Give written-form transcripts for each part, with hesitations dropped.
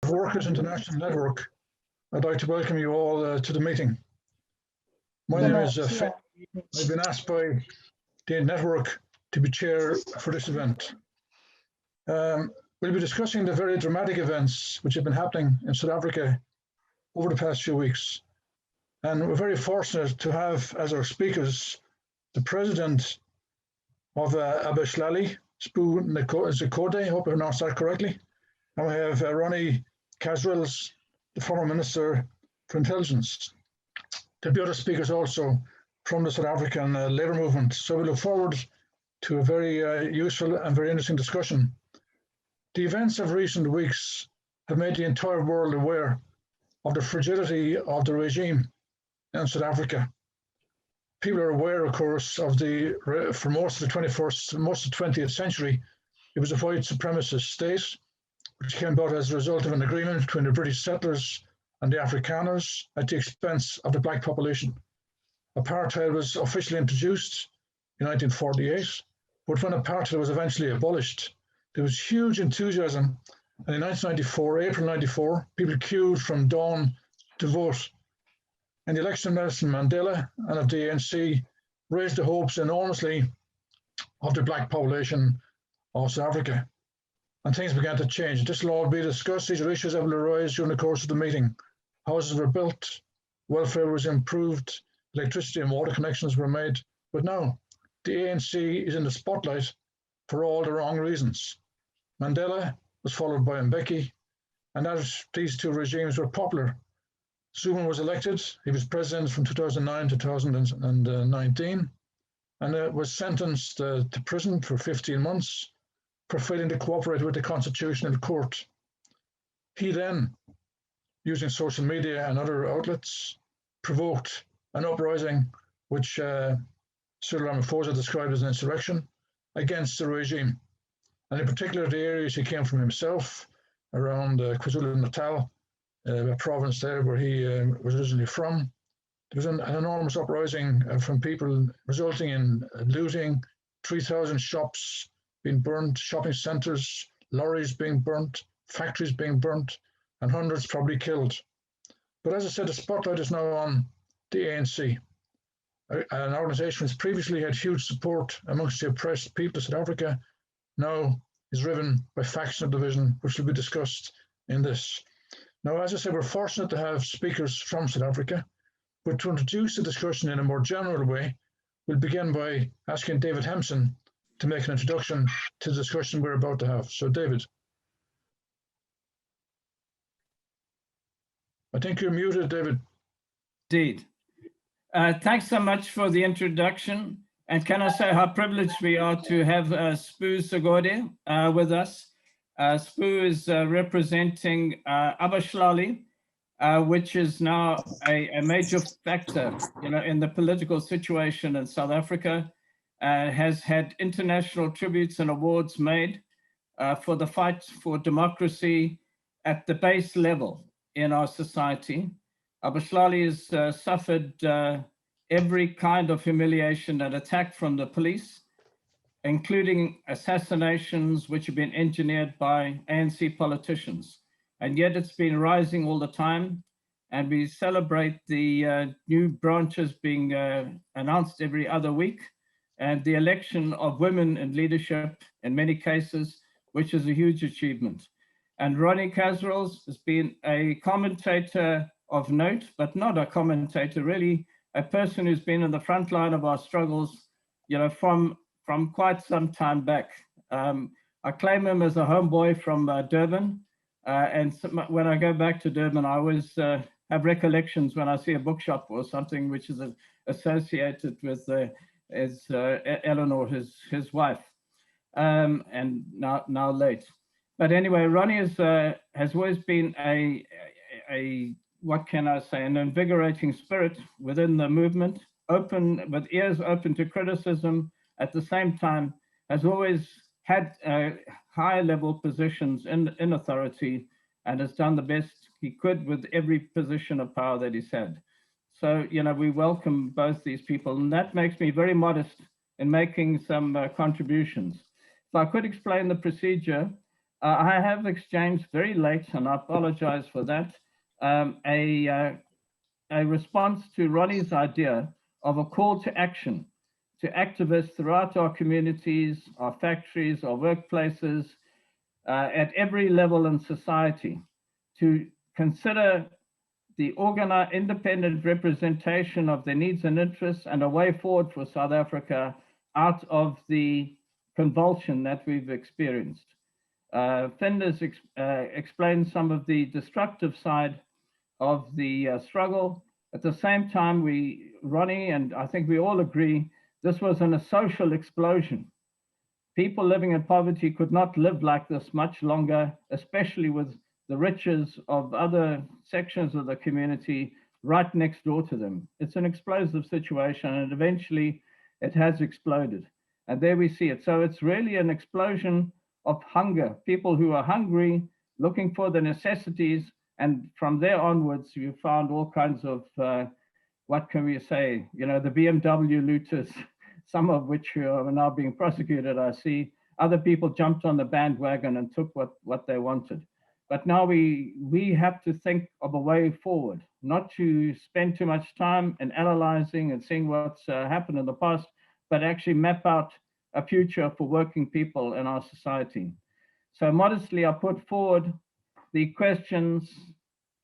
Workers International Network, I'd like to welcome you all to the meeting. My name is Finn. I've been asked by the network to be chair for this event. We'll be discussing the very dramatic events which have been happening in South Africa over the past few weeks. And we're very fortunate to have as our speakers the president of Abeshlali, Spu Zakode, I hope I pronounced that correctly. And we have Ronnie Kasrils, the former Minister for Intelligence. There'll be other speakers also from the South African labour movement. So we look forward to a very useful and very interesting discussion. The events of recent weeks have made the entire world aware of the fragility of the regime in South Africa. People are aware, of course, of for most of the 20th century, it was a white supremacist state, which came about as a result of an agreement between the British settlers and the Afrikaners at the expense of the black population. Apartheid was officially introduced in 1948, but when apartheid was eventually abolished, there was huge enthusiasm. And in 1994, April 94, people queued from dawn to vote. And the election of Nelson Mandela and of the ANC raised the hopes enormously of the black population of South Africa. And things began to change. This will all be discussed. These are issues that will arise during the course of the meeting. Houses were built, welfare was improved, electricity and water connections were made. But now the ANC is in the spotlight for all the wrong reasons. Mandela was followed by Mbeki, and as these two regimes were popular, Zuma was elected. He was president from 2009 to 2019, and was sentenced to prison for 15 months for failing to cooperate with the Constitutional Court. He then, using social media and other outlets, provoked an uprising which Cyril Ramaphosa described as an insurrection against the regime. And in particular, the areas he came from himself, around KwaZulu-Natal, a province there where he was originally from. There was an enormous uprising from people, resulting in looting, 3,000 shops being burnt, shopping centres, lorries being burnt, factories being burnt, and hundreds probably killed. But as I said, the spotlight is now on the ANC, an organisation which previously had huge support amongst the oppressed people of South Africa, now is riven by factional division, which will be discussed in this. Now, as I said, we're fortunate to have speakers from South Africa, but to introduce the discussion in a more general way, we'll begin by asking David Hempson to make an introduction to the discussion we're about to have. So, David. I think you're muted, David. Indeed. Thanks so much for the introduction. And can I say how privileged we are to have Spu Zakode with us. Spu is representing Abeshlali, which is now a major factor, in the political situation in South Africa. Has had international tributes and awards made for the fight for democracy at the base level in our society. Abeshlali has suffered every kind of humiliation and attack from the police, including assassinations which have been engineered by ANC politicians. And yet it's been rising all the time. And we celebrate the new branches being announced every other week, and the election of women in leadership in many cases, which is a huge achievement. And Ronnie Kasrils has been a commentator of note, but not a commentator, really a person who's been in the front line of our struggles, from quite some time back. I claim him as a homeboy from Durban. And when I go back to Durban, I always have recollections when I see a bookshop or something which is associated with Eleanor, his wife, and now late. But anyway, Ronnie has always been a what can I say, an invigorating spirit within the movement, open, with ears open to criticism, at the same time has always had high level positions in authority, and has done the best he could with every position of power that he's had. So, we welcome both these people, and that makes me very modest in making some contributions. if I could explain the procedure, I have exchanged very late, and I apologize for that, a response to Ronnie's idea of a call to action to activists throughout our communities, our factories, our workplaces, at every level in society to consider the independent representation of their needs and interests and a way forward for South Africa out of the convulsion that we've experienced. Fenders explained some of the destructive side of the struggle. At the same time, Ronnie, and I think we all agree, this was a social explosion. People living in poverty could not live like this much longer, especially with the riches of other sections of the community right next door to them. It's an explosive situation, and eventually it has exploded. And there we see it. So it's really an explosion of hunger, people who are hungry, looking for the necessities. And from there onwards, you found all kinds of, what can we say, the BMW looters, some of which are now being prosecuted, I see. Other people jumped on the bandwagon and took what they wanted. But now we have to think of a way forward, not to spend too much time in analyzing and seeing what's happened in the past, but actually map out a future for working people in our society. So modestly, I put forward the questions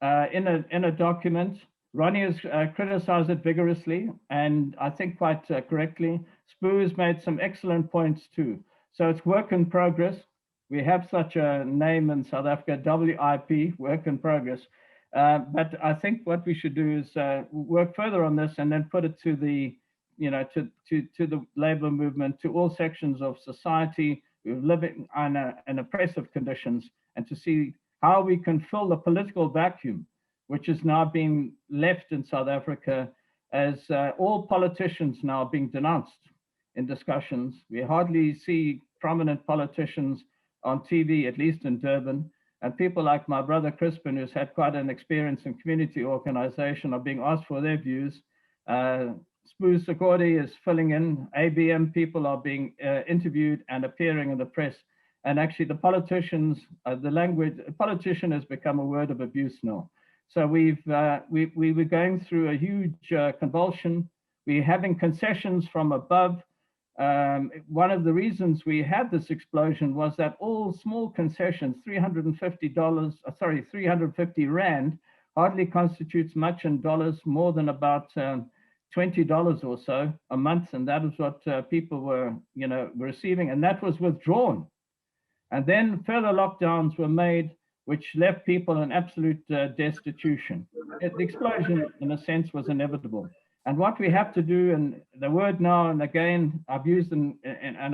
in a document. Ronnie has criticized it vigorously, and I think quite correctly. Spoo has made some excellent points too. So it's work in progress. We have such a name in South Africa, WIP, work in progress. But I think what we should do is work further on this and then put it to the, to the labor movement, to all sections of society who live in oppressive conditions, and to see how we can fill the political vacuum, which is now being left in South Africa, as all politicians now are being denounced in discussions. We hardly see prominent politicians on TV, at least in Durban, and people like my brother Crispin, who's had quite an experience in community organization, are being asked for their views. Spoo Sikorde is filling in. ABM people are being interviewed and appearing in the press. And actually the politicians, politician has become a word of abuse now. So we were going through a huge convulsion. We're having concessions from above. One of the reasons we had this explosion was that all small concessions, $350 Rand, hardly constitutes much in dollars, more than about $20 or so a month. And that is what people were, receiving, and that was withdrawn. And then further lockdowns were made, which left people in absolute destitution. The explosion, in a sense, was inevitable. And what we have to do, and the word now and again I've used, and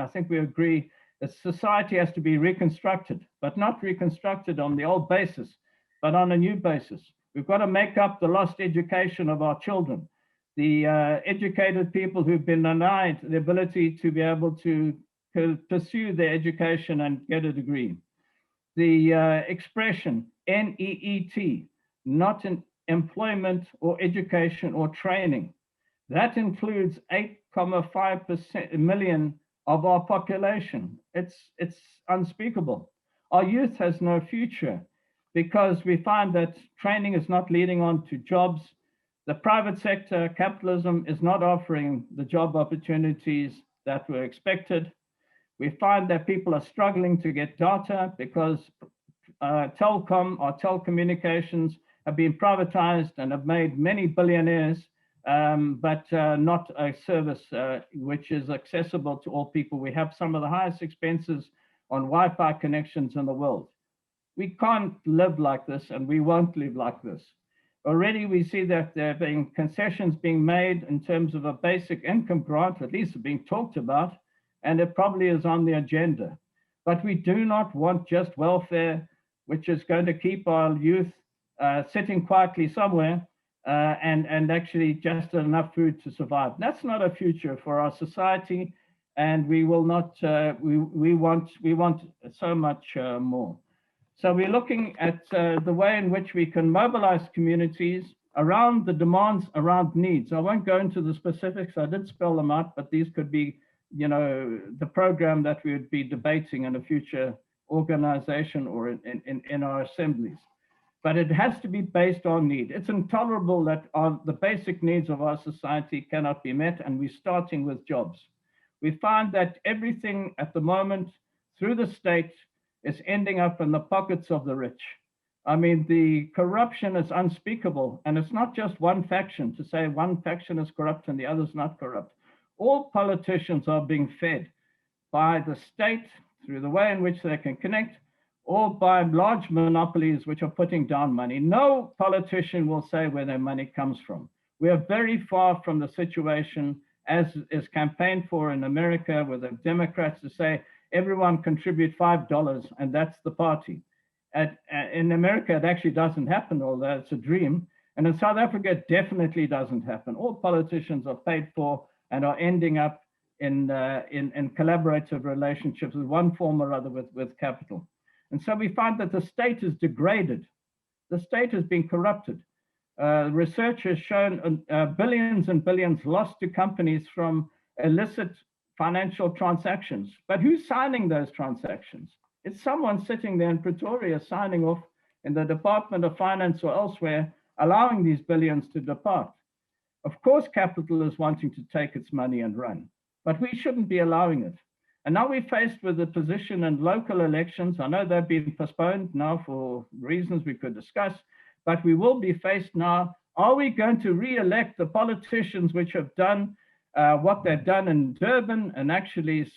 I think we agree, that society has to be reconstructed, but not reconstructed on the old basis, but on a new basis. We've got to make up the lost education of our children, the educated people who've been denied the ability to be able to pursue their education and get a degree. The expression NEET, not in employment or education or training. That includes 8.5 million of our population. It's unspeakable. Our youth has no future because we find that training is not leading on to jobs. The private sector, capitalism, is not offering the job opportunities that were expected. We find that people are struggling to get data because telecom or telecommunications have been privatized and have made many billionaires, but not a service which is accessible to all people. We have some of the highest expenses on Wi-Fi connections in the world. We can't live like this, and we won't live like this. Already we see that there have been concessions being made in terms of a basic income grant, at least being talked about, and it probably is on the agenda. But we do not want just welfare, which is going to keep our youth sitting quietly somewhere and actually just enough food to survive. That's not a future for our society, and we will not. We want so much more. So we're looking at the way in which we can mobilize communities around the demands, around needs. I won't go into the specifics. I did spell them out, but these could be you know, the program that we would be debating in a future organization or in our assemblies. But it has to be based on need. It's intolerable that the basic needs of our society cannot be met, and we're starting with jobs. We find that everything at the moment through the state is ending up in the pockets of the rich. I mean, the corruption is unspeakable, and it's not just one faction to say one faction is corrupt and the other's not corrupt. All politicians are being fed by the state through the way in which they can connect, or by large monopolies which are putting down money. No politician will say where their money comes from. We are very far from the situation as is campaigned for in America, with the Democrats to say everyone contribute $5 and that's the party. In America, it actually doesn't happen, although it's a dream. And in South Africa, it definitely doesn't happen. All politicians are paid for and are ending up in collaborative relationships with one form or other with capital. And so we find that the state is degraded. The state has been corrupted. Research has shown billions and billions lost to companies from illicit financial transactions. But who's signing those transactions? It's someone sitting there in Pretoria signing off in the Department of Finance or elsewhere, allowing these billions to depart. Of course, capital is wanting to take its money and run, but we shouldn't be allowing it. And now we're faced with a position in local elections. I know they've been postponed now for reasons we could discuss, but we will be faced now. Are we going to re-elect the politicians which have done what they've done in Durban and actually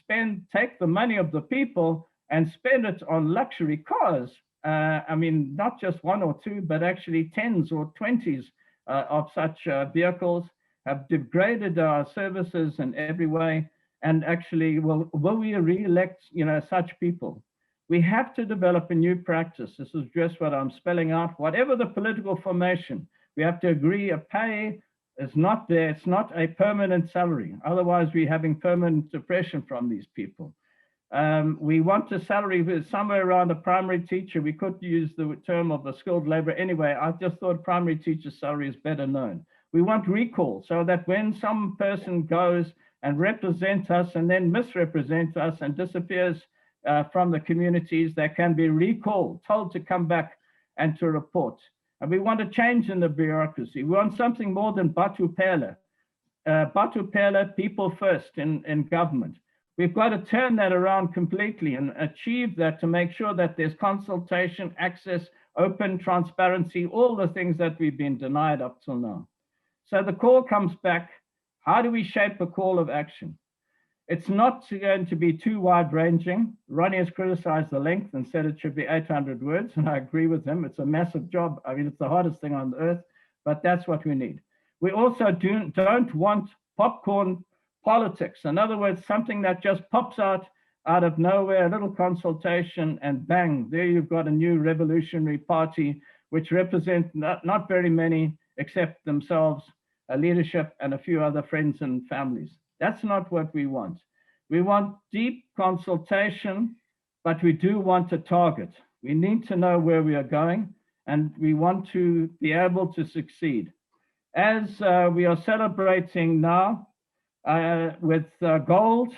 take the money of the people and spend it on luxury cars? I mean, not just one or two, but actually tens or 20s of such vehicles, have degraded our services in every way. And actually, will we re-elect, such people? We have to develop a new practice. This is just what I'm spelling out. Whatever the political formation, we have to agree a pay is not there. It's not a permanent salary. Otherwise, we're having permanent depression from these people. We want a salary somewhere around a primary teacher. We could use the term of a skilled labor anyway. I just thought primary teacher salary is better known. We want recall so that when some person goes and represents us and then misrepresents us and disappears from the communities, they can be recalled, told to come back and to report. And we want a change in the bureaucracy. We want something more than Batu Pele. Batu Pele, people first in government. We've got to turn that around completely and achieve that to make sure that there's consultation, access, open, transparency, all the things that we've been denied up till now. So the call comes back. How do we shape a call of action? It's not going to be too wide-ranging. Ronnie has criticized the length and said it should be 800 words, and I agree with him. It's a massive job. I mean, it's the hardest thing on earth, but that's what we need. We also don't want popcorn politics. In other words, something that just pops out of nowhere, a little consultation, and bang, there you've got a new revolutionary party, which represent not very many except themselves, leadership, and a few other friends and families. That's not what we want. We want deep consultation, but we do want a target. We need to know where we are going, and we want to be able to succeed. As we are celebrating now with gold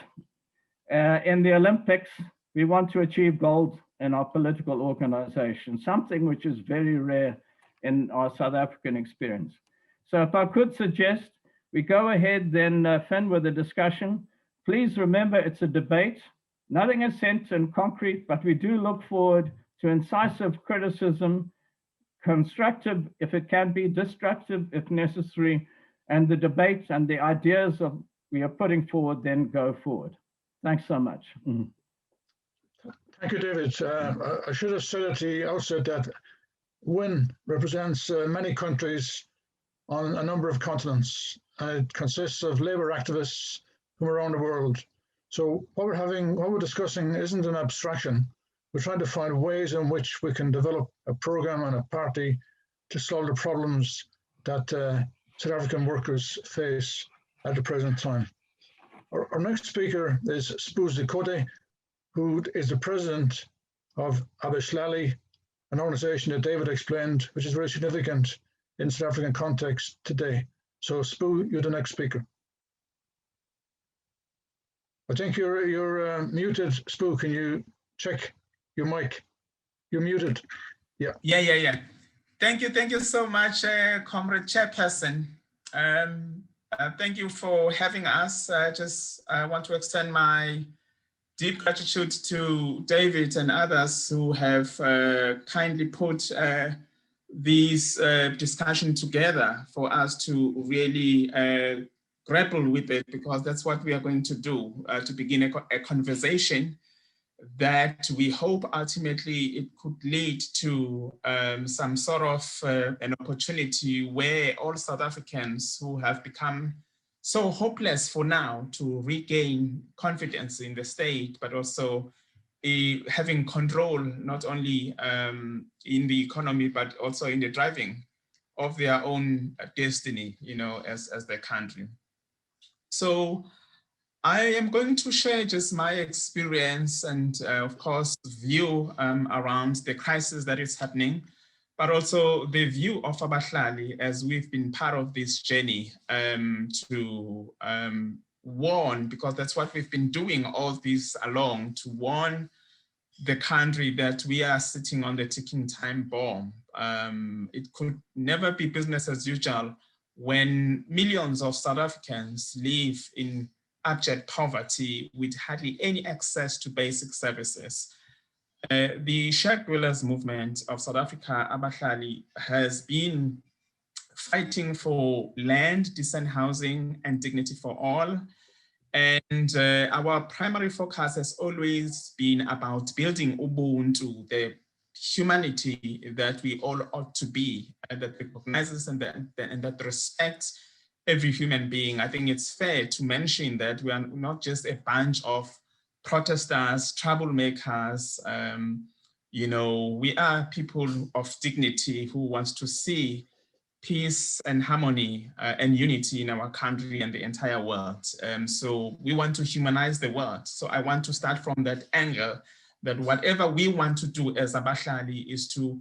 in the Olympics, we want to achieve gold in our political organization, something which is very rare in our South African experience. So if I could suggest, we go ahead then, Finn, with the discussion. Please remember it's a debate. Nothing is sent in concrete, but we do look forward to incisive criticism, constructive if it can be, destructive if necessary, and the debate and the ideas we are putting forward then go forward. Thanks so much. Thank you, David. I should have said at the outset that WIN represents many countries on a number of continents. It consists of labour activists from around the world. So what we're discussing isn't an abstraction. We're trying to find ways in which we can develop a program and a party to solve the problems that South African workers face at the present time. Our next speaker is Spoo Zikode, who is the president of Abeshlali, an organization that David explained, which is very significant in South African context today. So Spoo, you're the next speaker. I think you're muted, Spoo. Can you check your mic? You're muted. Yeah. Yeah. Thank you so much, Comrade Chairperson. Thank you for having us. I want to extend my deep gratitude to David and others who have kindly put this discussion together for us to really grapple with it, because that's what we are going to do, to begin a conversation that we hope ultimately it could lead to some sort of an opportunity where all South Africans who have become so hopeless for now to regain confidence in the state, but also having control not only in the economy, but also in the driving of their own destiny, as their country. So I am going to share just my experience and, of course, view around the crisis that is happening, but also the view of Abahlali as we've been part of this journey to warn, because that's what we've been doing all this along, to warn the country that we are sitting on the ticking time bomb. It could never be business as usual when millions of South Africans live in abject poverty with hardly any access to basic services. The shared dwellers movement of South Africa, Abahlali, has been fighting for land, decent housing, and dignity for all. And our primary focus has always been about building Ubuntu, the humanity that we all ought to be, and that recognizes and that respects every human being. I think it's fair to mention that we are not just a bunch of protesters, troublemakers. We are people of dignity who wants to see peace and harmony and unity in our country and the entire world. So we want to humanize the world. So I want to start from that angle, that whatever we want to do as Abahlali is to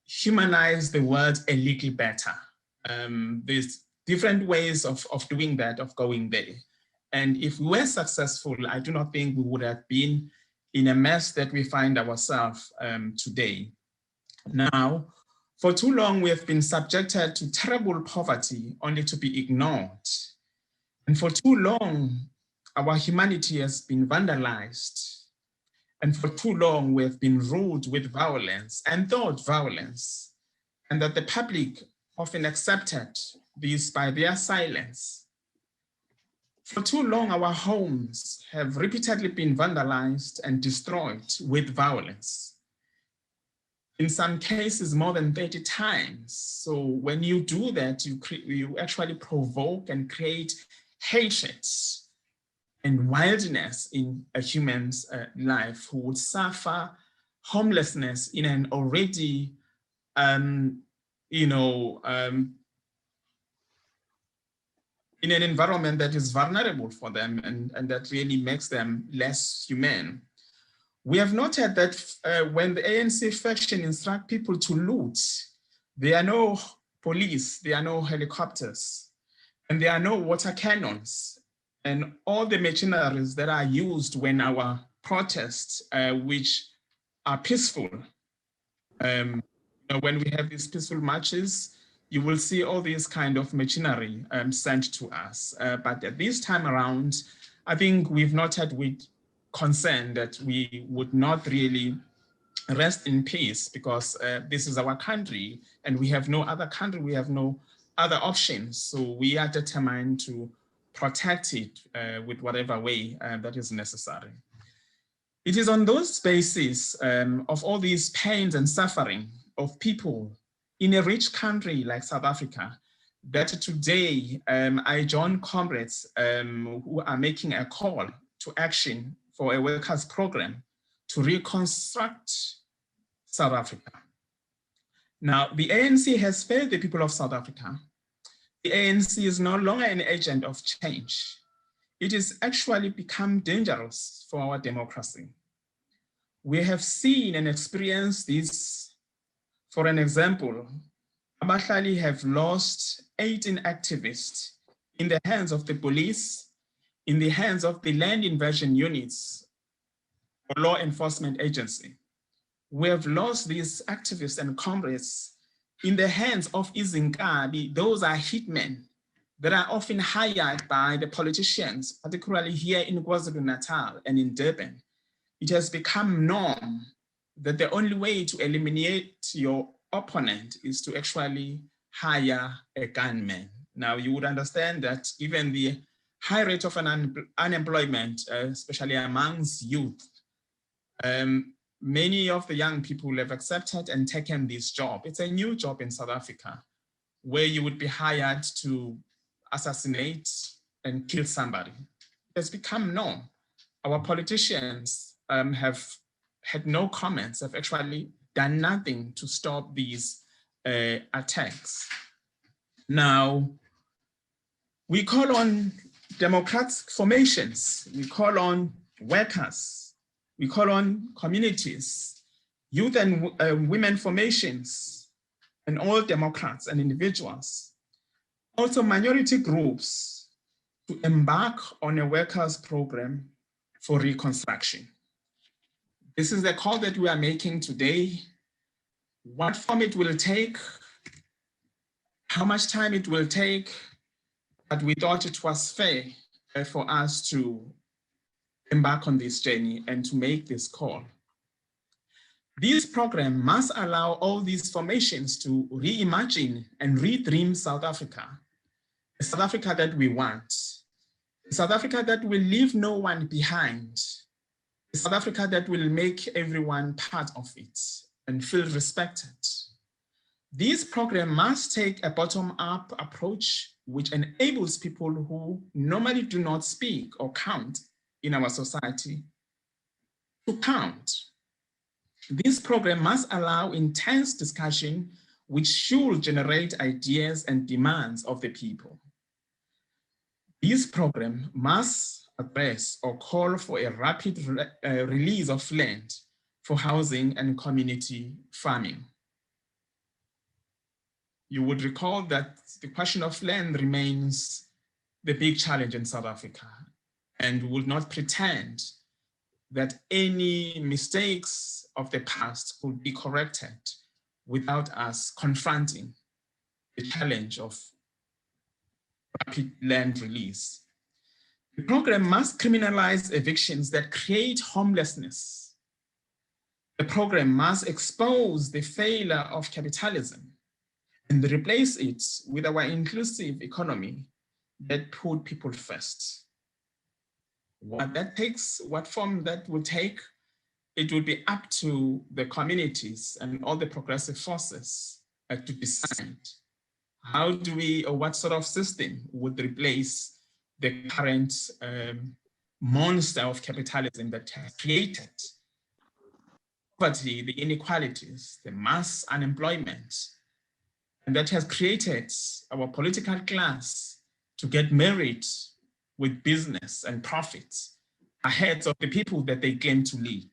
humanize the world a little better. There's different ways of doing that, of going there. And if we were successful, I do not think we would have been in a mess that we find ourselves today. Now, for too long, we have been subjected to terrible poverty only to be ignored. And for too long, our humanity has been vandalized. And for too long, we have been ruled with violence and thought violence, and that the public often accepted this by their silence. For too long, our homes have repeatedly been vandalized and destroyed with violence. In some cases, more than 30 times. So when you do that, you actually provoke and create hatred and wildness in a human's life who would suffer homelessness in an already, in an environment that is vulnerable for them and that really makes them less human. We have noted that when the ANC faction instruct people to loot, there are no police, there are no helicopters, and there are no water cannons, and all the machineries that are used when our protests, which are peaceful. When we have these peaceful marches, you will see all these kind of machinery sent to us. But at this time around, I think we've noted with concern that we would not really rest in peace, because this is our country and we have no other country, we have no other options. So we are determined to protect it with whatever way that is necessary. It is on those bases of all these pains and suffering of people in a rich country like South Africa that today I join comrades who are making a call to action for a workers' program to reconstruct South Africa. Now, the ANC has failed the people of South Africa. The ANC is no longer an agent of change. It has actually become dangerous for our democracy. We have seen and experienced this. For an example, Abahlali have lost 18 activists in the hands of the police in the hands of the land inversion units or law enforcement agency. We have lost these activists and comrades in the hands of izinkabi. Those are hitmen that are often hired by the politicians, particularly here in KwaZulu-Natal and in Durban. It has become norm that the only way to eliminate your opponent is to actually hire a gunman. Now, you would understand that given the high rate of unemployment, especially amongst youth, many of the young people have accepted and taken this job. It's a new job in South Africa, where you would be hired to assassinate and kill somebody. It has become known. Our politicians have had no comments, have actually done nothing to stop these attacks. Now, we call on democratic formations, we call on workers, we call on communities, youth and women formations, and all Democrats and individuals, also minority groups, to embark on a workers' program for reconstruction. This is the call that we are making today. What form it will take, how much time it will take, but we thought it was fair for us to embark on this journey and to make this call. This program must allow all these formations to reimagine and redream South Africa, the South Africa that we want, the South Africa that will leave no one behind, the South Africa that will make everyone part of it and feel respected. This program must take a bottom-up approach which enables people who normally do not speak or count in our society to count. This program must allow intense discussion which should generate ideas and demands of the people. This program must address or call for a rapid release of land for housing and community farming. You would recall that the question of land remains the big challenge in South Africa, and we will not pretend that any mistakes of the past could be corrected without us confronting the challenge of rapid land release. The program must criminalize evictions that create homelessness. The program must expose the failure of capitalism and replace it with our inclusive economy that put people first. What that takes, what form that will take, it will be up to the communities and all the progressive forces to decide how do we, or what sort of system would replace the current monster of capitalism that has created poverty, the inequalities, the mass unemployment, and that has created our political class to get married with business and profits ahead of the people that they claim to lead.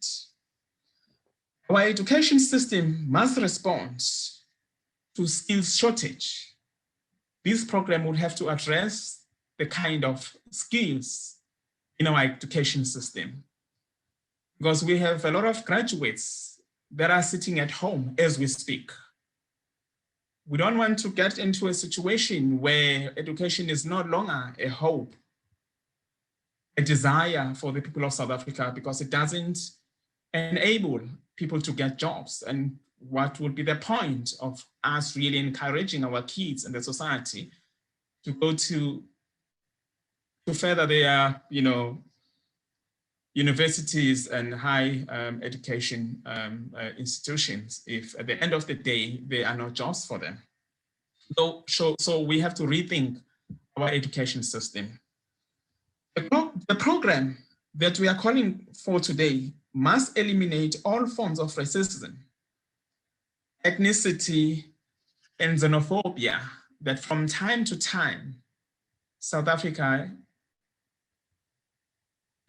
Our education system must respond to skills shortage. This program would have to address the kind of skills in our education system, because we have a lot of graduates that are sitting at home as we speak. We don't want to get into a situation where education is no longer a hope, a desire for the people of South Africa, because it doesn't enable people to get jobs. And what would be the point of us really encouraging our kids and the society to go to further their, universities and high education institutions if at the end of the day, there are no jobs for them. So we have to rethink our education system. The program that we are calling for today must eliminate all forms of racism, ethnicity, and xenophobia that from time to time, South Africa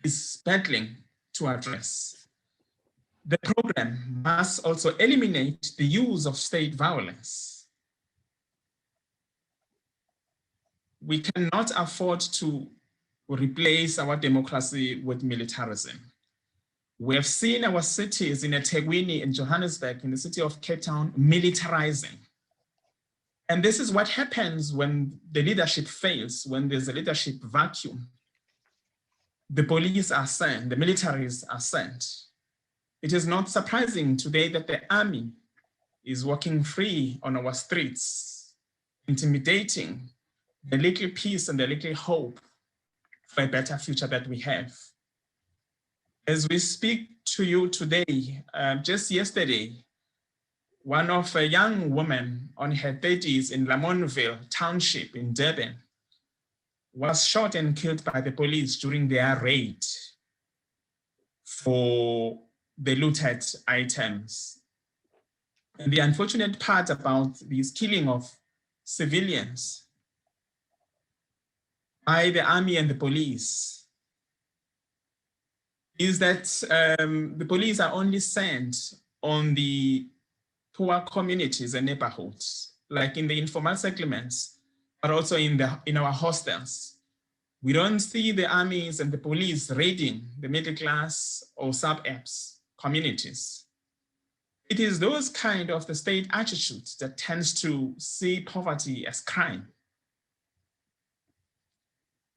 is battling to address. The program must also eliminate the use of state violence. We cannot afford to replace our democracy with militarism. We have seen our cities in eThekwini and Johannesburg, in the city of Cape Town, militarizing. And this is what happens when the leadership fails, when there's a leadership vacuum. The police are sent, the militaries are sent. It is not surprising today that the army is walking free on our streets, intimidating the little peace and the little hope for a better future that we have. As we speak to you today, just yesterday, one of a young woman on her 30s in Lamontville Township in Durban was shot and killed by the police during their raid for the looted items. And the unfortunate part about this killing of civilians by the army and the police is that the police are only sent on the poor communities and neighborhoods, like in the informal settlements, but also in our hostels. We don't see the armies and the police raiding the middle class or suburbs communities. It is those kind of the state attitudes that tends to see poverty as crime.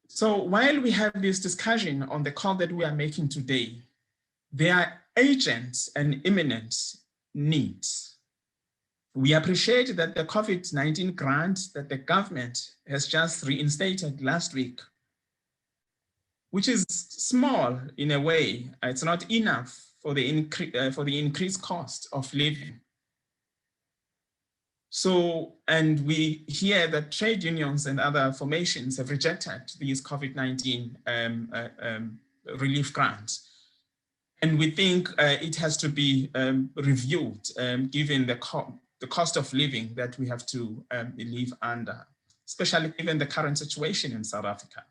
So while we have this discussion on the call that we are making today, there are urgent and imminent needs. We appreciate that the COVID-19 grant that the government has just reinstated last week, which is small in a way, it's not enough for the increased cost of living. So, and we hear that trade unions and other formations have rejected these COVID-19 relief grants. And we think it has to be reviewed given the cost of living that we have to live under, especially given the current situation in South Africa.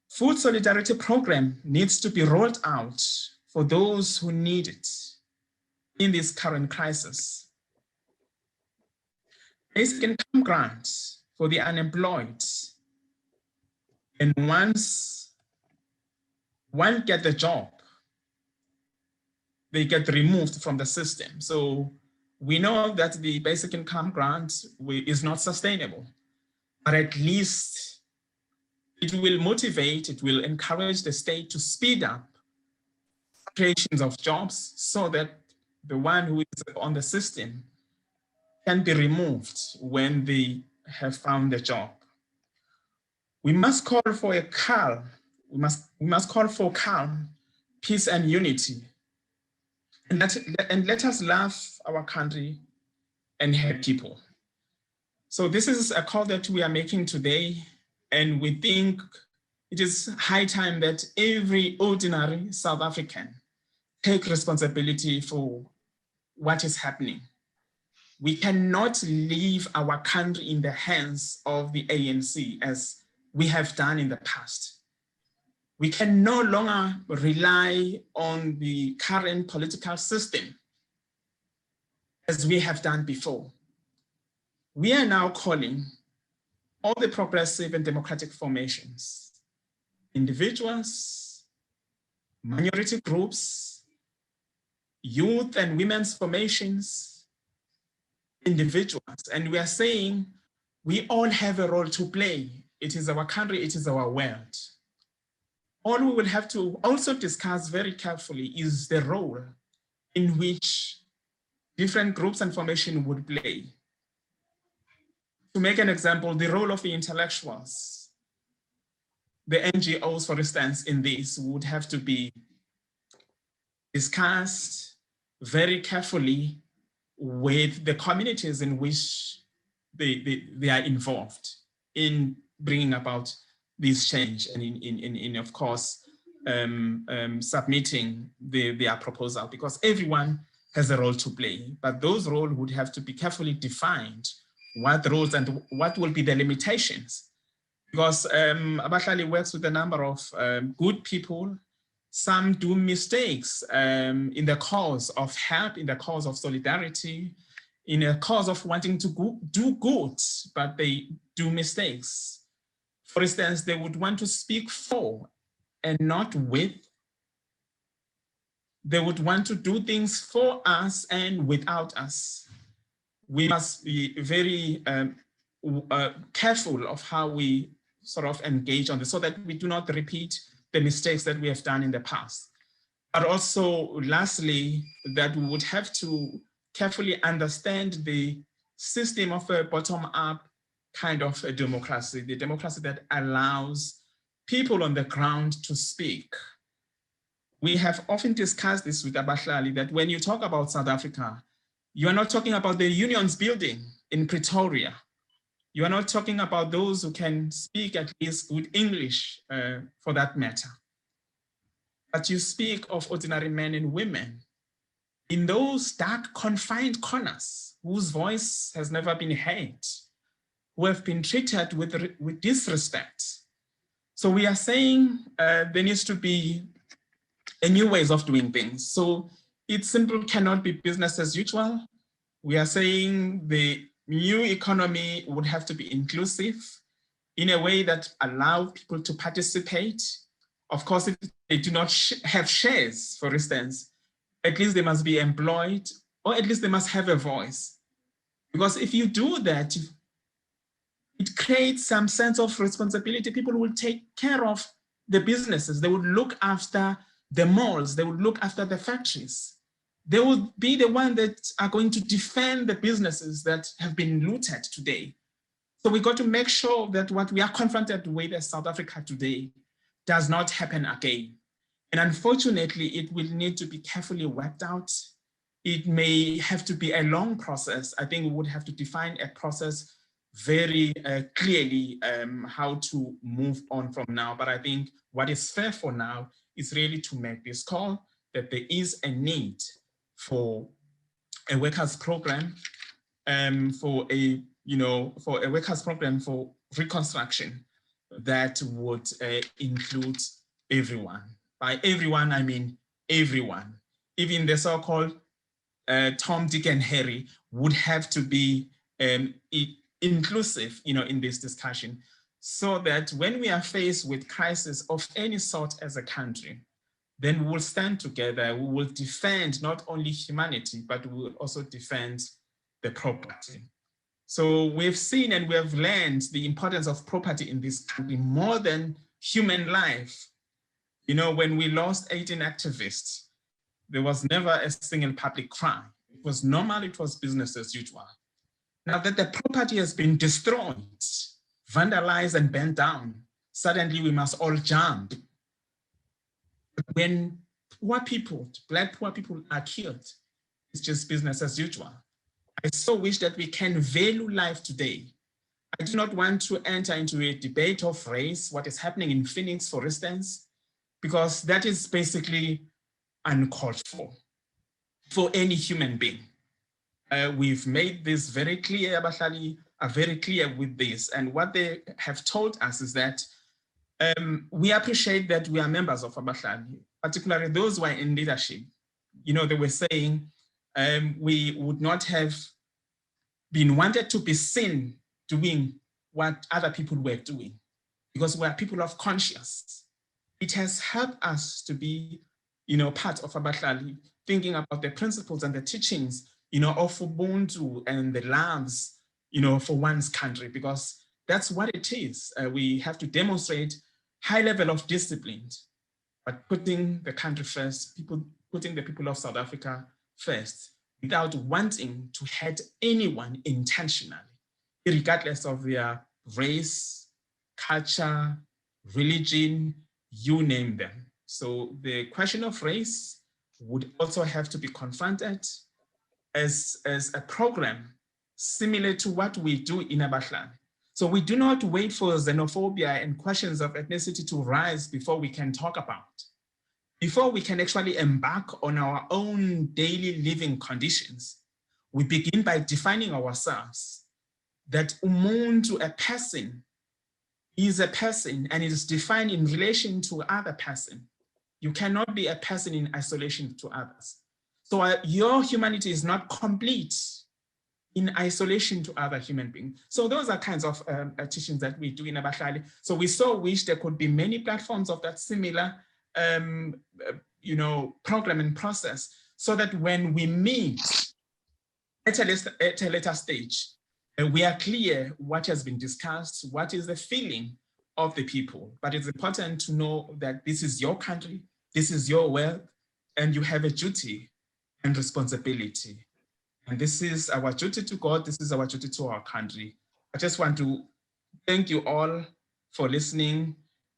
Food solidarity program needs to be rolled out for those who need it in this current crisis. Basic income grants for the unemployed. And once one gets the job, they get removed from the system. So we know that the basic income grant is not sustainable, but at least it will motivate, it will encourage the state to speed up creations of jobs so that the one who is on the system can be removed when they have found a job. We must call for a calm, we must call for calm, peace and unity. And let us love our country and her people. So this is a call that we are making today, and we think it is high time that every ordinary South African take responsibility for what is happening. We cannot leave our country in the hands of the ANC as we have done in the past. We can no longer rely on the current political system as we have done before. We are now calling all the progressive and democratic formations, individuals, minority groups, youth and women's formations, individuals, and we are saying we all have a role to play. It is our country, it is our world. All we will have to also discuss very carefully is the role in which different groups and formations would play. To make an example, the role of the intellectuals, the NGOs, for instance, in this would have to be discussed very carefully with the communities in which they are involved in bringing about this change and in of course, submitting their proposal, because everyone has a role to play, but those roles would have to be carefully defined, what roles and what will be the limitations. Because Abahlali works with a number of good people. Some do mistakes in the cause of help, in the cause of solidarity, in a cause of wanting to do good, but they do mistakes. For instance, they would want to speak for and not with. They would want to do things for us and without us. We must be very careful of how we sort of engage on this so that we do not repeat the mistakes that we have done in the past. But also, lastly, that we would have to carefully understand the system of a bottom-up kind of a democracy, the democracy that allows people on the ground to speak. We have often discussed this with Abahlali, that when you talk about South Africa, you are not talking about the unions building in Pretoria. You are not talking about those who can speak at least good English for that matter. But you speak of ordinary men and women in those dark, confined corners whose voice has never been heard, who have been treated with disrespect. So we are saying there needs to be a new ways of doing things. So it simply cannot be business as usual. We are saying the new economy would have to be inclusive in a way that allows people to participate. Of course, if they do not have shares, for instance, at least they must be employed, or at least they must have a voice. Because if you do that, it creates some sense of responsibility. People will take care of the businesses. They would look after the malls. They would look after the factories. They would be the ones that are going to defend the businesses that have been looted today. So we got to make sure that what we are confronted with as South Africa today does not happen again. And unfortunately, it will need to be carefully worked out. It may have to be a long process. I think we would have to define a process very clearly how to move on from now. But I think what is fair for now is really to make this call that there is a need for a workers' program, for a workers' program for reconstruction that would include everyone. By everyone, I mean everyone. Even the so-called Tom, Dick, and Harry would have to be inclusive, in this discussion, so that when we are faced with crisis of any sort as a country, then we will stand together. We will defend not only humanity, but we will also defend the property. So we've seen and we have learned the importance of property in this country more than human life. When we lost 18 activists, there was never a single public crime. It was normal, it was business as usual. Now that the property has been destroyed, vandalized, and burnt down, suddenly we must all jump. When poor people, Black poor people are killed, it's just business as usual. I so wish that we can value life today. I do not want to enter into a debate of race, what is happening in Phoenix, for instance, because that is basically uncalled for any human being. We've made this very clear, Abahlali are very clear with this. And what they have told us is that we appreciate that we are members of Abahlali, particularly those who are in leadership. They were saying we would not have been wanted to be seen doing what other people were doing because we are people of conscience. It has helped us to be, part of Abahlali, thinking about the principles and the teachings, of Ubuntu and the loves, for one's country, because that's what it is. We have to demonstrate high level of discipline, but putting the country first, putting the people of South Africa first, without wanting to hurt anyone intentionally, regardless of their race, culture, religion, you name them. So the question of race would also have to be confronted as a program similar to what we do in Abahlali. So we do not wait for xenophobia and questions of ethnicity to rise before we can talk about. Before we can actually embark on our own daily living conditions, we begin by defining ourselves that umuntu, a person, is a person and is defined in relation to other person. You cannot be a person in isolation to others. So your humanity is not complete in isolation to other human beings. So those are kinds of teachings that we do in Abahlali. So we so wish there could be many platforms of that similar program and process, so that when we meet at a later stage, we are clear what has been discussed, what is the feeling of the people. But it's important to know that this is your country, this is your wealth, and you have a duty and responsibility. And this is our duty to God, this is our duty to our country. I just want to thank you all for listening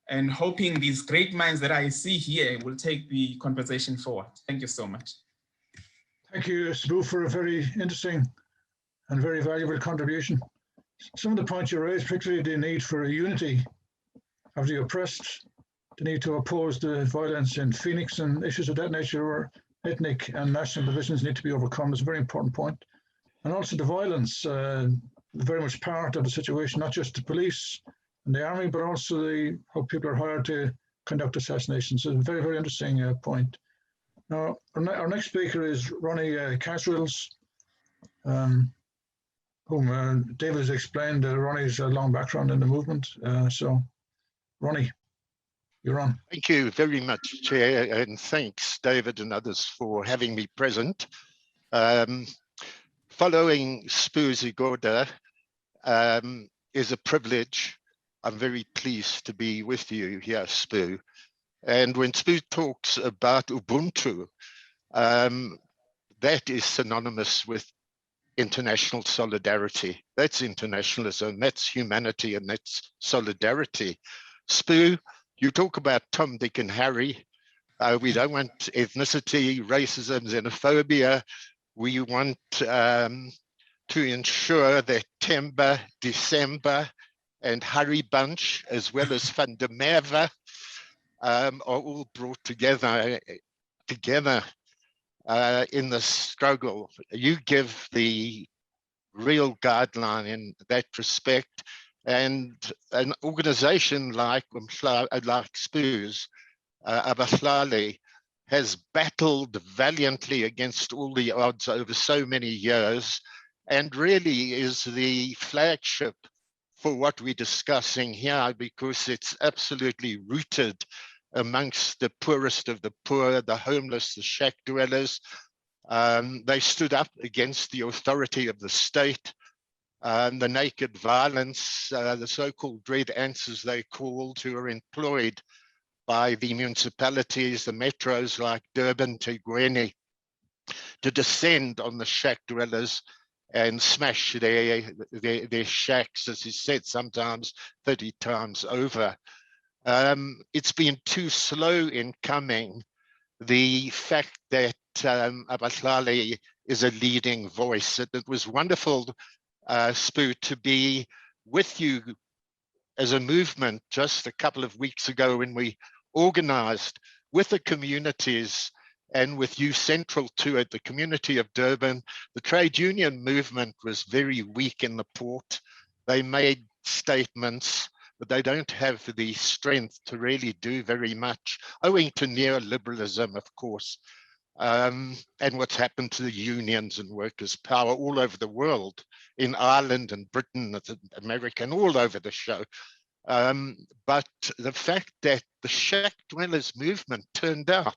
and hoping these great minds that I see here will take the conversation forward. Thank you so much. Thank you, Sbu, for a very interesting and very valuable contribution. Some of the points you raised, particularly the need for a unity of the oppressed, the need to oppose the violence in Phoenix and issues of that nature where ethnic and national divisions need to be overcome, is a very important point. And also the violence, very much part of the situation, not just the police and the army, but also how people are hired to conduct assassinations. So a very, very interesting point. Now, our next speaker is Ronnie Casrills, whom David has explained. Ronnie's a long background in the movement. So, Ronnie, you're on. Thank you very much, Chair, and thanks, David and others, for having me present. Following Sbu Zigoda is a privilege. I'm very pleased to be with you here, Sbu. And when Sbu talks about Ubuntu, that is synonymous with international solidarity. That's internationalism, that's humanity, and that's solidarity. Sbu, you talk about Tom, Dick, and Harry. We don't want ethnicity, racism, xenophobia. We want to ensure that Temba, December, and Harry Bunch, as well as Van der Merwe, are all brought together in the struggle. You give the real guideline in that respect, and an organization like Sbu's, Abahlali, has battled valiantly against all the odds over so many years, and really is the flagship for what we're discussing here, because it's absolutely rooted amongst the poorest of the poor, the homeless, the shack dwellers. They stood up against the authority of the state, the naked violence, the so-called red ants, as they called, who are employed by the municipalities, the metros like Durban, Tegweni, to descend on the shack dwellers and smash their shacks, as is said, sometimes 30 times over. It's been too slow in coming. The fact that Abahlali is a leading voice. It was wonderful, Sbu, to be with you as a movement just a couple of weeks ago when we organized with the communities and with you central to it, the community of Durban. The trade union movement was very weak in the port. They made statements, but they don't have the strength to really do very much, owing to neoliberalism, of course, and what's happened to the unions and workers' power all over the world, in Ireland and Britain, America, and all over the show. But the fact that the shack dwellers movement turned out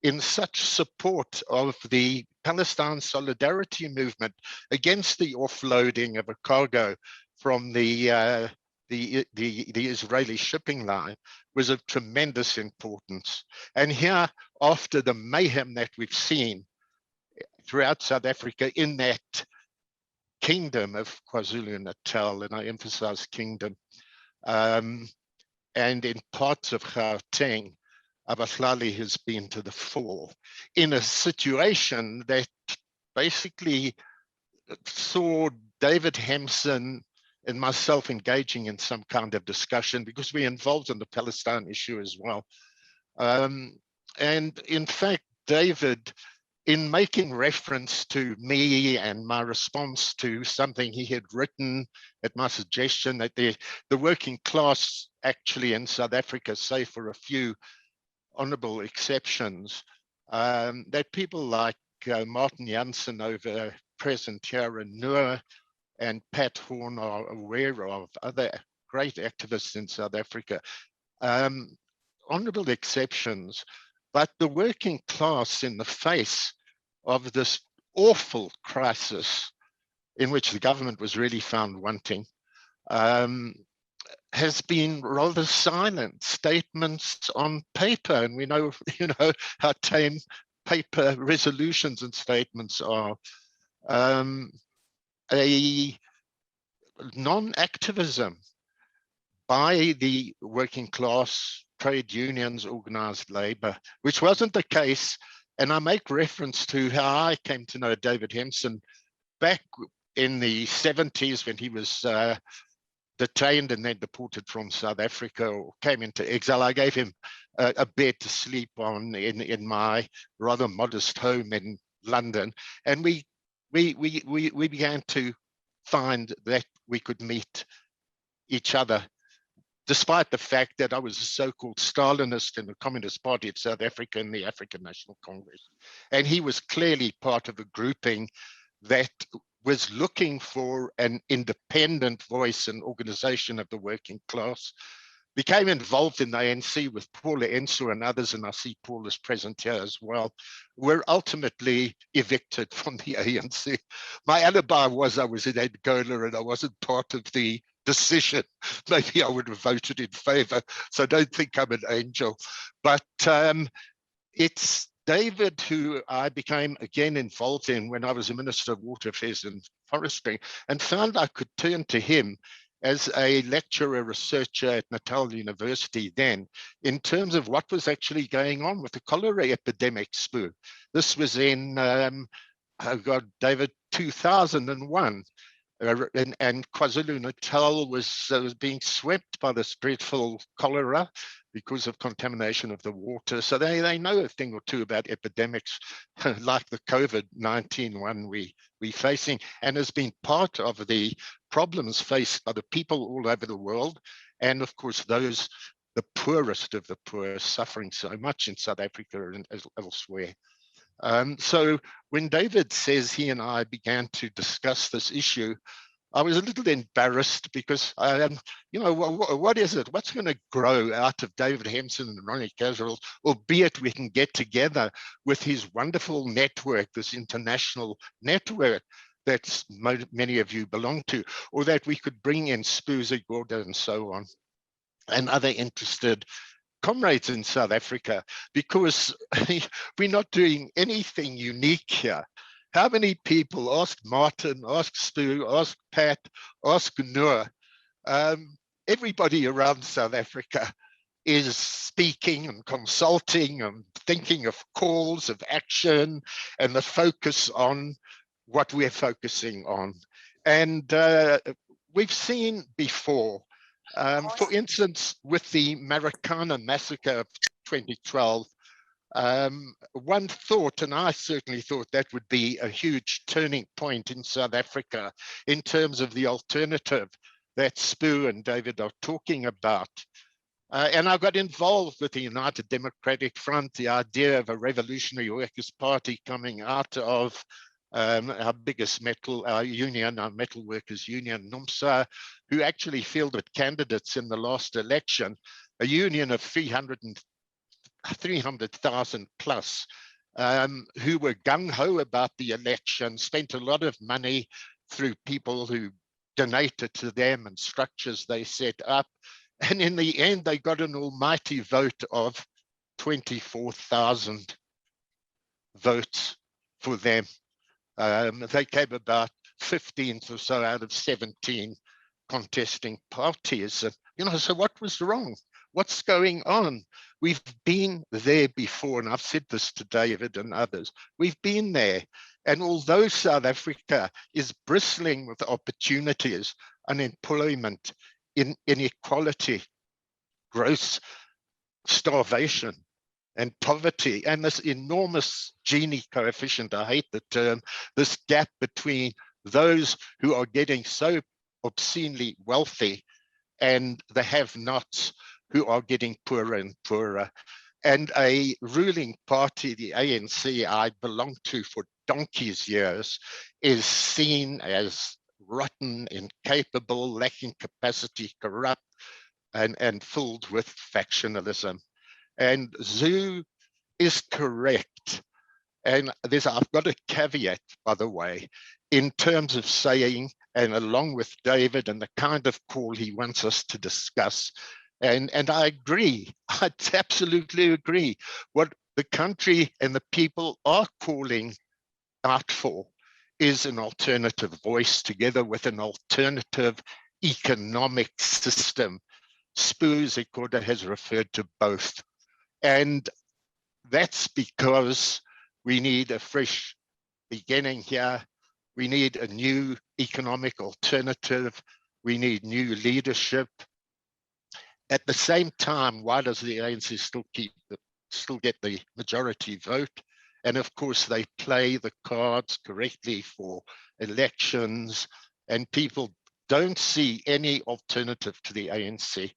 in such support of the Palestine solidarity movement against the offloading of a cargo from the Israeli shipping line was of tremendous importance. And here, after the mayhem that we've seen throughout South Africa in that kingdom of KwaZulu-Natal, and I emphasize kingdom, and in parts of Gauteng, Abahlali has been to the fore in a situation that basically saw David Hempson and myself engaging in some kind of discussion, because we're involved in the Palestine issue as well. And in fact, David, in making reference to me and my response to something he had written at my suggestion, that the working class actually in South Africa, save for a few honorable exceptions, that people like Martin Jansen over present here, and Noor and Pat Horn are aware of other great activists in South Africa, honorable exceptions, but the working class, in the face of this awful crisis in which the government was really found wanting, has been rather silent. Statements on paper, and we know, how tame paper resolutions and statements are. A non-activism by the working class, trade unions, organized labor, which wasn't the case. And I make reference to how I came to know David Henson back in the 70s when he was detained and then deported from South Africa, or came into exile. I gave him a bed to sleep on in my rather modest home in London, and we began to find that we could meet each other, despite the fact that I was a so-called Stalinist in the Communist Party of South Africa and the African National Congress, and he was clearly part of a grouping that was looking for an independent voice and organization of the working class. Became involved in the ANC with Paula Enso and others, and I see Paul is present here as well. Were ultimately evicted from the ANC. My alibi was I was in Angola and I wasn't part of the decision. Maybe I would have voted in favor, so don't think I'm an angel. But it's David who I became again involved in when I was a Minister of Water Affairs and Forestry, and found I could turn to him as a lecturer, researcher at Natal University then, in terms of what was actually going on with the cholera epidemic, Spoo. This was in, David, 2001. And KwaZulu-Natal was being swept by this dreadful cholera because of contamination of the water. So they know a thing or two about epidemics like the COVID-19 one we're facing, and has been part of the problems faced by the people all over the world. And of course, the poorest of the poor, suffering so much in South Africa and elsewhere. So when David says he and I began to discuss this issue, I was a little embarrassed because, what is it? What's going to grow out of David Henson and Ronnie Caswell, albeit we can get together with his wonderful network, this international network that many of you belong to, or that we could bring in Spuza Gorda and so on, and other interested comrades in South Africa, because we're not doing anything unique here. How many people, ask Martin, ask Stu, ask Pat, ask Noor, everybody around South Africa is speaking and consulting and thinking of calls of action and the focus on what we're focusing on. And we've seen before, for instance, with the Marikana massacre of 2012, one thought, and I certainly thought that would be a huge turning point in South Africa in terms of the alternative that Spoo and David are talking about. And I got involved with the United Democratic Front, the idea of a revolutionary workers' party coming out of our biggest metal union, our metal workers union, NUMSA, who actually fielded candidates in the last election, a union of 300,000 plus, who were gung-ho about the election, spent a lot of money through people who donated to them and structures they set up. And in the end, they got an almighty vote of 24,000 votes for them. They came about 15th or so out of 17 contesting parties. And, so what was wrong? What's going on? We've been there before, and I've said this to David and others. We've been there. And although South Africa is bristling with opportunities, unemployment, inequality, gross starvation, and poverty, and this enormous Gini coefficient, I hate the term, this gap between those who are getting so obscenely wealthy and the have-nots who are getting poorer and poorer. And a ruling party, the ANC, I belonged to for donkey's years is seen as rotten, incapable, lacking capacity, corrupt, and filled with factionalism. And Zhu is correct. And I've got a caveat, by the way, in terms of saying, and along with David and the kind of call he wants us to discuss, and I agree, I absolutely agree. What the country and the people are calling out for is an alternative voice together with an alternative economic system. Spoo Zikode has referred to both. And that's because we need a fresh beginning here. We need a new economic alternative. We need new leadership. At the same time, why does the ANC still get the majority vote? And of course, they play the cards correctly for elections, and people don't see any alternative to the ANC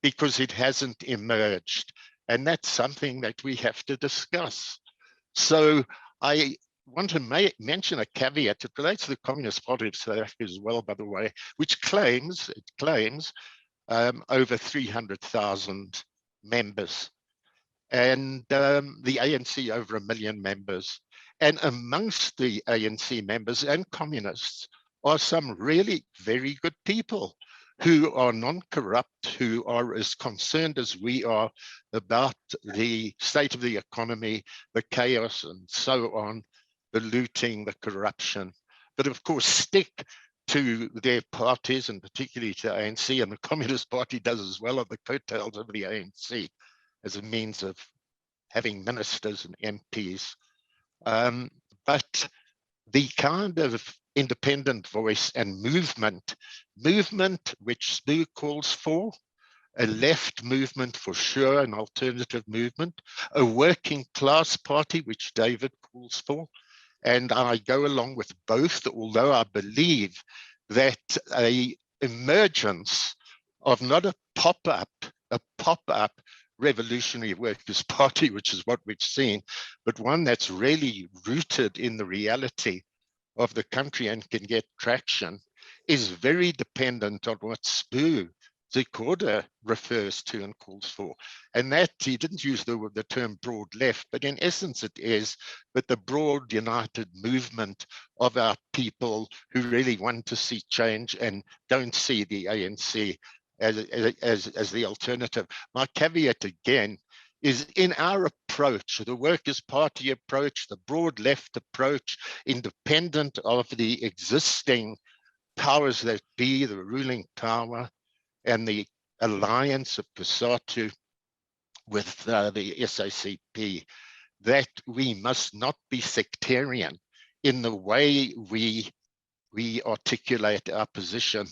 because it hasn't emerged. And that's something that we have to discuss. So I want to mention a caveat. It relates to the Communist Party of South Africa as well, by the way, which claims over 300,000 members, and the ANC over 1 million members. And amongst the ANC members and communists are some really very good people who are non-corrupt, who are as concerned as we are about the state of the economy, the chaos and so on, the looting, the corruption, but of course stick to their parties, and particularly to ANC, and the Communist Party does as well, on the coattails of the ANC as a means of having ministers and MPs. But the kind of independent voice and movement which Spoo calls for, a left movement for sure, an alternative movement, a working class party, which David calls for, and I go along with both, although I believe that a emergence of not a pop-up revolutionary workers' party, which is what we've seen, but one that's really rooted in the reality of the country and can get traction, is very dependent on what Spoo Zikode refers to and calls for. And that, he didn't use the term broad left, but in essence it is, but the broad united movement of our people who really want to see change and don't see the ANC as the alternative. My caveat again is in our approach, the Workers' Party approach, the broad left approach, independent of the existing powers that be, the ruling power, and the alliance of COSATU with the SACP, that we must not be sectarian in the way we articulate our position,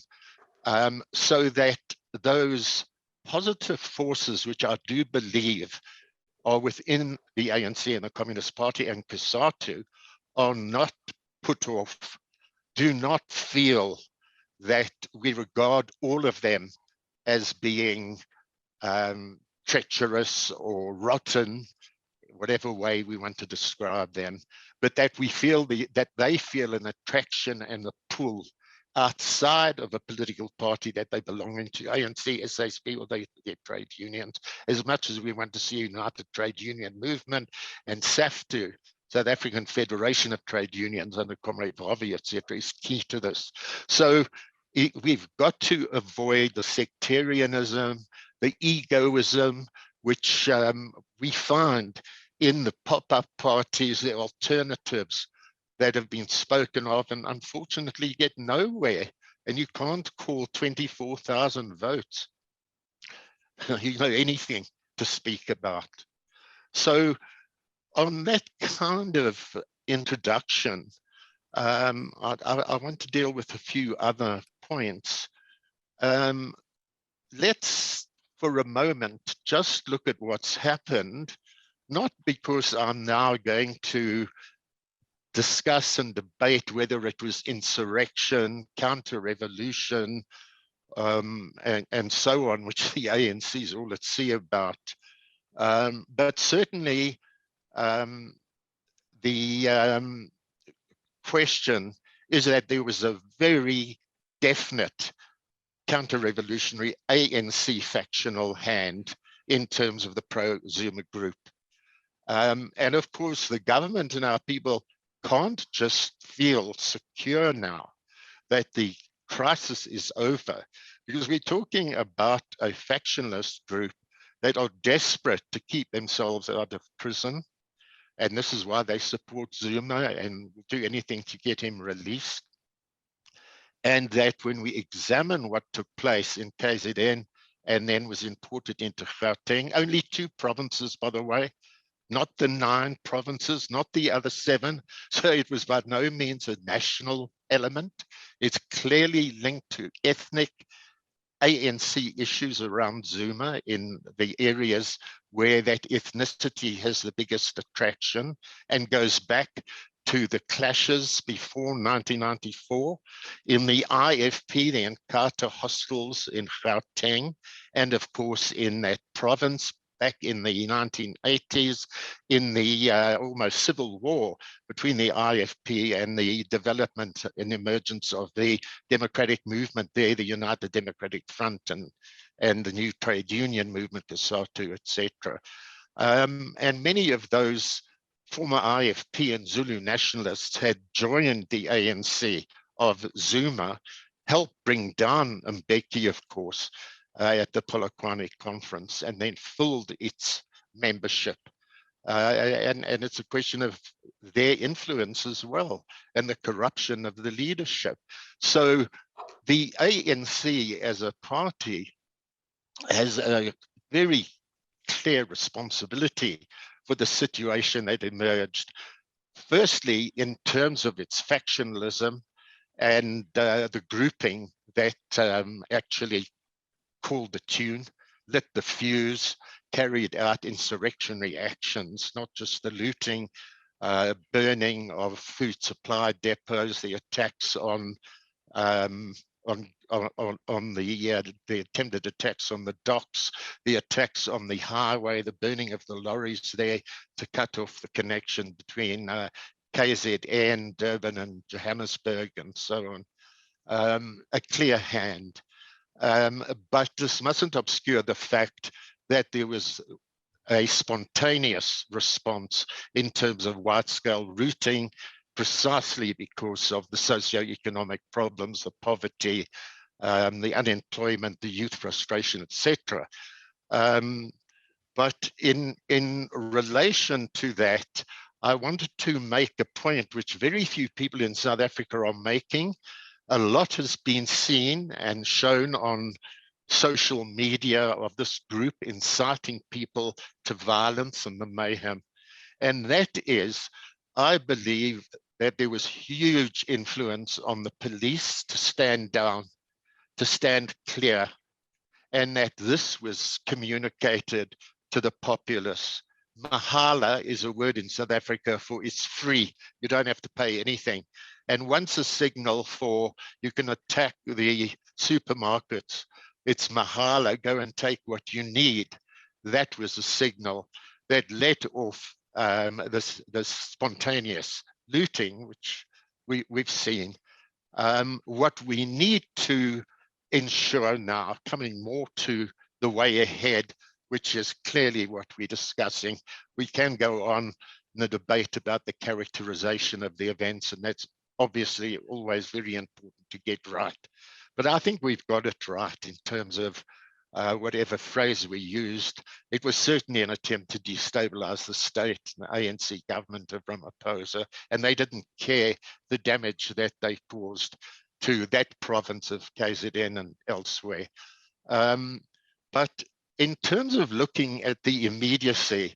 so that those positive forces, which I do believe are within the ANC and the Communist Party and COSATU, are not put off, do not feel that we regard all of them as being treacherous or rotten, whatever way we want to describe them, but that we feel that they feel an attraction and a pull outside of a political party that they belong into, ANC, SACP, or their trade unions, as much as we want to see a united trade union movement, and SAFTU, South African Federation of Trade Unions, under Comrade Harvey, etc., is key to this. So we've got to avoid the sectarianism, the egoism, which we find in the pop-up parties, the alternatives that have been spoken of and unfortunately get nowhere. And you can't call 24,000 votes, anything to speak about. So on that kind of introduction, I want to deal with a few other points. Let's, for a moment, just look at what's happened, not because I'm now going to discuss and debate whether it was insurrection, counter-revolution, and so on, which the ANC is all at sea about. But certainly the question is that there was a very definite counter-revolutionary ANC factional hand in terms of the pro-Zuma group. And of course, the government and our people can't just feel secure now that the crisis is over, because we're talking about a factionalist group that are desperate to keep themselves out of prison. And this is why they support Zuma and will do anything to get him released. And that when we examine what took place in KZN and then was imported into Gauteng, only 2 provinces, by the way, not the 9 provinces, not the other 7. So it was by no means a national element. It's clearly linked to ethnic ANC issues around Zuma in the areas where that ethnicity has the biggest attraction, and goes back to the clashes before 1994 in the IFP, the Nkatha hostels in Gauteng, and of course in that province back in the 1980s, in the almost civil war between the IFP and the development and emergence of the democratic movement there, the United Democratic Front and the new trade union movement, the SATU, etc. And many of those former IFP and Zulu nationalists had joined the ANC of Zuma, helped bring down Mbeki, of course, at the Polokwane conference, and then filled its membership. And it's a question of their influence as well, and the corruption of the leadership. So the ANC as a party has a very clear responsibility for the situation that emerged. Firstly, in terms of its factionalism and the grouping that actually called the tune, lit the fuse, carried out insurrectionary actions, not just the looting, burning of food supply depots, the attacks on the attempted attacks on the docks, the attacks on the highway, the burning of the lorries there to cut off the connection between KZN, Durban and Johannesburg and so on. A clear hand. But this mustn't obscure the fact that there was a spontaneous response in terms of wide-scale looting, precisely because of the socio-economic problems, the poverty, the unemployment, the youth frustration, etc. But in relation to that, I wanted to make a point which very few people in South Africa are making. A lot has been seen and shown on social media of this group inciting people to violence and the mayhem. And that is, I believe that there was huge influence on the police to stand down, to stand clear, and that this was communicated to the populace. Mahala is a word in South Africa for it's free. You don't have to pay anything. And once a signal for you can attack the supermarkets, it's mahala, go and take what you need. That was a signal that let off this spontaneous looting, which we've seen. What we need to ensure now, coming more to the way ahead, which is clearly what we're discussing. We can go on in a debate about the characterization of the events, and that's obviously always very important to get right. But I think we've got it right in terms of whatever phrase we used. It was certainly an attempt to destabilize the state, the ANC government of Ramaphosa, and they didn't care the damage that they caused to that province of KZN and elsewhere. But in terms of looking at the immediacy,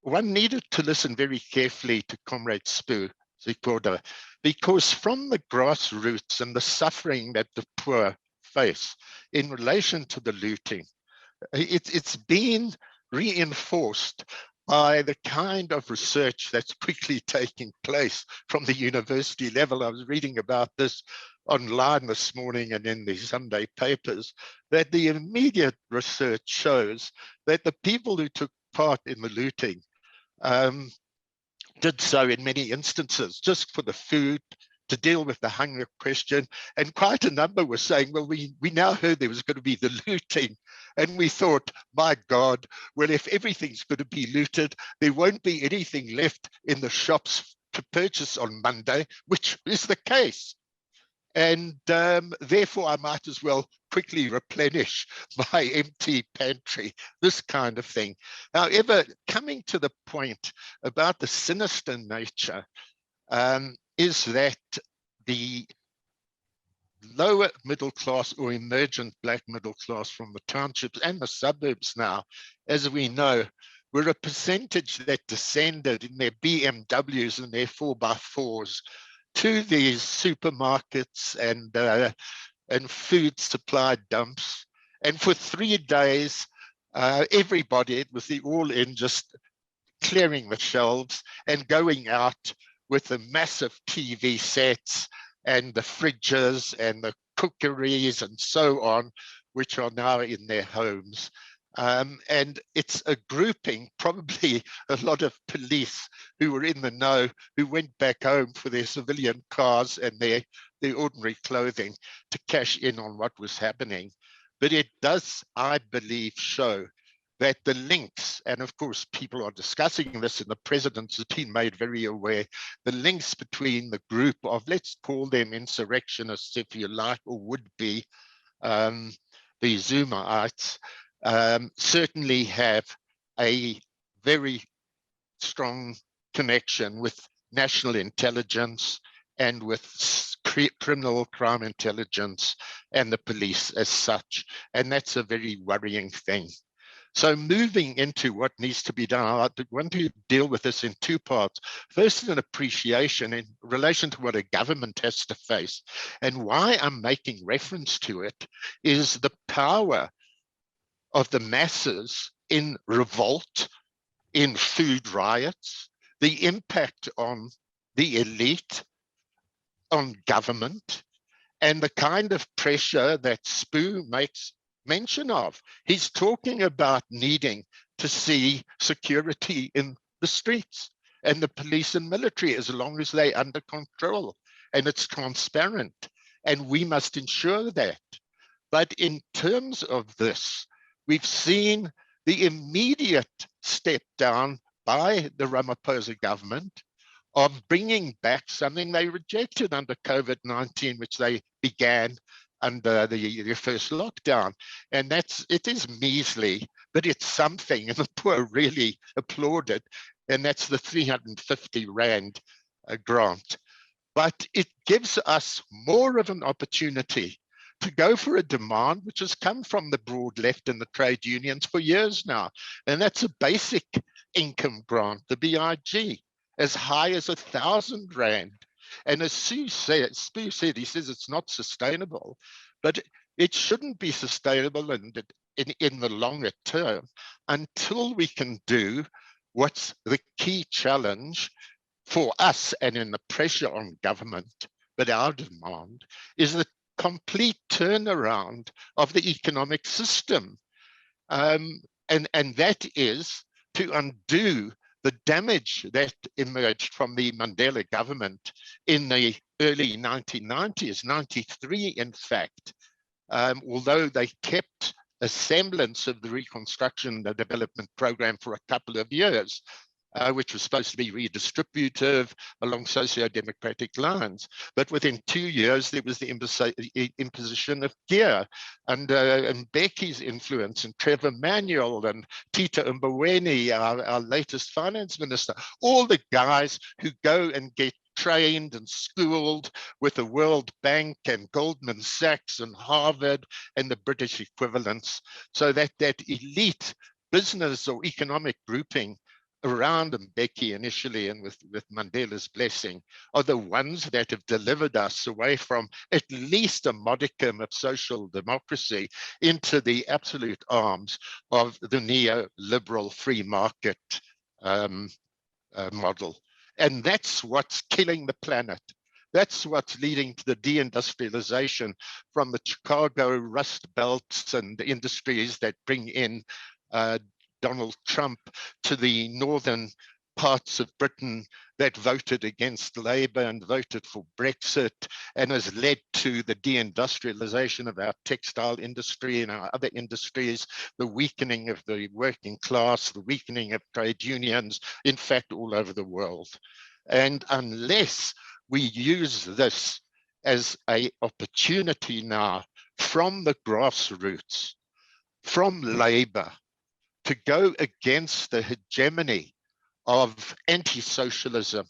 one needed to listen very carefully to Comrade Spoo, Zikoda, because from the grassroots and the suffering that the poor face in relation to the looting, it's been reinforced by the kind of research that's quickly taking place from the university level. I was reading about this online this morning and in the Sunday papers, that the immediate research shows that the people who took part in the looting did so in many instances just for the food, to deal with the hunger question. And quite a number were saying, well, we now heard there was going to be the looting. And we thought, my God, well, if everything's going to be looted, there won't be anything left in the shops to purchase on Monday, which is the case. And therefore, I might as well quickly replenish my empty pantry, this kind of thing. However, coming to the point about the sinister nature, is that the lower middle class or emergent black middle class from the townships and the suburbs now, as we know, were a percentage that descended in their BMWs and their 4x4s to these supermarkets and food supply dumps. And for 3 days, everybody, it was the all-in, just clearing the shelves and going out with the massive TV sets and the fridges and the cookeries and so on, which are now in their homes. And it's a grouping, probably a lot of police who were in the know, who went back home for their civilian cars and their ordinary clothing to cash in on what was happening. But it does, I believe, show that the links, and of course people are discussing this and the president has been made very aware, the links between the group of, let's call them insurrectionists if you like, or would be, the Zumaites, certainly have a very strong connection with national intelligence and with criminal crime intelligence and the police as such. And that's a very worrying thing. So moving into what needs to be done, I want to deal with this in two parts. First, an appreciation in relation to what a government has to face. And why I'm making reference to it is the power of the masses in revolt, in food riots, the impact on the elite, on government, and the kind of pressure that Spoo makes mention of. He's talking about needing to see security in the streets and the police and military as long as they're under control and it's transparent, and we must ensure that. But in terms of this, we've seen the immediate step down by the Ramaphosa government of bringing back something they rejected under COVID-19, which they began under the first lockdown. And it is measly, but it's something, and the poor really applaud it. And that's the 350 Rand grant. But it gives us more of an opportunity to go for a demand which has come from the broad left and the trade unions for years now. And that's a basic income grant, the BIG, as high as 1,000 Rand. And as Spoo said, he says it's not sustainable, but it shouldn't be sustainable in the longer term until we can do what's the key challenge for us and in the pressure on government, but our demand is the complete turnaround of the economic system. And that is to undo the damage that emerged from the Mandela government in the early 1990s, 93 in fact, although they kept a semblance of the Reconstruction and Development Program for a couple of years, which was supposed to be redistributive along socio-democratic lines. But within 2 years, there was the imposition of gear under Mbeki's influence and Trevor Manuel and Tito Mboweni, our latest finance minister, all the guys who go and get trained and schooled with the World Bank and Goldman Sachs and Harvard and the British equivalents, so that that elite business or economic grouping around Mbeki initially and with Mandela's blessing are the ones that have delivered us away from at least a modicum of social democracy into the absolute arms of the neoliberal free market model. And that's what's killing the planet. That's what's leading to the deindustrialization from the Chicago Rust Belts and the industries that bring in Donald Trump to the northern parts of Britain that voted against Labour and voted for Brexit, and has led to the deindustrialization of our textile industry and our other industries, the weakening of the working class, the weakening of trade unions, in fact, all over the world. And unless we use this as an opportunity now from the grassroots, from Labour, to go against the hegemony of anti-socialism,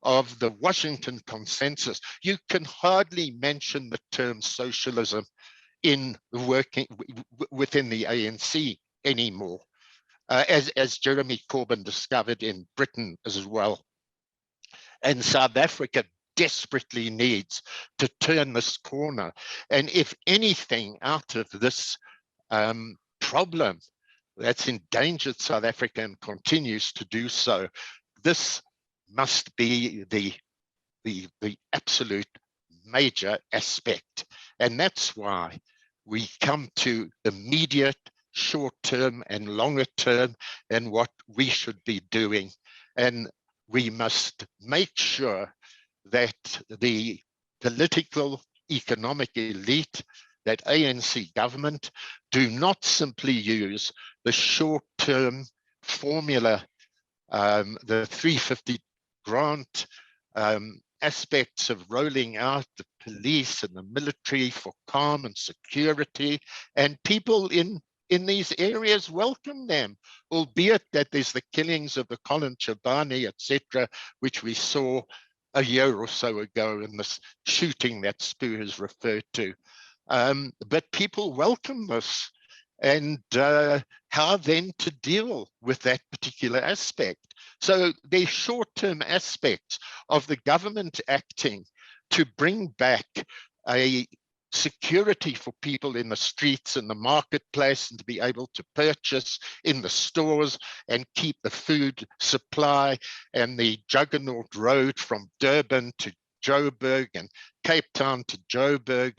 of the Washington consensus. You can hardly mention the term socialism in working within the ANC anymore, as Jeremy Corbyn discovered in Britain as well. And South Africa desperately needs to turn this corner. And if anything out of this problem that's endangered South Africa and continues to do so, this must be the absolute major aspect. And that's why we come to immediate, short-term and longer term and what we should be doing. And we must make sure that the political, economic elite, that ANC government, do not simply use the short-term formula, the 350 grant, aspects of rolling out the police and the military for calm and security, and people in these areas welcome them, albeit that there's the killings of the Colin Chabani, etc., which we saw a year or so ago in this shooting that Spoo has referred to. But people welcome this, and how then to deal with that particular aspect. So there's short-term aspects of the government acting to bring back a security for people in the streets and the marketplace, and to be able to purchase in the stores and keep the food supply and the juggernaut road from Durban to Joburg and Cape Town to Joburg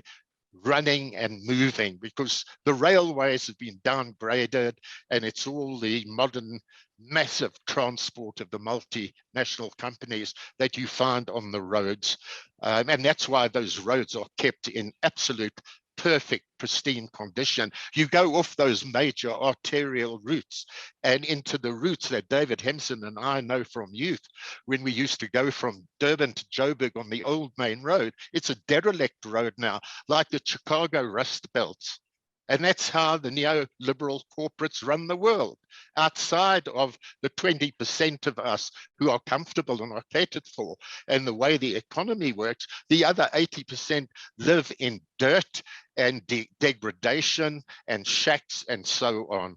running and moving, because the railways have been downgraded and it's all the modern massive transport of the multinational companies that you find on the roads. And that's why those roads are kept in absolute perfect, pristine condition. You go off those major arterial routes and into the routes that David Hempson and I know from youth, when we used to go from Durban to Joburg on the old main road. It's a derelict road now, like the Chicago Rust Belts. And that's how the neoliberal corporates run the world. Outside of the 20% of us who are comfortable and are catered for, and the way the economy works, the other 80% live in dirt and degradation and shacks and so on.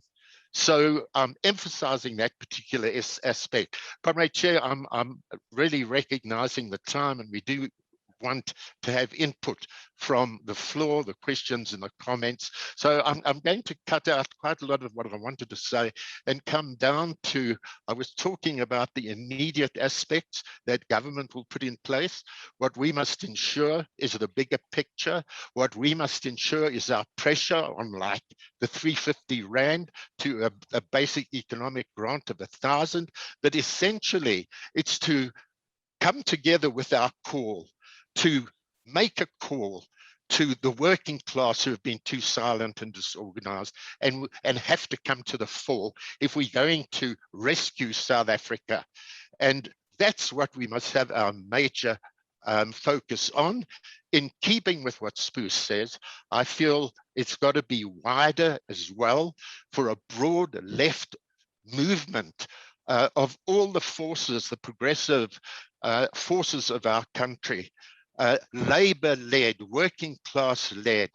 So I'm emphasizing that particular aspect. Comrade Chair, I'm really recognizing the time, and we do want to have input from the floor, the questions and the comments. So I'm going to cut out quite a lot of what I wanted to say and come down to, I was talking about the immediate aspects that government will put in place. What we must ensure is the bigger picture. What we must ensure is our pressure on, like, the 350 Rand to a basic economic grant of 1,000. But essentially, it's to come together with our call, to make a call to the working class who have been too silent and disorganized, and have to come to the fore if we're going to rescue South Africa. And that's what we must have our major focus on. In keeping with what Spoo says, I feel it's got to be wider as well, for a broad left movement of all the forces, the progressive forces of our country, Labour-led, working class-led,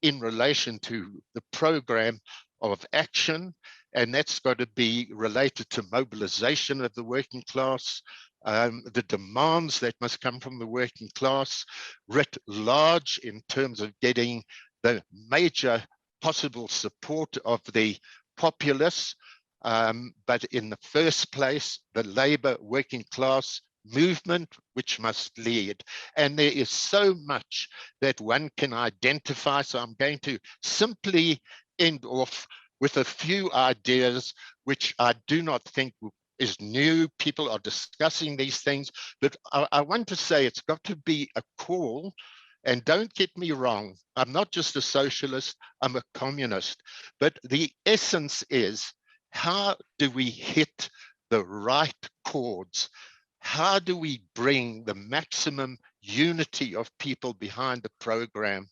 in relation to the program of action. And that's got to be related to mobilization of the working class, the demands that must come from the working class, writ large, in terms of getting the major possible support of the populace. But in the first place, the Labour working class movement, which must lead. And there is so much that one can identify. So I'm going to simply end off with a few ideas which I do not think is new. People are discussing these things, but I want to say it's got to be a call. And don't get me wrong, I'm not just a socialist, I'm a communist. But the essence is, how do we hit the right chords? How do we bring the maximum unity of people behind the program?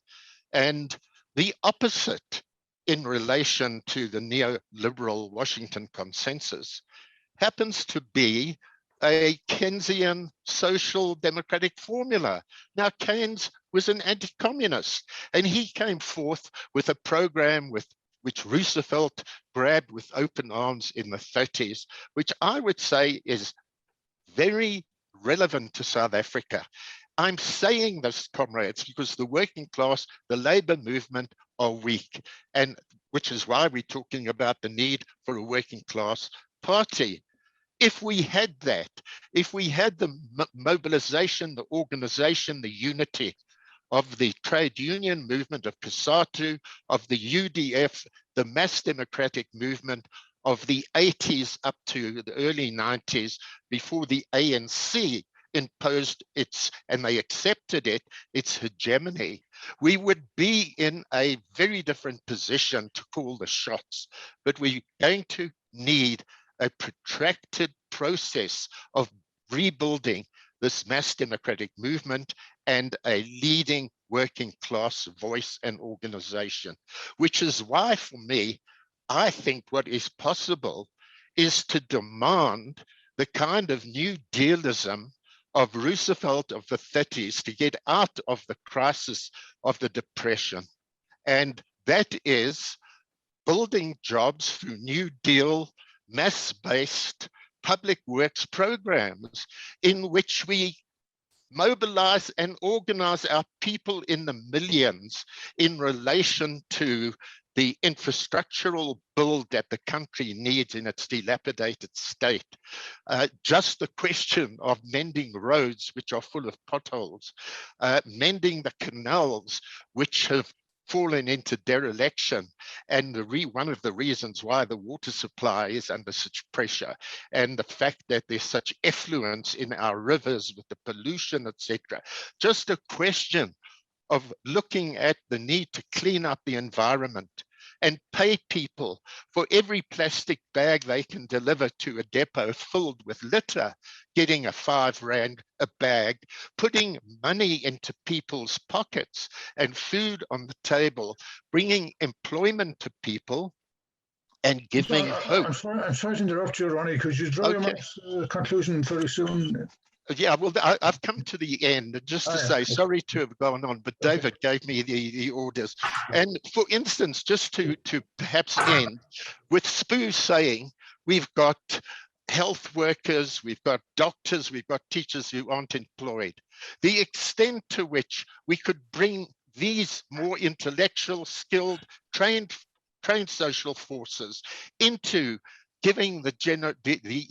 And the opposite in relation to the neoliberal Washington consensus happens to be a Keynesian social democratic formula. Now, Keynes was an anti-communist, and he came forth with a program which Roosevelt grabbed with open arms in the 30s, which I would say is very relevant to South Africa. I'm saying this, comrades, because the working class, the labor movement are weak, and which is why we're talking about the need for a working class party. If we had that, if we had the mobilization, the organization, the unity of the trade union movement of COSATU, of the UDF, the mass democratic movement of the 80s up to the early 90s, before the ANC imposed its, and they accepted it, its hegemony, we would be in a very different position to call the shots. But we're going to need a protracted process of rebuilding this mass democratic movement and a leading working class voice and organization, which is why, for me, I think what is possible is to demand the kind of New Dealism of Roosevelt of the 30s to get out of the crisis of the Depression. And that is building jobs through New Deal, mass-based public works programs in which we mobilize and organize our people in the millions in relation to the infrastructural build that the country needs in its dilapidated state. Just the question of mending roads which are full of potholes, mending the canals which have fallen into dereliction, and one of the reasons why the water supply is under such pressure, and the fact that there's such effluence in our rivers with the pollution, etc. Just a question of looking at the need to clean up the environment and pay people for every plastic bag they can deliver to a depot filled with litter, getting a R5 a bag, putting money into people's pockets and food on the table, bringing employment to people and giving hope. I'm sorry to interrupt you, Ronnie. Could you draw your conclusion very soon? Yeah, well, I've come to the end. Just to say, sorry to have gone on, but David gave me the orders. And for instance, just to perhaps end with Spoo saying, we've got health workers, we've got doctors, we've got teachers who aren't employed. The extent to which we could bring these more intellectual, skilled, trained social forces into giving the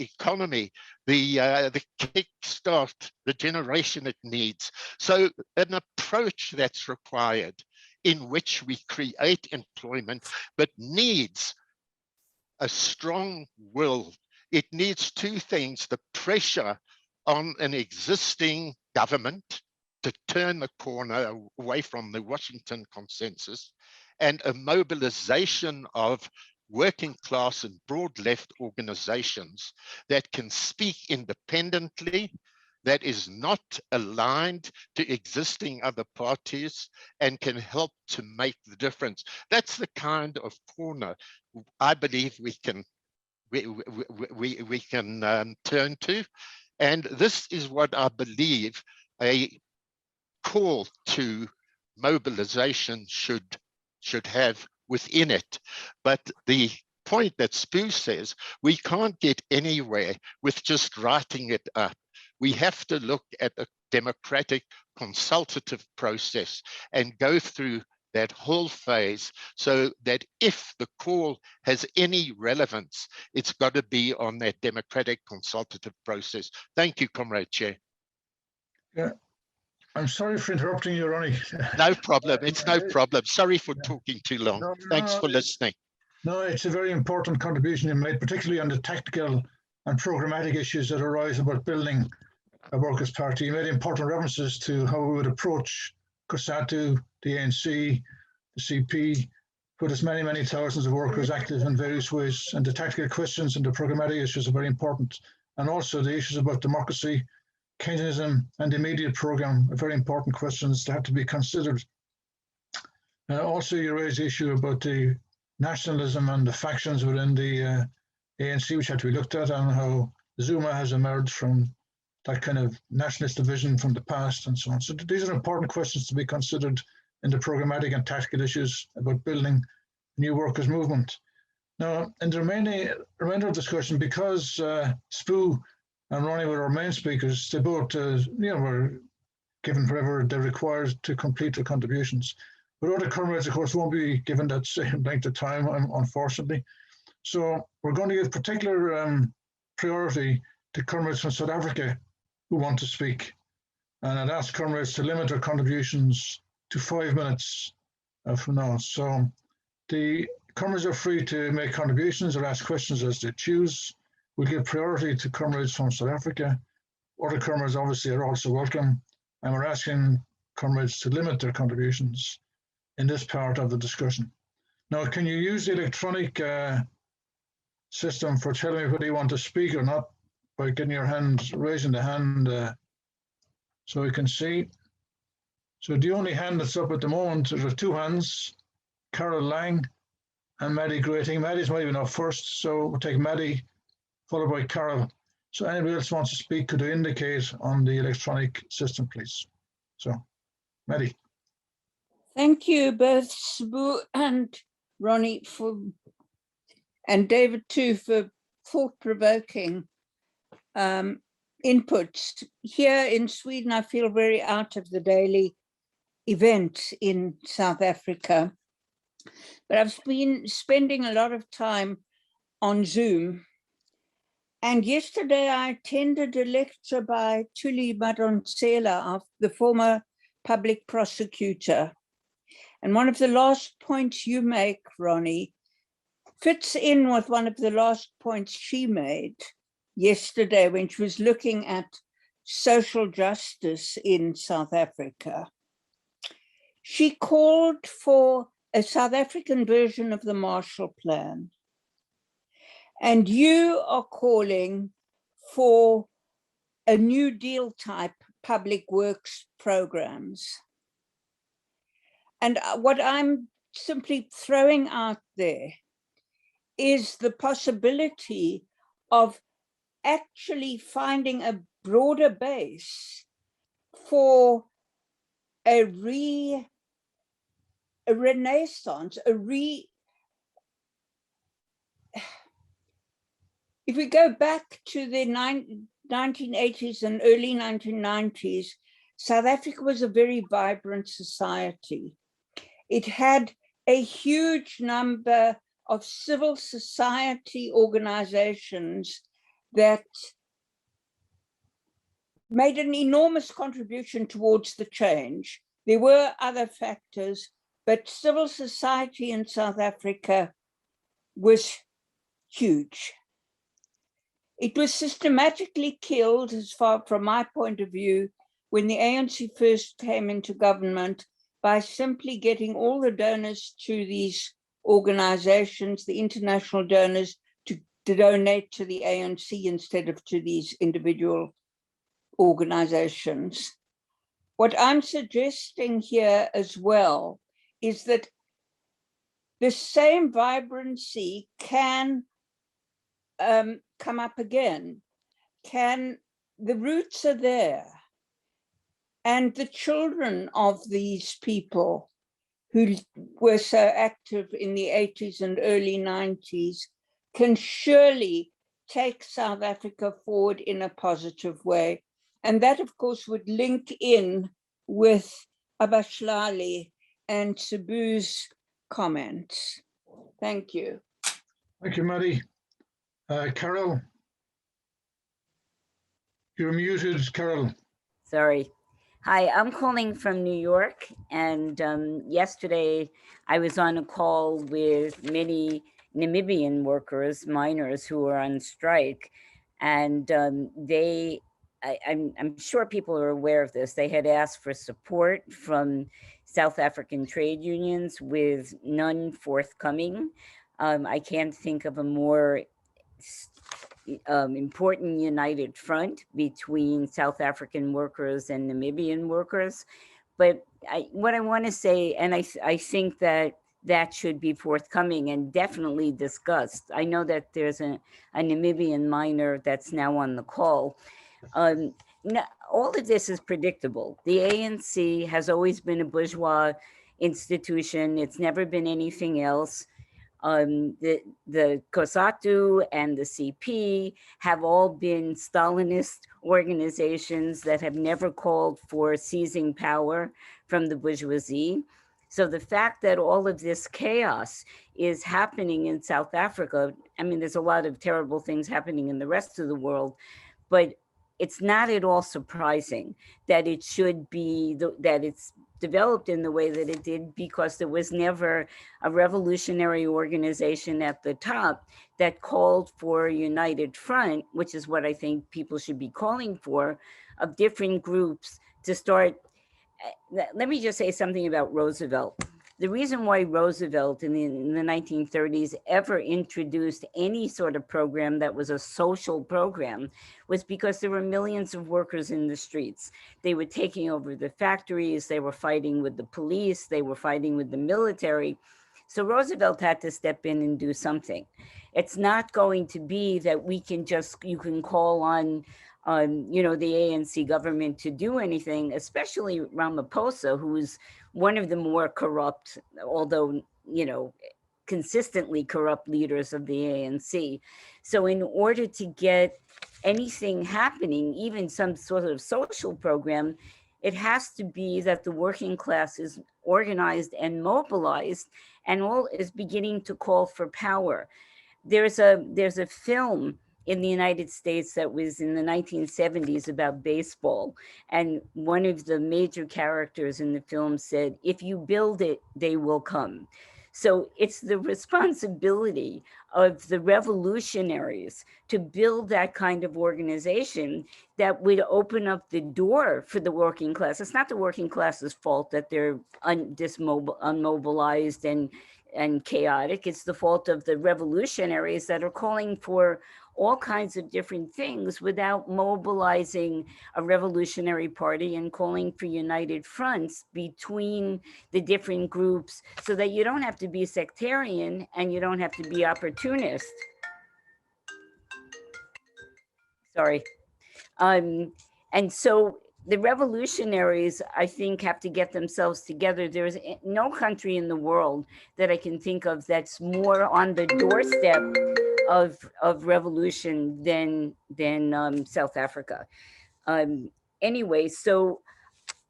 economy the kickstart, the generation it needs. So an approach that's required in which we create employment, but needs a strong will. It needs two things: the pressure on an existing government to turn the corner away from the Washington consensus, and a mobilization of working class and broad left organizations that can speak independently, that is not aligned to existing other parties, and can help to make the difference. That's the kind of corner I believe we can turn to. And this is what I believe a call to mobilization should have within it. But the point that Spoo says, we can't get anywhere with just writing it up. We have to look at a democratic consultative process and go through that whole phase, so that if the call has any relevance, it's got to be on that democratic consultative process. Thank you, Comrade Chair. Yeah. I'm sorry for interrupting you, Ronnie. No problem. It's no problem. Sorry for talking too long. Thanks for listening. No, it's a very important contribution you made, particularly on the tactical and programmatic issues that arise about building a Workers' Party. He made important references to how we would approach COSATU, the ANC, the CP, put as many, many thousands of workers active in various ways, and the tactical questions and the programmatic issues are very important. And also the issues about democracy, Keynesianism, and the immediate program are very important questions that have to be considered. Also, you raised the issue about the nationalism and the factions within the ANC, which had to be looked at, and how Zuma has emerged from that kind of nationalist division from the past and so on. So these are important questions to be considered in the programmatic and tactical issues about building a new workers' movement. Now, in the remainder of the discussion, because Spoo and Ronnie were our main speakers, they both were given whatever they're required to complete their contributions. But other comrades, of course, won't be given that same length of time, unfortunately. So we're going to give particular priority to comrades from South Africa who want to speak. And I'd ask comrades to limit their contributions to 5 minutes from now. So the comrades are free to make contributions or ask questions as they choose. We'll give priority to comrades from South Africa. Other comrades obviously are also welcome. And we're asking comrades to limit their contributions in this part of the discussion. Now, can you use the electronic system for telling me whether you want to speak or not by getting your hand, raising the hand so we can see? So the only hand that's up at the moment, there are two hands, Carol Lang and Maddie Grating. Maddie's maybe not first, so we'll take Maddie, followed by Carol. So anybody else wants to speak, could you indicate on the electronic system, please? So, Maddie. Thank you, both Spoo and Ronnie and David too, for thought-provoking inputs. Here in Sweden, I feel very out of the daily event in South Africa, but I've been spending a lot of time on Zoom. And yesterday I attended a lecture by Thuli Madonsela, the former public prosecutor. And one of the last points you make, Ronnie, fits in with one of the last points she made yesterday when she was looking at social justice in South Africa. She called for a South African version of the Marshall Plan. And you are calling for a New Deal type public works programs. And what I'm simply throwing out there is the possibility of actually finding a broader base for a renaissance, if we go back to the 1980s and early 1990s, South Africa was a very vibrant society. It had a huge number of civil society organizations that made an enormous contribution towards the change. There were other factors, but civil society in South Africa was huge. It was systematically killed, as far from my point of view, when the ANC first came into government, by simply getting all the donors to these organizations, the international donors, to donate to the ANC instead of to these individual organizations. What I'm suggesting here as well is that the same vibrancy can come up again. The roots are there. And the children of these people who were so active in the 80s and early 90s can surely take South Africa forward in a positive way. And that, of course, would link in with Abashlali and Sabu's comments. Thank you. Thank you, Maddie. Carol, you're muted, Carol. Sorry. Hi, I'm calling from New York, and yesterday I was on a call with many Namibian workers, miners who were on strike, And I'm sure people are aware of this. They had asked for support from South African trade unions with none forthcoming. I can't think of a more important united front between South African workers and Namibian workers. But what I want to say, and I think that should be forthcoming and definitely discussed. I know that there's a Namibian miner that's now on the call. All of this is predictable. The ANC has always been a bourgeois institution. It's never been anything else. The COSATU and the CP have all been Stalinist organizations that have never called for seizing power from the bourgeoisie. So the fact that all of this chaos is happening in South Africa, I mean, there's a lot of terrible things happening in the rest of the world, but it's not at all surprising that it should be, that it's developed in the way that it did, because there was never a revolutionary organization at the top that called for a united front, which is what I think people should be calling for, of different groups to start. Let me just say something about Roosevelt. The reason why Roosevelt in the 1930s ever introduced any sort of program that was a social program was because there were millions of workers in the streets. They were taking over the factories, they were fighting with the police, they were fighting with the military. So Roosevelt had to step in and do something. It's not going to be that we can just, you can call on the ANC government to do anything, especially Ramaphosa, who's one of the more corrupt, although, consistently corrupt leaders of the ANC. So in order to get anything happening, even some sort of social program, it has to be that the working class is organized and mobilized and all is beginning to call for power. There's a film in the United States that was in the 1970s about baseball. And one of the major characters in the film said, if you build it, they will come. So it's the responsibility of the revolutionaries to build that kind of organization that would open up the door for the working class. It's not the working class's fault that they're unmobilized and chaotic. It's the fault of the revolutionaries that are calling for all kinds of different things without mobilizing a revolutionary party and calling for united fronts between the different groups so that you don't have to be sectarian and you don't have to be opportunist. Sorry. And so the revolutionaries, I think, have to get themselves together. There's no country in the world that I can think of that's more on the doorstep of revolution than South Africa. Anyway, so,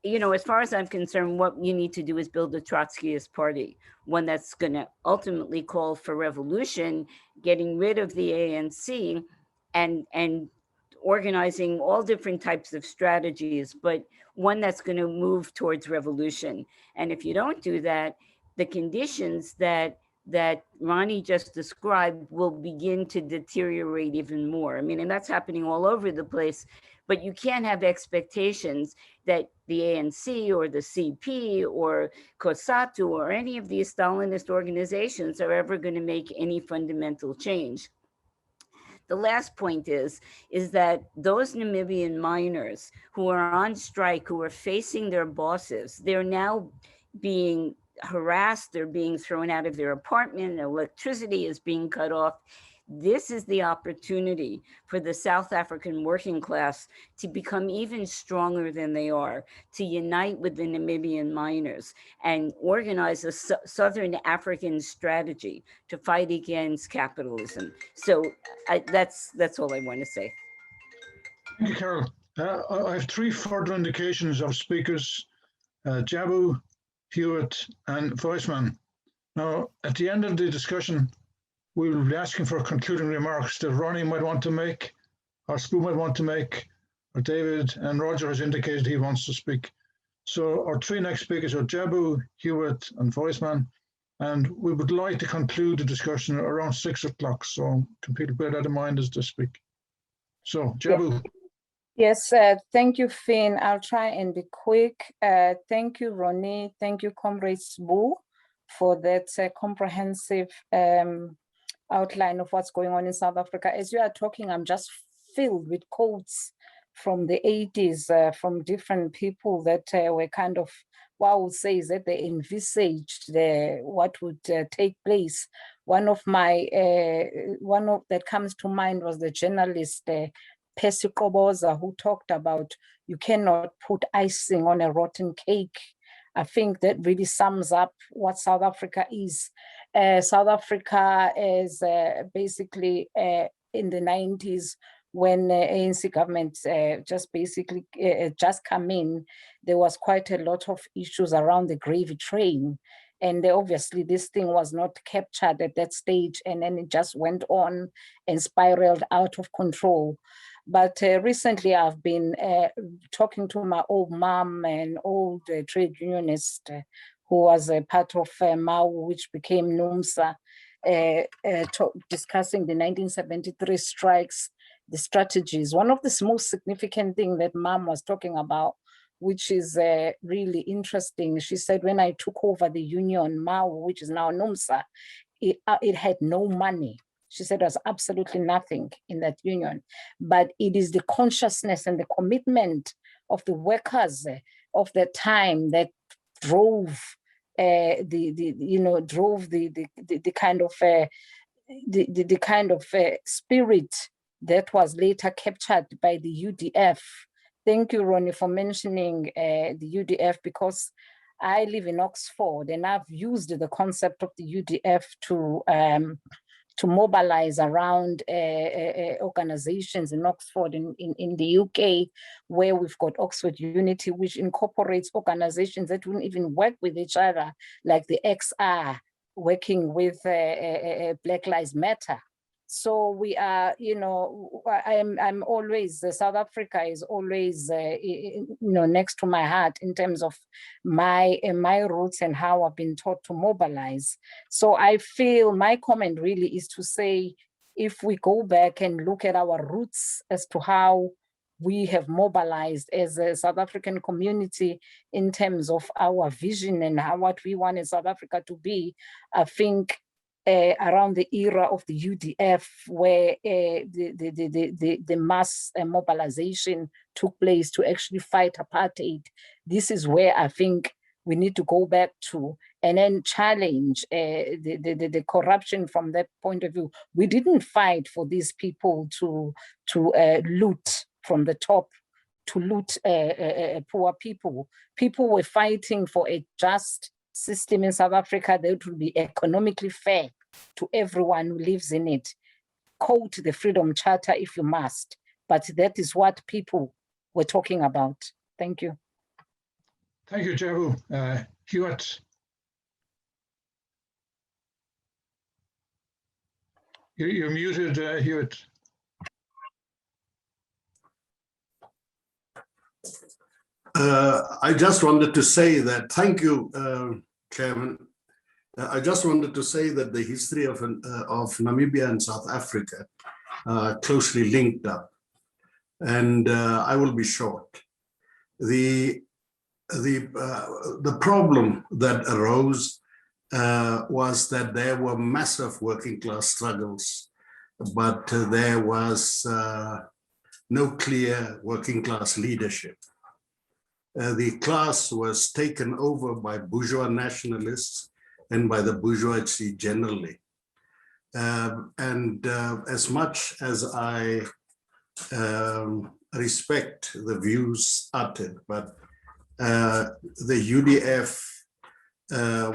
as far as I'm concerned, what you need to do is build a Trotskyist party, one that's going to ultimately call for revolution, getting rid of the ANC and organizing all different types of strategies, but one that's going to move towards revolution. And if you don't do that, the conditions that Ronnie just described will begin to deteriorate even more. I mean, and that's happening all over the place, but you can't have expectations that the ANC or the CP or COSATU or any of these Stalinist organizations are ever going to make any fundamental change. The last point is that those Namibian miners who are on strike, who are facing their bosses, they're now being harassed, they're being thrown out of their apartment, electricity is being cut off. This is the opportunity for the South African working class to become even stronger than they are, to unite with the Namibian miners and organize a Southern African strategy to fight against capitalism. So that's all I want to say. Thank you, Carol. I have three further indications of speakers, Jabu, Hewitt, and Voisman. Now, at the end of the discussion, we will be asking for concluding remarks that Ronnie might want to make, or Spoo might want to make, or David and Roger has indicated he wants to speak. So our three next speakers are Jabu, Hewitt, and Voisman, and we would like to conclude the discussion around 6 o'clock. So can people bear that in mind as they speak? So, Jabu. Yes, thank you, Finn. I'll try and be quick. Thank you, Ronnie. Thank you, Comrade Sbu, for that comprehensive outline of what's going on in South Africa. As you are talking, I'm just filled with quotes from the 80s from different people that were kind of, what I would say is that they envisaged what would take place. One of that comes to mind was the journalist Percy Koboza, who talked about you cannot put icing on a rotten cake. I think that really sums up what South Africa is. South Africa is basically in the 90s, when ANC government just basically just come in, there was quite a lot of issues around the gravy train. And obviously this thing was not captured at that stage, and then it just went on and spiraled out of control. But recently I've been talking to my old mom, an old trade unionist who was a part of MAU, which became NUMSA, discussing the 1973 strikes, the strategies. One of the most significant things that Mom was talking about, which is really interesting, she said, when I took over the union, MAU, which is now NUMSA, it had no money. She said there's absolutely nothing in that union, but it is the consciousness and the commitment of the workers of that time that drove the kind of spirit that was later captured by the UDF. Thank you, Ronnie, for mentioning the UDF, because I live in Oxford and I've used the concept of the UDF to mobilize around organizations in Oxford, in the UK, where we've got Oxford Unity, which incorporates organizations that wouldn't even work with each other, like the XR working with Black Lives Matter. So we are, I'm always, South Africa is always, next to my heart in terms of my roots and how I've been taught to mobilize. So I feel my comment really is to say, if we go back and look at our roots as to how we have mobilized as a South African community in terms of our vision and what we want in South Africa to be, I think around the era of the UDF, where the mass mobilization took place to actually fight apartheid. This is where I think we need to go back to and then challenge the corruption from that point of view. We didn't fight for these people to loot from the top, to loot poor people. People were fighting for a just system in South Africa that would be economically fair to everyone who lives in it. Quote the Freedom Charter if you must, but that is what people were talking about. Thank you. Thank you, Jabu. Hewitt. You're muted, Hewitt. I just wanted to say that, thank you, Chairman. I just wanted to say that the history of Namibia and South Africa are closely linked up, and I will be short. The problem that arose was that there were massive working class struggles, but there was no clear working class leadership. The class was taken over by bourgeois nationalists and by the bourgeoisie generally. As much as I respect the views uttered, but the UDF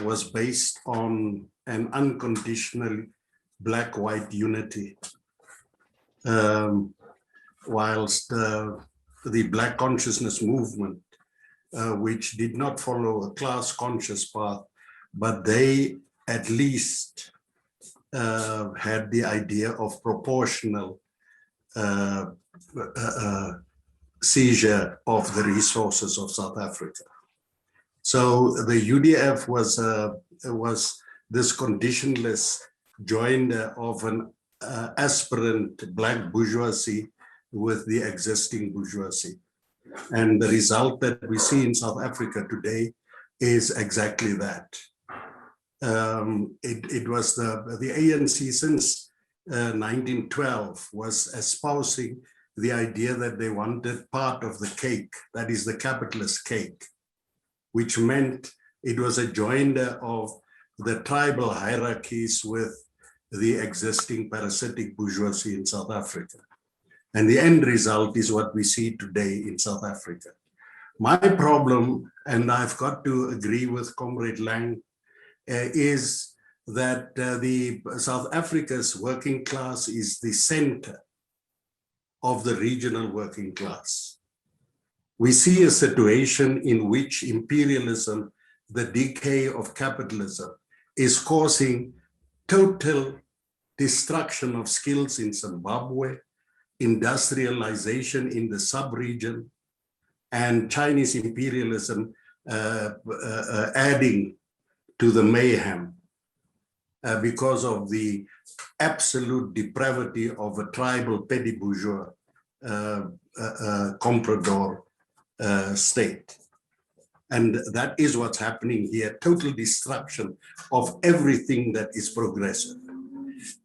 was based on an unconditional black-white unity, whilst the Black Consciousness movement, which did not follow a class-conscious path, but they at least had the idea of proportional seizure of the resources of South Africa. So the UDF was this conditionless joinder of an aspirant black bourgeoisie with the existing bourgeoisie. And the result that we see in South Africa today is exactly that. It was the ANC since 1912 was espousing the idea that they wanted part of the cake, that is the capitalist cake, which meant it was a joinder of the tribal hierarchies with the existing parasitic bourgeoisie in South Africa. And the end result is what we see today in South Africa. My problem, and I've got to agree with Comrade Lang, is that the South Africa's working class is the center of the regional working class. We see a situation in which imperialism, the decay of capitalism, is causing total destruction of skills in Zimbabwe, industrialization in the sub-region, and Chinese imperialism adding to the mayhem because of the absolute depravity of a tribal petty bourgeois comprador state. And that is what's happening here, total destruction of everything that is progressive.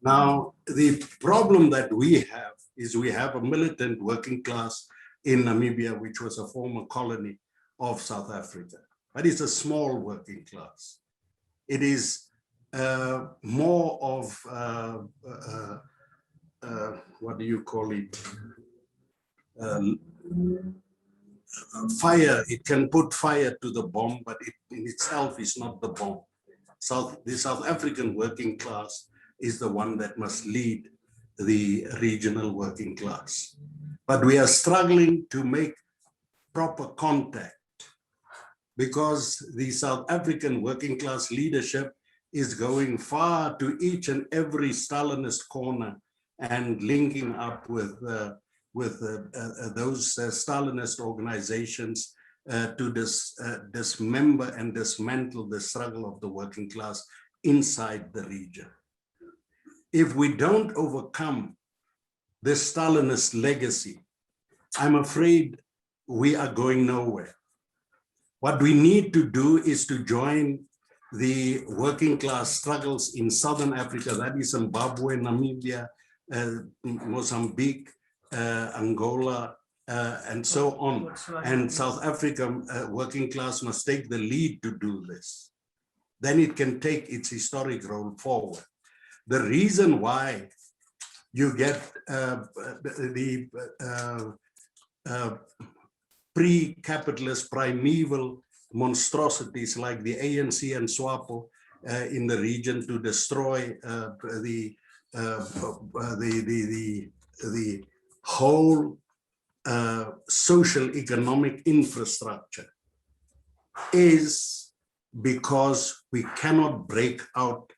Now, the problem that we have is we have a militant working class in Namibia, which was a former colony of South Africa, but it's a small working class. It is more of, what do you call it? Fire. It can put fire to the bomb, but it in itself is not the bomb. The South African working class is the one that must lead the regional working class. But we are struggling to make proper contact because the South African working class leadership is going far to each and every Stalinist corner and linking up with those Stalinist organizations to dismember and dismantle the struggle of the working class inside the region. If we don't overcome the Stalinist legacy, I'm afraid we are going nowhere. What we need to do is to join the working class struggles in Southern Africa, that is Zimbabwe, Namibia, Mozambique, Angola, and so on. And South Africa working class must take the lead to do this. Then it can take its historic role forward. The reason why you get the pre-capitalist primeval monstrosities like the ANC and SWAPO in the region to destroy the whole social economic infrastructure is because we cannot break out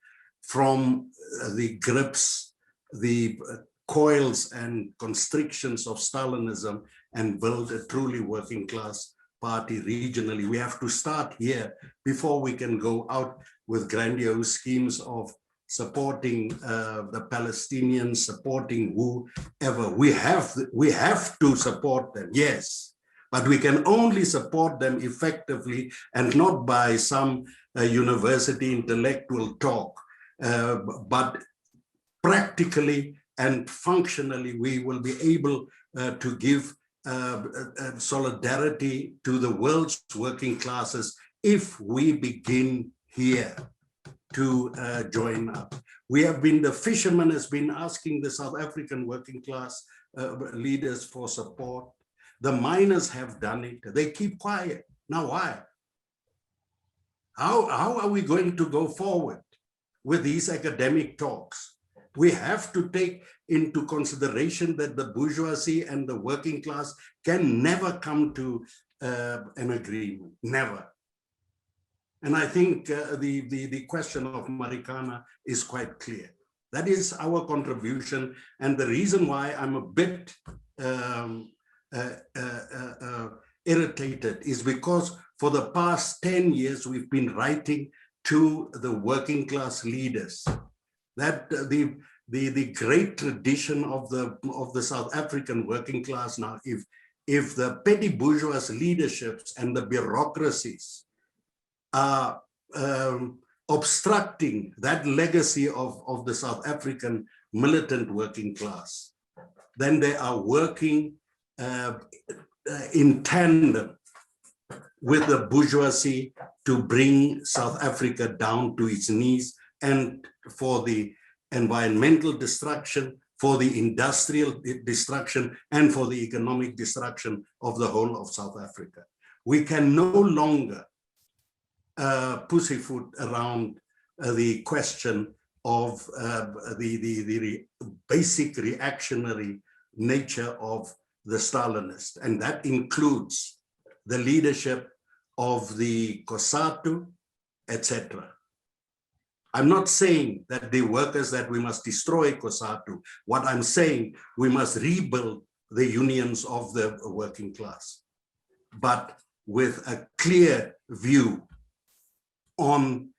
from the grips, the coils and constrictions of Stalinism and build a truly working class party regionally. We have to start here before we can go out with grandiose schemes of supporting the Palestinians, supporting whoever. We have to support them, yes, but we can only support them effectively and not by some university intellectual talk, but practically and functionally we will be able to give solidarity to the world's working classes if we begin here to join up. The fisherman has been asking the South African working class leaders for support. The miners have done it. They keep quiet. Now why? How are we going to go forward with these academic talks? We have to take into consideration that the bourgeoisie and the working class can never come to an agreement, never. And I think the question of Marikana is quite clear. That is our contribution. And the reason why I'm a bit irritated is because for the past 10 years, we've been writing to the working class leaders that the great tradition of the South African working class now. If the petty bourgeois leaderships and the bureaucracies are obstructing that legacy of the South African militant working class, then they are working in tandem with the bourgeoisie to bring South Africa down to its knees, and for the environmental destruction, for the industrial destruction, and for the economic destruction of the whole of South Africa. We can no longer pussyfoot around the question of the basic reactionary nature of the Stalinists, and that includes the leadership of the COSATU, etc. I'm not saying that the workers that we must destroy COSATU. What I'm saying, we must rebuild the unions of the working class, but with a clear view on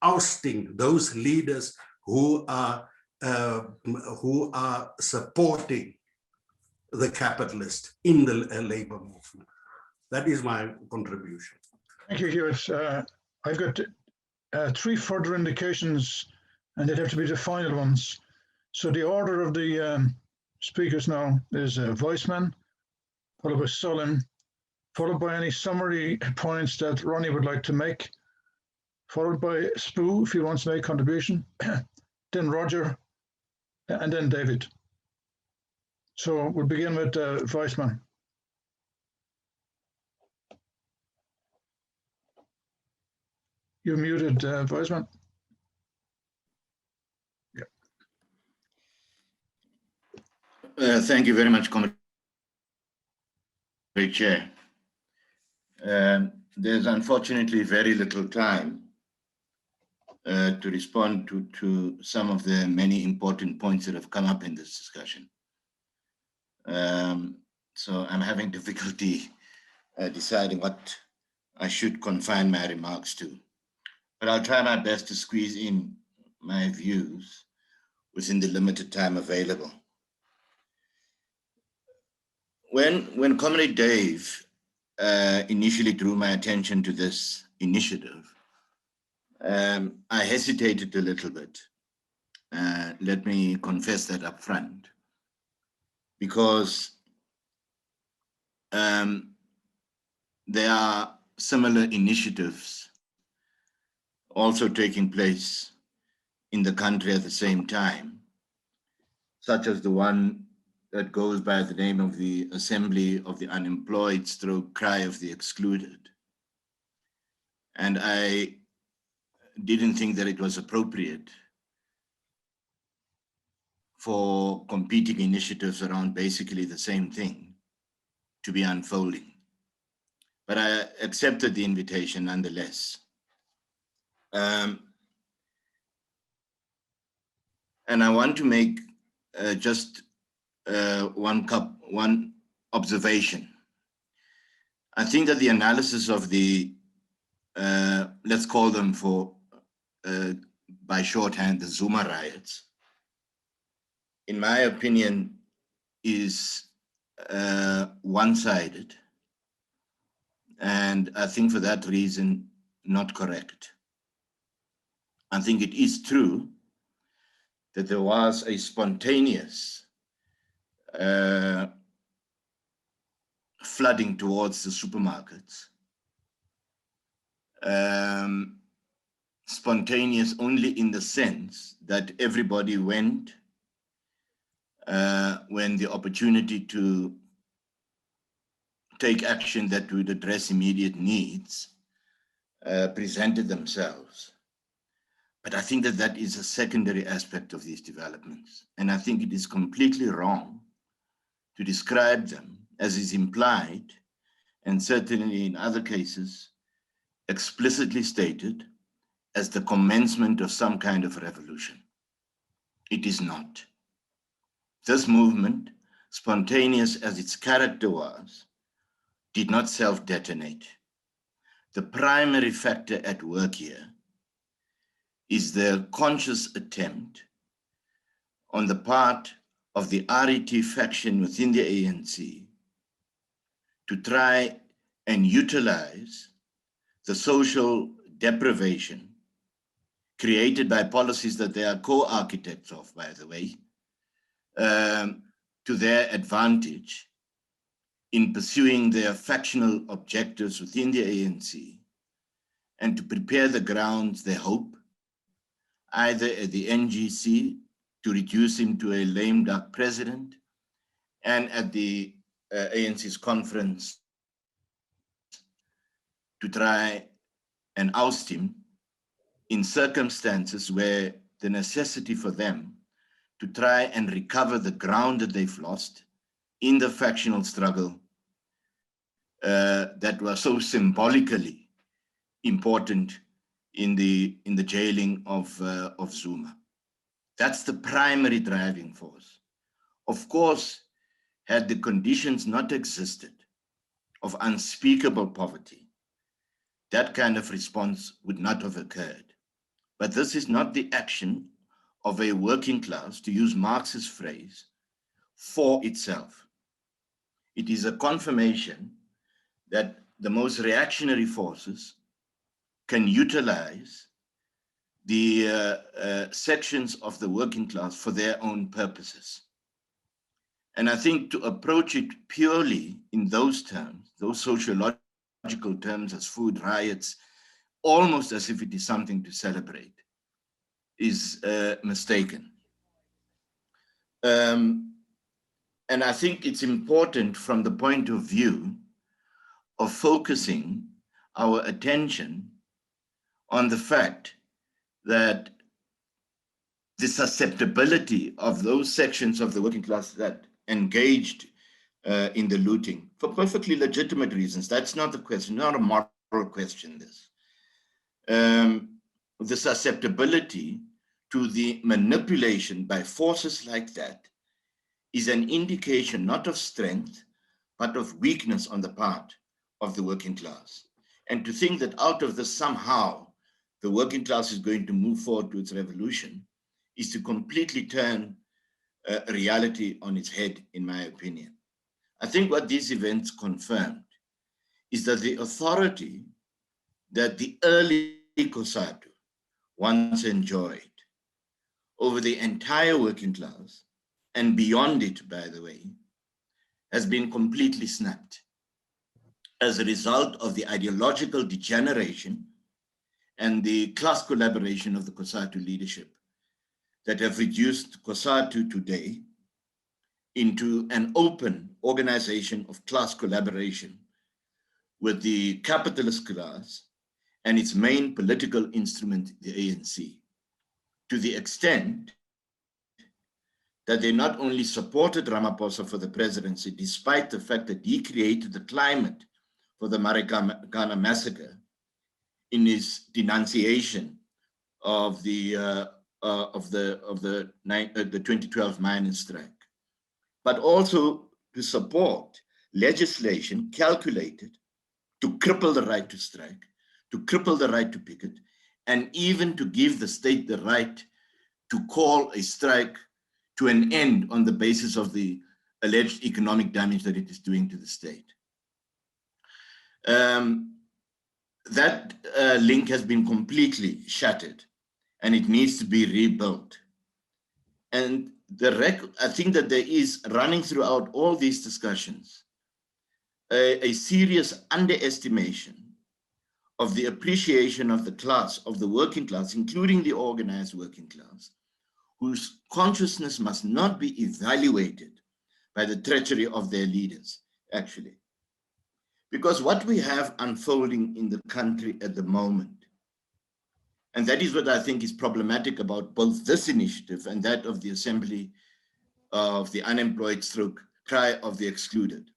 ousting those leaders who are supporting the capitalist in the labor movement. That is my contribution. Thank you, Hewitt. I've got 3 further indications, and they'd have to be the final ones. So the order of the speakers now is Weissman, followed by Sullen, followed by any summary points that Ronnie would like to make, followed by Spoo, if he wants to make a contribution, then Roger, and then David. So we'll begin with Weissman. You're muted, Weissman. Yeah. Thank you very much, Comrade Chair. There's unfortunately very little time to respond to some of the many important points that have come up in this discussion. So I'm having difficulty deciding what I should confine my remarks to. But I'll try my best to squeeze in my views within the limited time available. When Comrade Dave initially drew my attention to this initiative, I hesitated a little bit. Let me confess that up front, because there are similar initiatives also taking place in the country at the same time, such as the one that goes by the name of the Assembly of the Unemployed / Cry of the Excluded. And I didn't think that it was appropriate for competing initiatives around basically the same thing to be unfolding. But I accepted the invitation nonetheless. And I want to make just one observation. I think that the analysis of the, let's call them by shorthand, the Zuma riots, in my opinion, is one-sided. And I think for that reason, not correct. I think it is true that there was a spontaneous flooding towards the supermarkets. Spontaneous only in the sense that everybody went when the opportunity to take action that would address immediate needs presented themselves. But I think that that is a secondary aspect of these developments. And I think it is completely wrong to describe them, as is implied, and certainly in other cases, explicitly stated, as the commencement of some kind of revolution. It is not. This movement, spontaneous as its character was, did not self-detonate. The primary factor at work here is the conscious attempt on the part of the RET faction within the ANC to try and utilize the social deprivation created by policies that they are co-architects of, by the way, to their advantage in pursuing their factional objectives within the ANC, and to prepare the grounds, they hope, either at the NGC to reduce him to a lame duck president, and at the ANC's conference to try and oust him in circumstances where the necessity for them to try and recover the ground that they've lost in the factional struggle that was so symbolically important in the jailing of Zuma. That's the primary driving force. Of course, had the conditions not existed of unspeakable poverty, that kind of response would not have occurred. But this is not the action of a working class, to use Marx's phrase, for itself. It is a confirmation that the most reactionary forces can utilize the sections of the working class for their own purposes. And I think to approach it purely in those terms, those sociological terms as food riots, almost as if it is something to celebrate, is mistaken. And I think it's important from the point of view of focusing our attention on the fact that the susceptibility of those sections of the working class that engaged in the looting for perfectly legitimate reasons. That's not the question, not a moral question, this. The susceptibility to the manipulation by forces like that is an indication not of strength, but of weakness on the part of the working class. And to think that out of this somehow the working class is going to move forward to its revolution is to completely turn reality on its head, in my opinion. I think what these events confirmed is that the authority that the early COSATU once enjoyed over the entire working class, and beyond it, by the way, has been completely snapped as a result of the ideological degeneration and the class collaboration of the COSATU leadership that have reduced COSATU today into an open organization of class collaboration with the capitalist class and its main political instrument, the ANC, to the extent that they not only supported Ramaphosa for the presidency, despite the fact that he created the climate for the Marikana massacre in his denunciation of the 2012 miners' strike, but also to support legislation calculated to cripple the right to strike, to cripple the right to picket, and even to give the state the right to call a strike to an end on the basis of the alleged economic damage that it is doing to the state. That link has been completely shattered, and it needs to be rebuilt. And I think that there is, running throughout all these discussions, a serious underestimation of the appreciation of the class, of the working class, including the organized working class, whose consciousness must not be evaluated by the treachery of their leaders, actually. Because what we have unfolding in the country at the moment, and that is what I think is problematic about both this initiative and that of the Assembly of the Unemployed stroke Cry of the Excluded,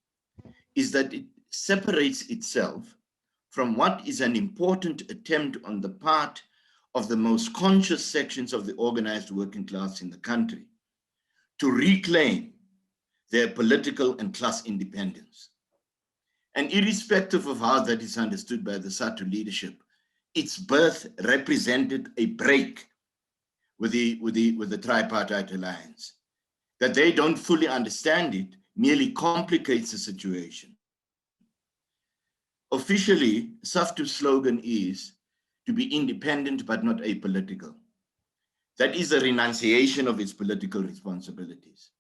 is that it separates itself from what is an important attempt on the part of the most conscious sections of the organized working class in the country to reclaim their political and class independence. And irrespective of how that is understood by the SATU leadership, its birth represented a break with the tripartite alliance. That they don't fully understand it merely complicates the situation. Officially, SAFTU's slogan is to be independent but not apolitical. That is a renunciation of its political responsibilities.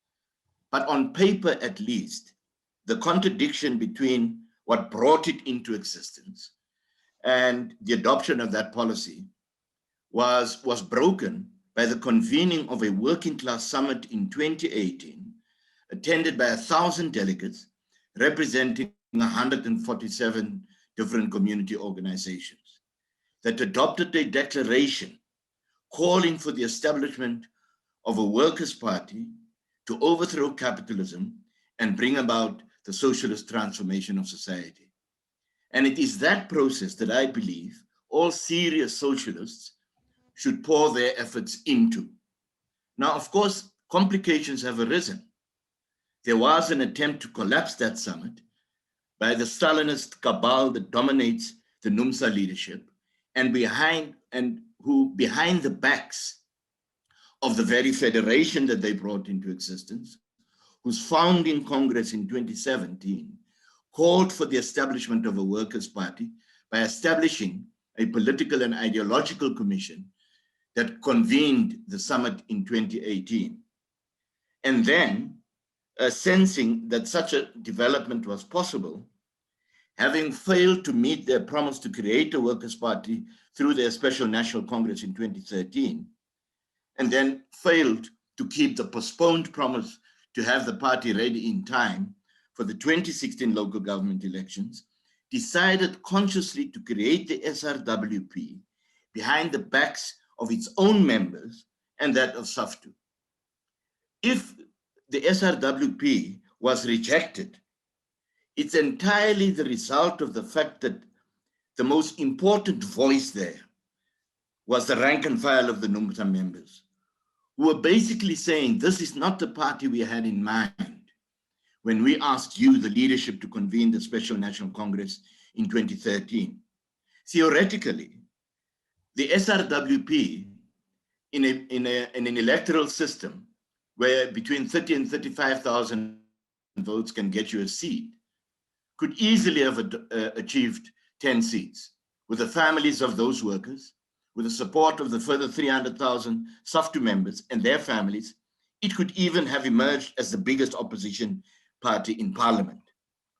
But on paper, at least, the contradiction between what brought it into existence and the adoption of that policy was broken by the convening of a working class summit in 2018, attended by 1,000 delegates representing 147 different community organizations that adopted a declaration calling for the establishment of a workers' party to overthrow capitalism and bring about the socialist transformation of society. And it is that process that I believe all serious socialists should pour their efforts into. Now, of course, complications have arisen. There was an attempt to collapse that summit by the Stalinist cabal that dominates the NUMSA leadership, and behind the backs of the very federation that they brought into existence, whose founding Congress in 2017 called for the establishment of a workers' party by establishing a political and ideological commission that convened the summit in 2018. And then, sensing that such a development was possible, having failed to meet their promise to create a workers' party through their Special National Congress in 2013, and then failed to keep the postponed promise to have the party ready in time for the 2016 local government elections, decided consciously to create the SRWP behind the backs of its own members and that of SAFTU. If the SRWP was rejected, it's entirely the result of the fact that the most important voice there was the rank and file of the NUMSA members, who were basically saying, this is not the party we had in mind when we asked you, the leadership, to convene the Special National Congress in 2013. Theoretically, the SRWP in an electoral system where between 30 and 35,000 votes can get you a seat, could easily have achieved 10 seats with the families of those workers, with the support of the further 300,000 SAFTU members and their families. It could even have emerged as the biggest opposition party in parliament.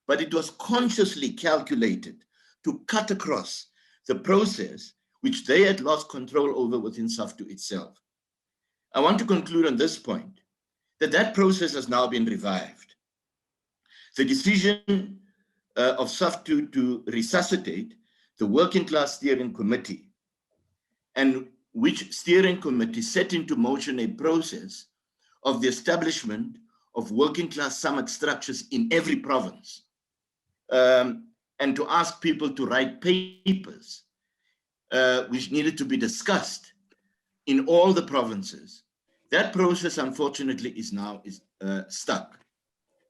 But it was consciously calculated to cut across the process which they had lost control over within SAFTU itself. I want to conclude on this point, that process has now been revived. The decision of SAFTU to resuscitate the Working Class Steering Committee, and which steering committee set into motion a process of the establishment of working class summit structures in every province, and to ask people to write papers which needed to be discussed in all the provinces. That process, unfortunately, is now stuck.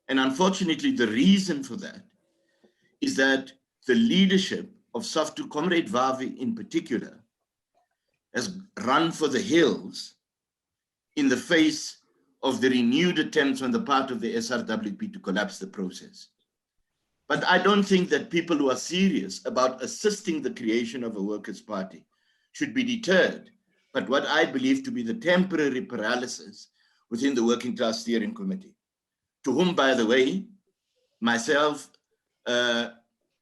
And unfortunately, the reason for that is that the leadership of SAFTU, Comrade Vavi in particular, has run for the hills in the face of the renewed attempts on the part of the SRWP to collapse the process. But I don't think that people who are serious about assisting the creation of a workers' party should be deterred by what I believe to be the temporary paralysis within the Working Class Steering Committee, to whom, by the way, myself,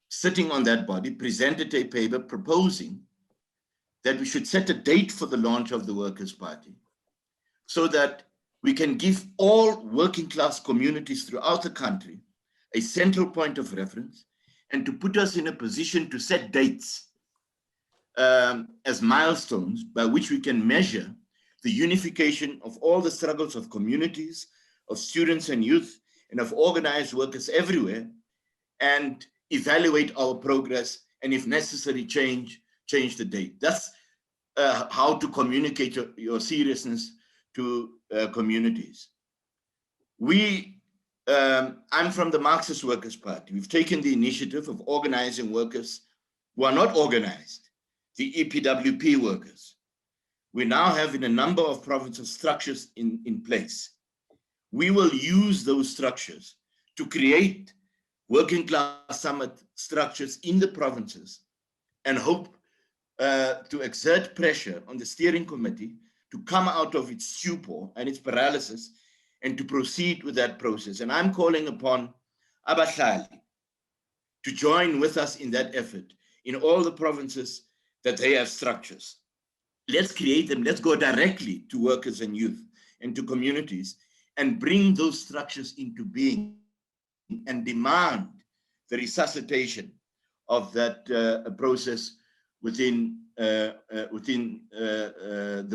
sitting on that body, presented a paper proposing that we should set a date for the launch of the Workers' Party so that we can give all working class communities throughout the country a central point of reference, and to put us in a position to set dates as milestones by which we can measure the unification of all the struggles of communities, of students and youth, and of organized workers everywhere, and evaluate our progress, and if necessary, change the date. That's how to communicate your seriousness to communities. I'm from the Marxist Workers' Party. We've taken the initiative of organizing workers who are not organized the EPWP workers. We now have in a number of provinces structures in place. We will use those structures to create working class summit structures in the provinces and hope to exert pressure on the steering committee to come out of its stupor and its paralysis and to proceed with that process. And I'm calling upon Abahlali to join with us in that effort in all the provinces that they have structures. Let's create them. Let's go directly to workers and youth and to communities and bring those structures into being and demand the resuscitation of that process within the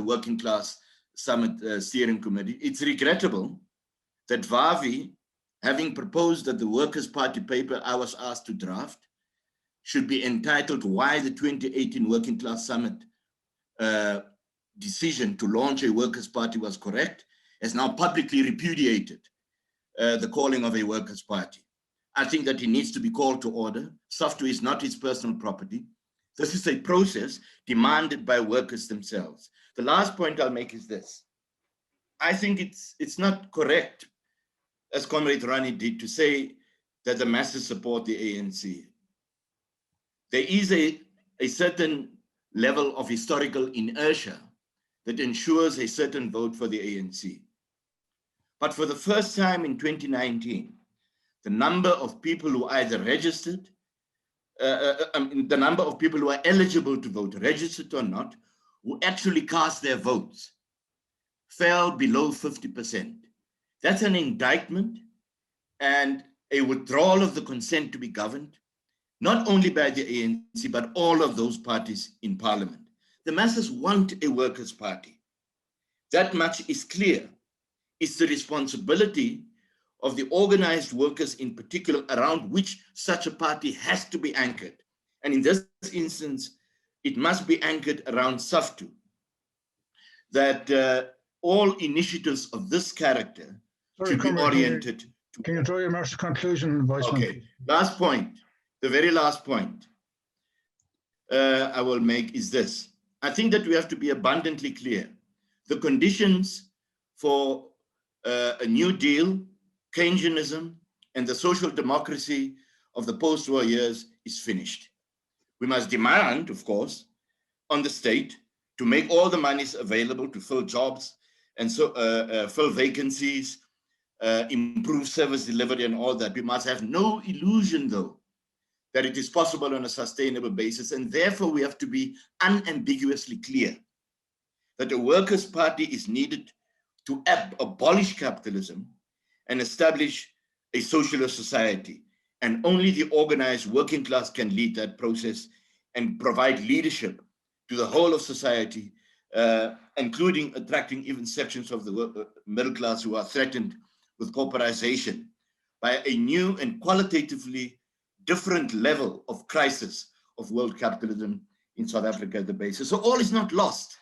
Working Class Summit Steering Committee. It's regrettable that Vavi, having proposed that the Workers' Party paper I was asked to draft should be entitled Why the 2018 Working Class Summit decision to launch a Workers' Party was correct, has now publicly repudiated the calling of a Workers' Party. I think that he needs to be called to order. Software is not his personal property. This is a process demanded by workers themselves. The last point I'll make is this. I think it's not correct, as Comrade Rani did, to say that the masses support the ANC. There is a certain level of historical inertia that ensures a certain vote for the ANC. But for the first time in 2019, the number of people who either registered, the number of people who are eligible to vote, registered or not, who actually cast their votes, fell below 50%. That's an indictment and a withdrawal of the consent to be governed, not only by the ANC, but all of those parties in parliament. The masses want a workers' party. That much is clear. It's the responsibility of the organized workers in particular around which such a party has to be anchored. And in this instance, it must be anchored around SAFTU, that all initiatives of this character should be oriented. Can you draw your march to conclusion, Vice-Man? Okay, last point, the very last point I will make is this. I think that we have to be abundantly clear. The conditions for a New Deal, Keynesianism, and the social democracy of the post-war years is finished. We must demand, of course, on the state to make all the monies available to fill jobs and so fill vacancies, improve service delivery and all that. We must have no illusion, though, that it is possible on a sustainable basis. And therefore, we have to be unambiguously clear that a workers' party is needed to abolish capitalism and establish a socialist society. And only the organized working class can lead that process and provide leadership to the whole of society, including attracting even sections of the middle class who are threatened with pauperization by a new and qualitatively different level of crisis of world capitalism in South Africa at the basis. So all is not lost.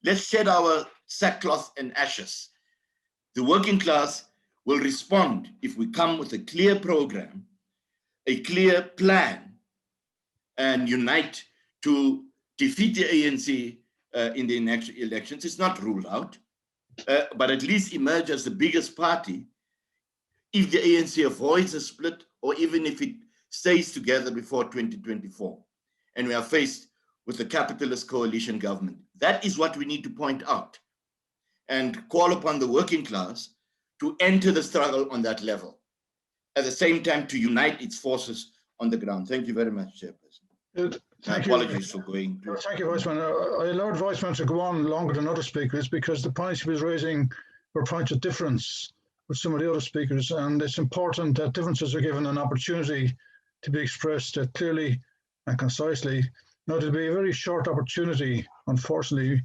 Let's shed our sackcloth and ashes. The working class will respond if we come with a clear program, a clear plan, and unite to defeat the ANC in the next elections. It's not ruled out, but at least emerge as the biggest party if the ANC avoids a split or even if it stays together before 2024. And we are faced with a capitalist coalition government. That is what we need to point out and call upon the working class to enter the struggle on that level. At the same time, to unite its forces on the ground. Thank you very much, Chairperson. Apologies for going. Thank you, Vice-Man. I allowed Vice-Man to go on longer than other speakers because the points he was raising were points of difference with some of the other speakers. And it's important that differences are given an opportunity to be expressed clearly and concisely. Now, there'll be a very short opportunity, unfortunately,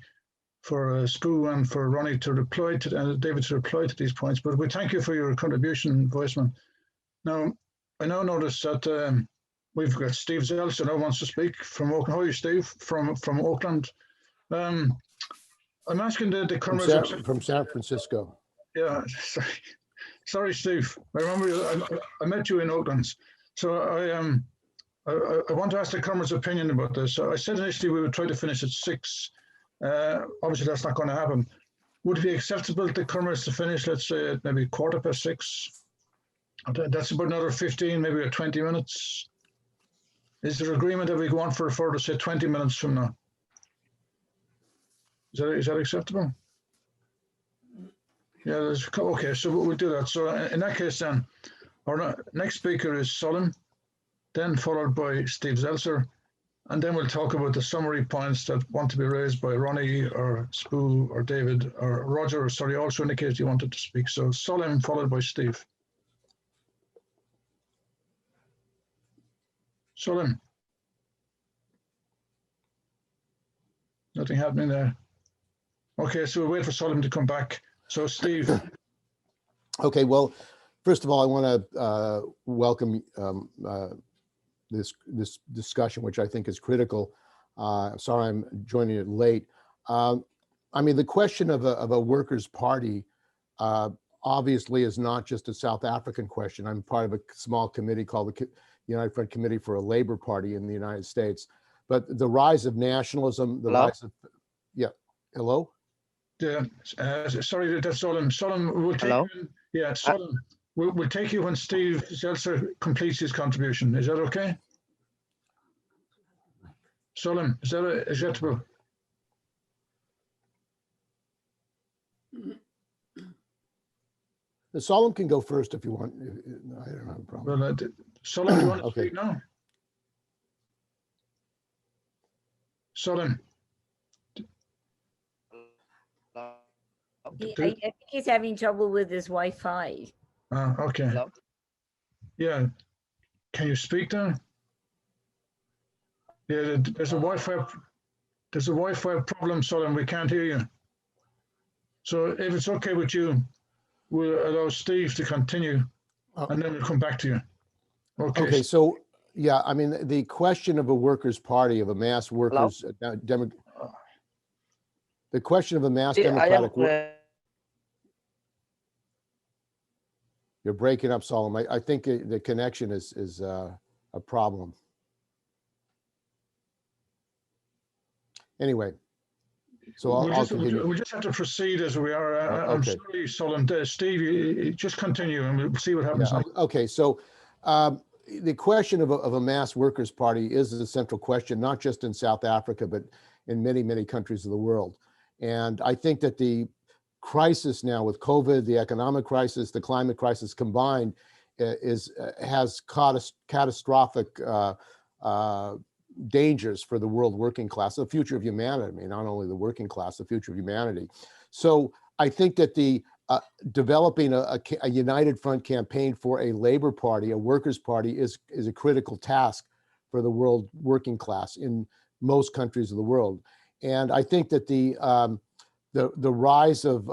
for Spoo and for Ronnie to reply to, and David to reply to these points, but we thank you for your contribution, Vice-Man. Now, I now notice that we've got Steve Zelster now wants to speak from Oakland. How are you, Steve, from Oakland? I'm asking the comrades from San Francisco. Yeah, sorry, Steve. I remember I met you in Oakland. So I want to ask the Comrade's opinion about this. I said initially we would try to finish at 6. Obviously, that's not going to happen. Would it be acceptable to Comrades to finish, let's say, at maybe 6:15? That's about another 15, maybe 20 minutes. Is there agreement that we go on for a further, say, 20 minutes from now? Is that acceptable? Yeah, okay, so we'll do that. So in that case then, our next speaker is Solon, then followed by Steve Zeltser, and then we'll talk about the summary points that want to be raised by Ronnie or Spoo or David or Roger, sorry, also indicated you wanted to speak. So Solon followed by Steve. Solon. Nothing happening there. Okay, so we'll wait for Solon to come back. So Steve. Okay, well, first of all, I want to welcome this discussion, which I think is critical. Sorry, I'm joining it late. I mean, the question of a workers' party obviously is not just a South African question. I'm part of a small committee called the United Front Committee for a Labor Party in the United States. But the rise of nationalism, the rise of, yeah, hello? Yeah, sorry, that's Solon. Solon, we'll take you, yeah, Solon. We'll take you when Steve Zeltser completes his contribution. Is that okay? Solon, is that acceptable? The Solon can go first if you want. I don't have a problem. Well, Solon, do you want to Okay. speak now? Solon. I think he's having trouble with his Wi-Fi. Okay. Hello? Yeah. Can you speak now? Yeah, there's a Wi-Fi problem, Solon. We can't hear you. So if it's okay with you, we'll allow Steve to continue, and then we'll come back to you. Okay. Okay, so yeah, I mean, the question of a workers' party, of a mass workers, the question of a mass democratic. You're breaking up, Solomon. I think the connection is a problem. Anyway, so I'll continue. We just have to proceed as we are. I'm Okay. sorry, Solon. Steve, you just continue and we'll see what happens Yeah, next. okay, so the question of a mass workers' party is a central question, not just in South Africa, but in many, many countries of the world. And I think that the crisis now with COVID, the economic crisis, the climate crisis combined has catastrophic dangers for the world working class, the future of humanity. I mean, not only the working class, the future of humanity. So I think that the developing a united front campaign for a labor party, a workers' party, is a critical task for the world working class in most countries of the world. And I think that the rise of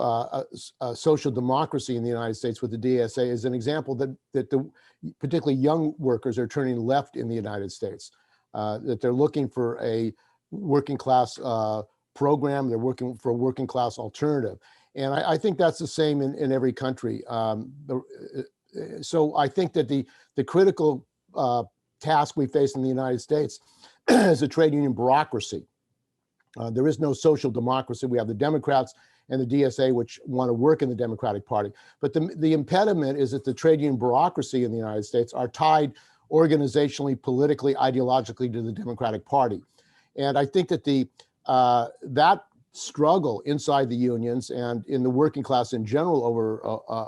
social democracy in the United States with the DSA is an example that the particularly young workers are turning left in the United States, that they're looking for a working class program, they're working for a working class alternative. And I think that's the same in every country. So I think that the critical task we face in the United States is a trade union bureaucracy. There is no social democracy. We have the Democrats and the DSA, which want to work in the Democratic Party. But the impediment is that the trade union bureaucracy in the United States are tied organizationally, politically, ideologically to the Democratic Party. And I think that that struggle inside the unions and in the working class in general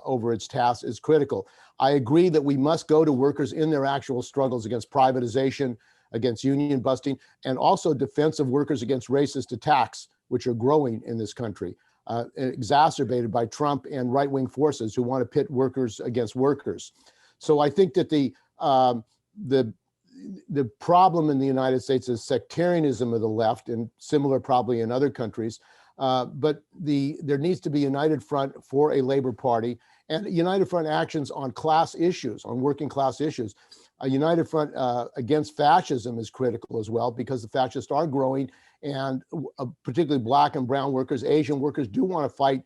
over its tasks is critical. I agree that we must go to workers in their actual struggles against privatization, against union busting, and also defense of workers against racist attacks, which are growing in this country, exacerbated by Trump and right-wing forces who want to pit workers against workers. So I think that the problem in the United States is sectarianism of the left, and similar probably in other countries. But there needs to be a united front for a labor party and united front actions on class issues, on working class issues. A united front against fascism is critical as well, because the fascists are growing, and particularly Black and brown workers, Asian workers do want to fight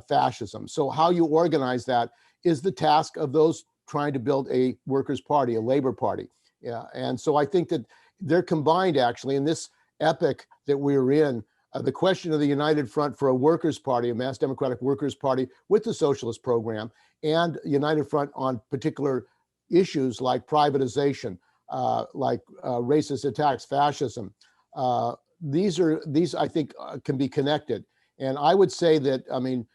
fascism. So how you organize that is the task of those trying to build a workers' party, a labor party. Yeah, and so I think that they're combined actually in this epoch that we're in. The question of the United Front for a Workers' Party, a mass democratic Workers' Party with the socialist program, and United Front on particular issues like privatization, like racist attacks, fascism. These I think can be connected. And I would say that, I mean,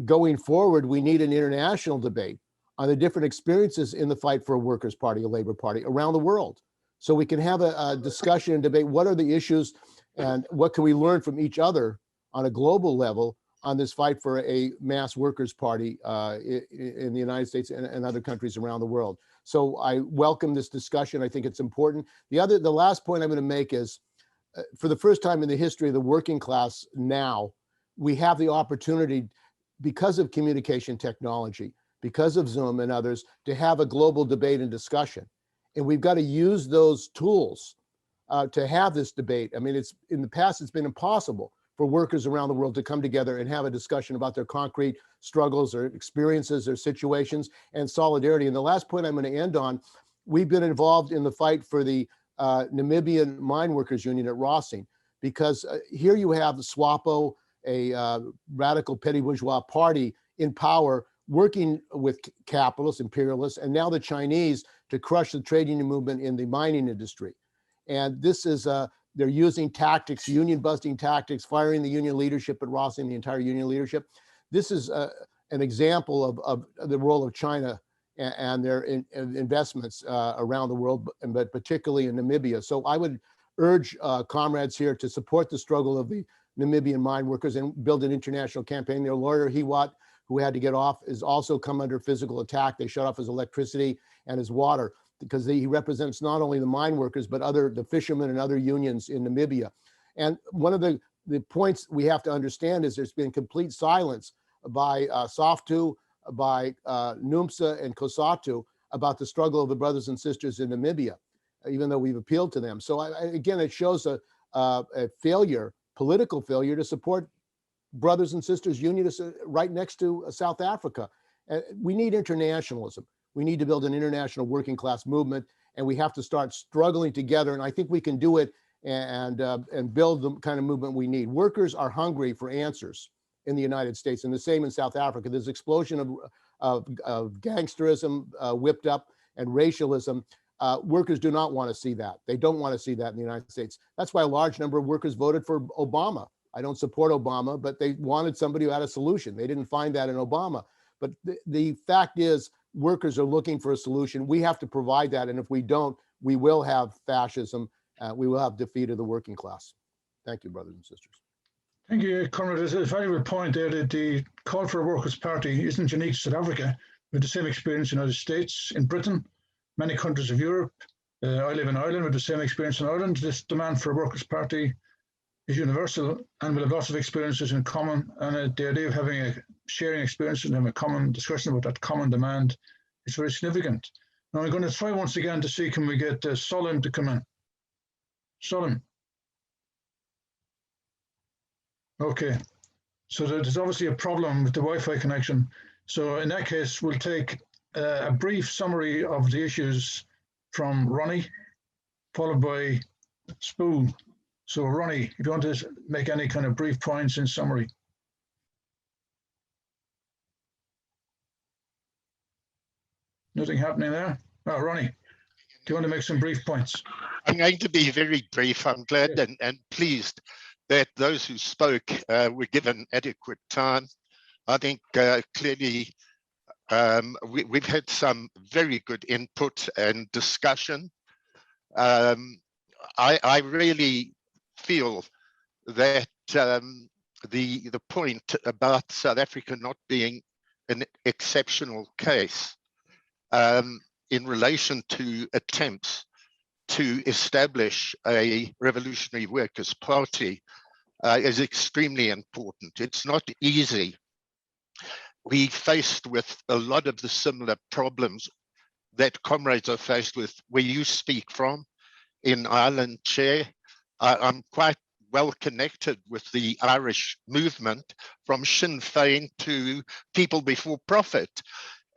going forward, we need an international debate on the different experiences in the fight for a Workers' Party, a Labor Party around the world. So we can have a discussion and debate what are the issues and what can we learn from each other on a global level on this fight for a mass Workers' Party in the United States and other countries around the world. So I welcome this discussion. I think it's important. The last point I'm going to make is, for the first time in the history of the working class now, we have the opportunity, because of communication technology, because of Zoom and others, to have a global debate and discussion. And we've got to use those tools to have this debate. I mean, in the past, it's been impossible for workers around the world to come together and have a discussion about their concrete struggles or experiences or situations and solidarity. And the last point I'm going to end on, we've been involved in the fight for the Namibian Mine Workers Union at Rossing, because here you have SWAPO, a radical petty bourgeois party in power, working with capitalists, imperialists, and now the Chinese to crush the trade union movement in the mining industry. And this is, they're using tactics, union busting tactics, firing the union leadership at Rossing, the entire union leadership. This is an example of the role of China and their investments around the world, but particularly in Namibia. So I would urge comrades here to support the struggle of the Namibian mine workers and build an international campaign. Their lawyer, Hiwat, who had to get off, is also come under physical attack. They shut off his electricity and his water because he represents not only the mine workers, but the fishermen and other unions in Namibia. And one of the points we have to understand is there's been complete silence by SOFTU, by NUMSA and COSATU about the struggle of the brothers and sisters in Namibia, even though we've appealed to them. So again, it shows a failure, political failure, to support brothers and sisters unionists right next to South Africa. We need internationalism. We need to build an international working class movement, and we have to start struggling together. And I think we can do it and build the kind of movement we need. Workers are hungry for answers in the United States, and the same in South Africa. There's explosion of gangsterism whipped up and racialism. Workers do not want to see that. They don't want to see that in the United States. That's why a large number of workers voted for Obama. I don't support Obama, but they wanted somebody who had a solution. They didn't find that in Obama. But the fact is, workers are looking for a solution. We have to provide that. And if we don't, we will have fascism. We will have defeat of the working class. Thank you, brothers and sisters. Thank you, Conrad. It's a valuable point there that the call for a Workers' Party isn't unique to South Africa. We had the same experience in the United States, in Britain, many countries of Europe. I live in Ireland with the same experience in Ireland. This demand for a Workers' Party is universal, and we'll have lots of experiences in common. And the idea of having a sharing experience and having a common discussion about that common demand is very significant. Now I'm going to try once again to see, can we get Solim to come in? Solim. Okay, so there's obviously a problem with the Wi-Fi connection. So in that case, we'll take a brief summary of the issues from Ronnie, followed by Spoo. So Ronnie, if you want to make any kind of brief points in summary. Nothing happening there? Oh, Ronnie, do you want to make some brief points? I'm going to be very brief. I'm glad and pleased that those who spoke were given adequate time. I think clearly we've had some very good input and discussion. I really feel that the point about South Africa not being an exceptional case in relation to attempts to establish a revolutionary workers' party is extremely important. It's not easy. We faced with a lot of the similar problems that comrades are faced with where you speak from in Ireland, Chair. I'm quite well connected with the Irish movement, from Sinn Féin to People Before Profit.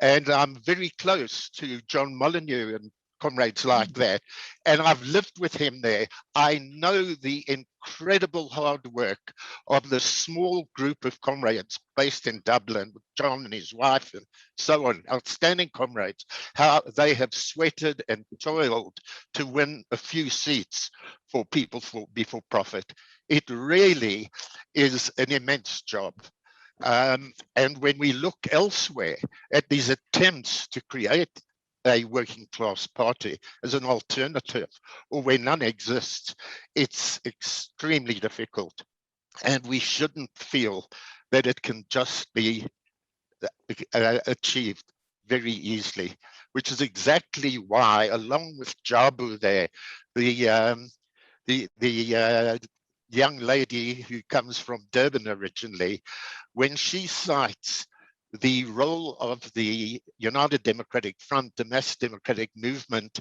And I'm very close to John Molyneux and comrades like that. And I've lived with him there. I know the incredible hard work of the small group of comrades based in Dublin, with John and his wife and so on, outstanding comrades, how they have sweated and toiled to win a few seats for people for before profit. It really is an immense job. And when we look elsewhere at these attempts to create a working class party as an alternative, or where none exists, it's extremely difficult. And we shouldn't feel that it can just be achieved very easily, which is exactly why, along with Jabu there, the young lady who comes from Durban originally, when she cites the role of the United Democratic Front, the mass democratic movement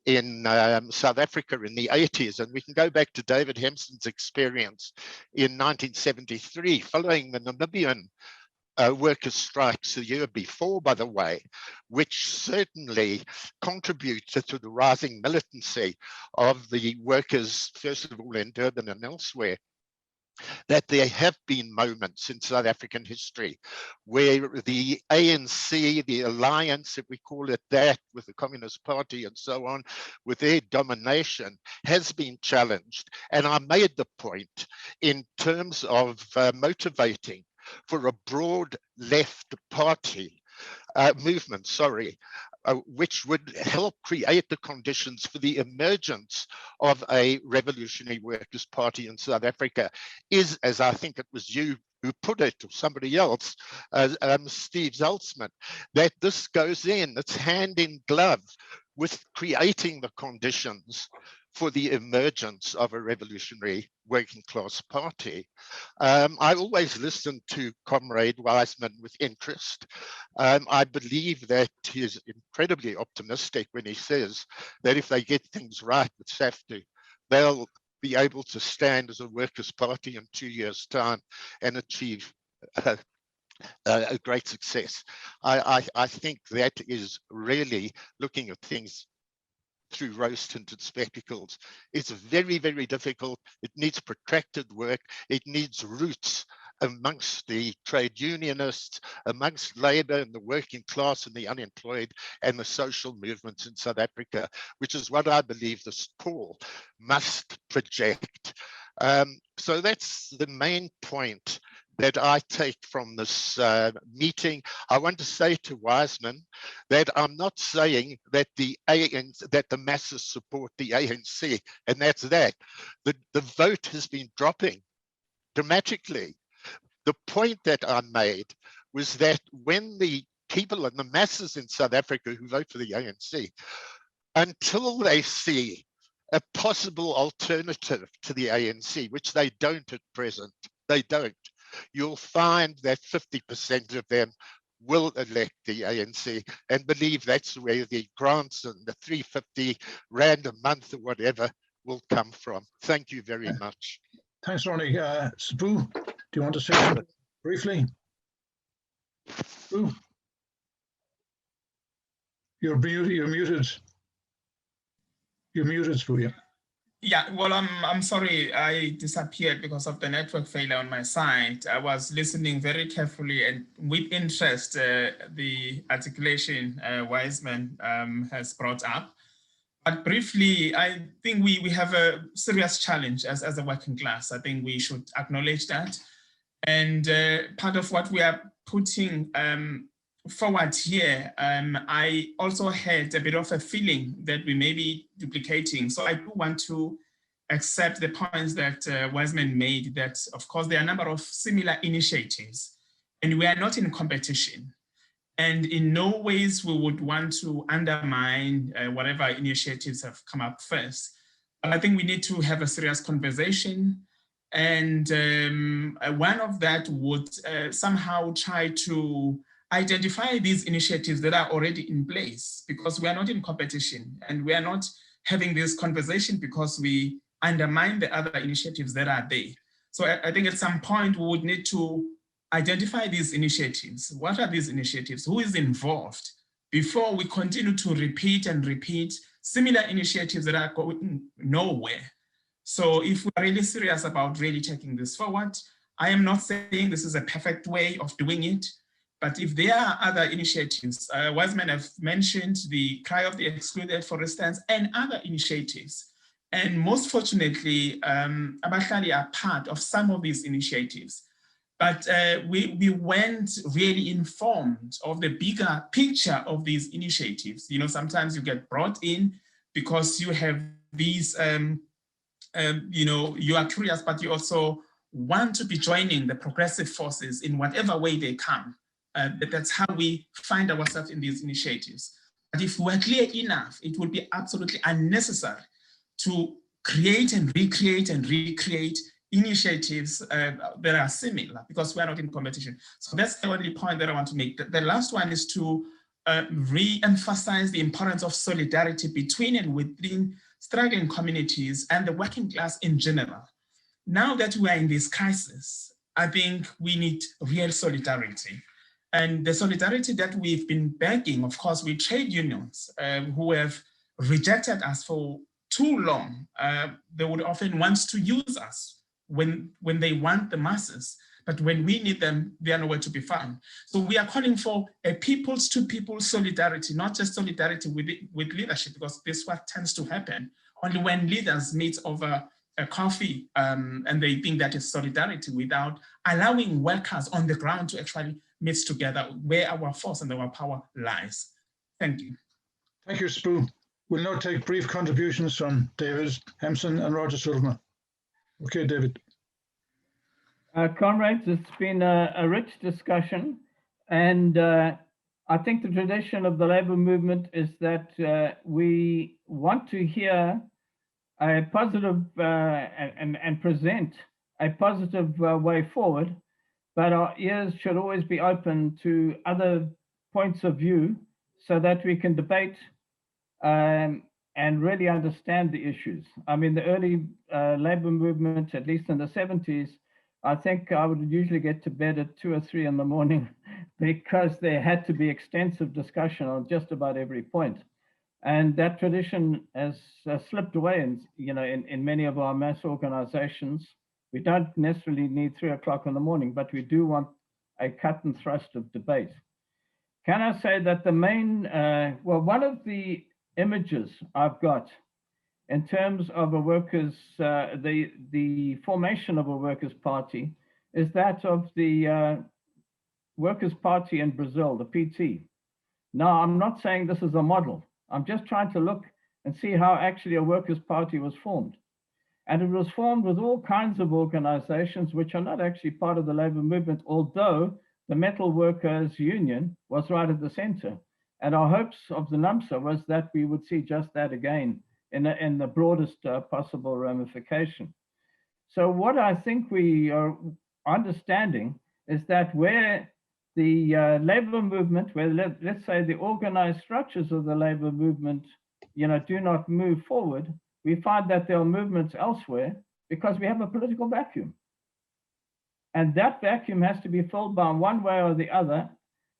in South Africa in the 80s, and we can go back to David Hempson's experience in 1973, following the Namibian workers' strikes the year before, by the way, which certainly contributed to the rising militancy of the workers, first of all in Durban and elsewhere, that there have been moments in South African history where the ANC, the alliance, if we call it that, with the Communist Party and so on, with their domination, has been challenged. And I made the point in terms of motivating for a broad left party movement, which would help create the conditions for the emergence of a revolutionary workers' party in South Africa, is, as I think it was you who put it, or somebody else, Steve Zaltzman, that this goes in, it's hand in glove with creating the conditions for the emergence of a revolutionary working class party. I always listen to Comrade Wiseman with interest. I believe that he is incredibly optimistic when he says that if they get things right with SAFTU, they'll be able to stand as a workers' party in 2 years' time and achieve a great success. I think that is really looking at things through rose-tinted spectacles. It's very, very difficult. It needs protracted work. It needs roots amongst the trade unionists, amongst labor and the working class and the unemployed and the social movements in South Africa, which is what I believe this call must project. So that's the main point that I take from this meeting. I want to say to Wiseman that I'm not saying that the masses support the ANC, and that's that. The vote has been dropping dramatically. The point that I made was that when the people and the masses in South Africa who vote for the ANC, until they see a possible alternative to the ANC, which they don't at present, they don't, you'll find that 50% of them will elect the ANC and believe that's where the grants and the 350 Rand a month or whatever will come from. Thank you very much. Thanks, Ronnie. Sbu, do you want to say something briefly? Sbu? You're muted. You're muted, Sbu, yeah. Yeah, well, I'm sorry I disappeared because of the network failure on my side. I was listening very carefully and with interest the articulation Wiseman has brought up. But briefly, I think we have a serious challenge as a working class. I think we should acknowledge that. And part of what we are putting forward here, I also had a bit of a feeling that we may be duplicating. So I do want to accept the points that Wiseman made, that of course there are a number of similar initiatives and we are not in competition. And in no ways we would want to undermine whatever initiatives have come up first. But I think we need to have a serious conversation. And one of that would somehow try to identify these initiatives that are already in place, because we are not in competition and we are not having this conversation because we undermine the other initiatives that are there. So I think at some point we would need to identify these initiatives. What are these initiatives? Who is involved? Before we continue to repeat and repeat similar initiatives that are going nowhere. So if we're really serious about really taking this forward, I am not saying this is a perfect way of doing it, but if there are other initiatives, Wiseman have mentioned the Cry of the Excluded, for instance, and other initiatives. And most fortunately, Abahlali are part of some of these initiatives. But we weren't really informed of the bigger picture of these initiatives. You know, sometimes you get brought in because you have these, you know, you are curious, but you also want to be joining the progressive forces in whatever way they come. That's how we find ourselves in these initiatives. But if we're clear enough, it would be absolutely unnecessary to create and recreate initiatives that are similar, because we are not in competition. So that's the only point that I want to make. The last one is to re-emphasize the importance of solidarity between and within struggling communities and the working class in general. Now that we are in this crisis, I think we need real solidarity. And the solidarity that we've been begging, of course, with trade unions who have rejected us for too long. They would often want to use us when they want the masses, but when we need them, they are nowhere to be found. So we are calling for a peoples to people solidarity, not just solidarity with leadership, because this is what tends to happen only when leaders meet over a coffee and they think that is solidarity, without allowing workers on the ground to actually meet together where our force and our power lies. Thank you. Thank you, Spoo. We'll now take brief contributions from David Hempson and Roger Sullivan. Okay, David. Comrades, it's been a rich discussion, and I think the tradition of the labor movement is that we want to hear a positive and present a positive way forward, but our ears should always be open to other points of view so that we can debate and really understand the issues. I mean, the early labor movement, at least in the 70s, I think I would usually get to bed at 2 or 3 in the morning because there had to be extensive discussion on just about every point. And that tradition has slipped away in many of our mass organizations. We don't necessarily need 3 o'clock in the morning, but we do want a cut and thrust of debate. Can I say that the main, well, one of the images I've got in terms of a workers, the formation of a workers' party is that of the Workers' Party in Brazil, the PT. Now, I'm not saying this is a model. I'm just trying to look and see how actually a workers' party was formed. And it was formed with all kinds of organizations which are not actually part of the labor movement, although the Metal Workers Union was right at the center. And our hopes of the NUMSA was that we would see just that again in the broadest possible ramification. So what I think we are understanding is that where the labor movement, where let's say the organized structures of the labor movement, do not move forward, we find that there are movements elsewhere because we have a political vacuum. And that vacuum has to be filled by one way or the other,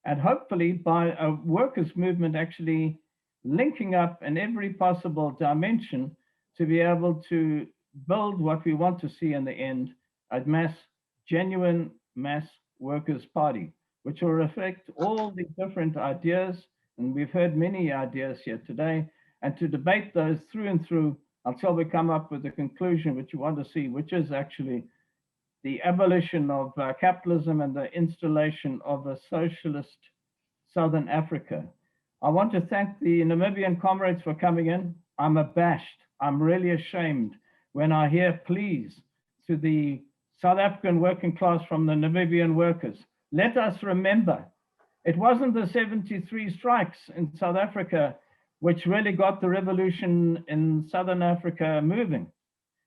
and hopefully by a workers' movement actually linking up in every possible dimension to be able to build what we want to see in the end, a genuine mass workers' party, which will reflect all the different ideas, and we've heard many ideas here today, and to debate those through and through until we come up with the conclusion which you want to see, which is actually the abolition of capitalism and the installation of a socialist Southern Africa. I want to thank the Namibian comrades for coming in. I'm abashed. I'm really ashamed when I hear pleas to the South African working class from the Namibian workers. Let us remember, it wasn't the 73 strikes in South Africa which really got the revolution in Southern Africa moving.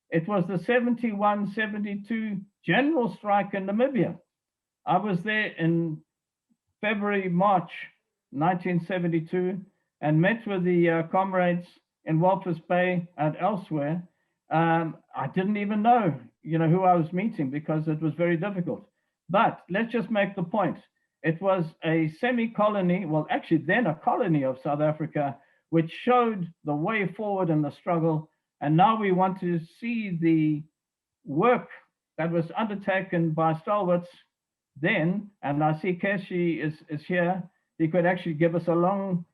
It was the 71, 72 general strike in Namibia. I was there in February, March 1972 and met with the comrades in Walvis Bay and elsewhere. I didn't even know, who I was meeting because it was very difficult. But let's just make the point. It was a semi-colony, well, actually then a colony of South Africa, which showed the way forward in the struggle. And now we want to see the work that was undertaken by stalwarts then, and I see Keshi is here. He could actually give us a long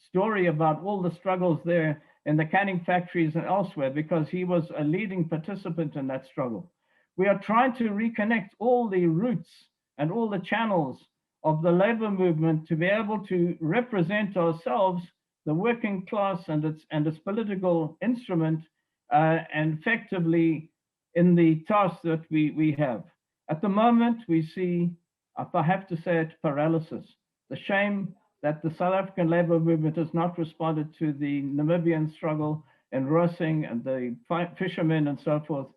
story about all the struggles there in the canning factories and elsewhere, because he was a leading participant in that struggle. We are trying to reconnect all the roots and all the channels of the labor movement to be able to represent ourselves, the working class and its political instrument, and effectively in the task that we have. At the moment, we see, if I have to say it, paralysis. The shame that the South African labor movement has not responded to the Namibian struggle in Rosing and the fishermen and so forth,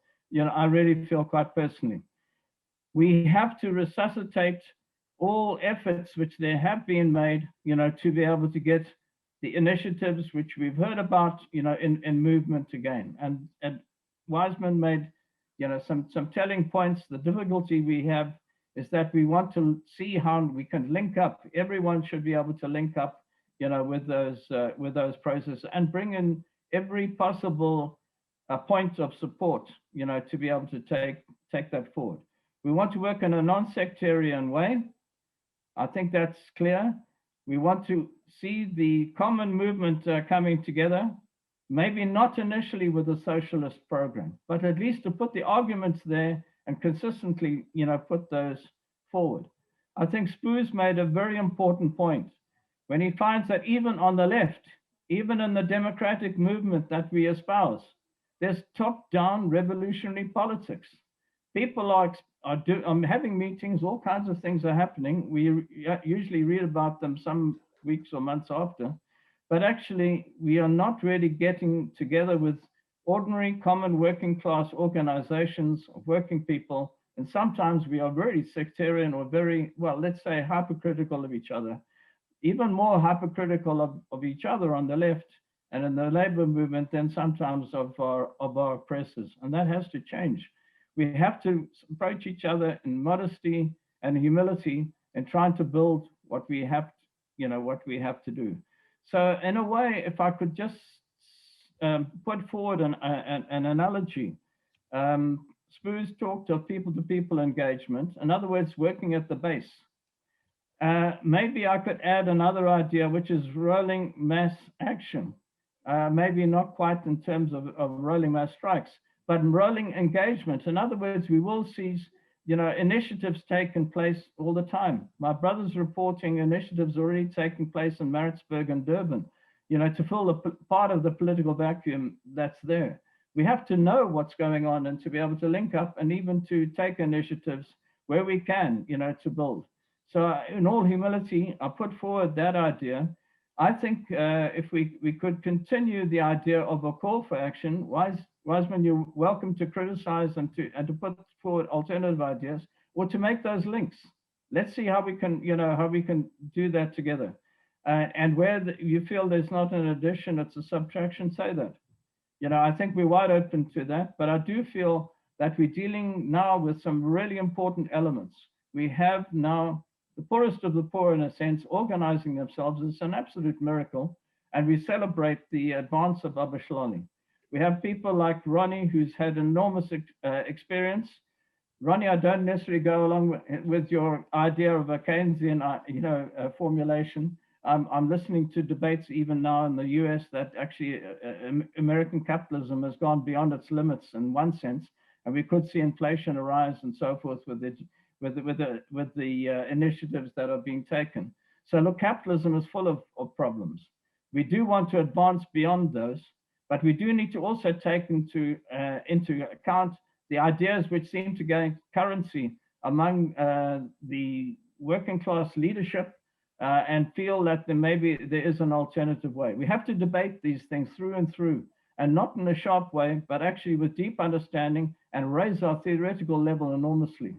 I really feel quite personally. We have to resuscitate all efforts which there have been made, to be able to get the initiatives which we've heard about, in movement again. And Wiseman made, some telling points. The difficulty we have is that we want to see how we can link up. Everyone should be able to link up, with those processes and bring in every possible point of support, to be able to take that forward. We want to work in a non-sectarian way. I think that's clear. We want to see the common movement coming together, maybe not initially with a socialist program, but at least to put the arguments there and consistently, put those forward. I think Spoo's made a very important point when he finds that even on the left, even in the democratic movement that we espouse, there's top-down revolutionary politics. People are having meetings, all kinds of things are happening. We usually read about them some weeks or months after, but actually we are not really getting together with ordinary common working class organizations of working people. And sometimes we are very sectarian or very, well, let's say hypercritical of each other, even more hypercritical of each other on the left and in the labor movement than sometimes of our oppressors. And that has to change. We have to approach each other in modesty and humility and trying to build what we have, what we have to do. So in a way, if I could just put forward an analogy, Spoo's talked of people-to-people engagement. In other words, working at the base. Maybe I could add another idea, which is rolling mass action. Maybe not quite in terms of rolling mass strikes, but rolling engagement. In other words, we will see, initiatives taking place all the time. My brother's reporting initiatives already taking place in Maritzburg and Durban, to fill the part of the political vacuum that's there. We have to know what's going on and to be able to link up and even to take initiatives where we can, to build. So in all humility, I put forward that idea. I think if we could continue the idea of a call for action, Wiseman, you're welcome to criticize and to put forward alternative ideas or to make those links. Let's see how we can, how we can do that together. And where you feel there's not an addition, it's a subtraction, say that. I think we're wide open to that, but I do feel that we're dealing now with some really important elements. We have now the poorest of the poor, in a sense, organizing themselves. It's an absolute miracle. And we celebrate the advance of Abashlali. We have people like Ronnie, who's had enormous experience. Ronnie, I don't necessarily go along with your idea of a Keynesian, formulation. I'm listening to debates even now in the US that actually American capitalism has gone beyond its limits in one sense, and we could see inflation arise and so forth with the initiatives that are being taken. So look, capitalism is full of problems. We do want to advance beyond those, but we do need to also take into account the ideas which seem to gain currency among the working class leadership and feel that there is an alternative way. We have to debate these things through and through, and not in a sharp way, but actually with deep understanding and raise our theoretical level enormously.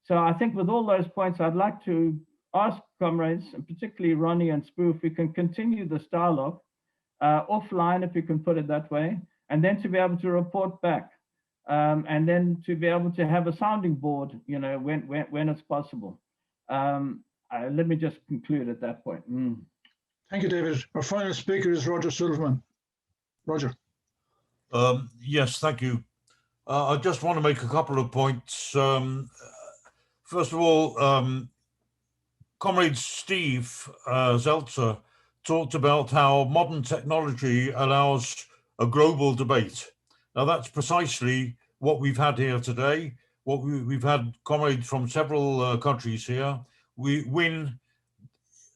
So I think with all those points, I'd like to ask comrades, and particularly Ronnie and Spoo, if we can continue this dialogue offline, if you can put it that way, and then to be able to report back, and then to be able to have a sounding board, when it's possible. Let me just conclude at that point. Thank you, David. Our final speaker is Roger Silverman. Roger. Yes, thank you. I just want to make a couple of points. First of all, Comrade Steve Zeltzer talked about how modern technology allows a global debate. Now, that's precisely what we've had here today. We've had comrades from several countries here. WIN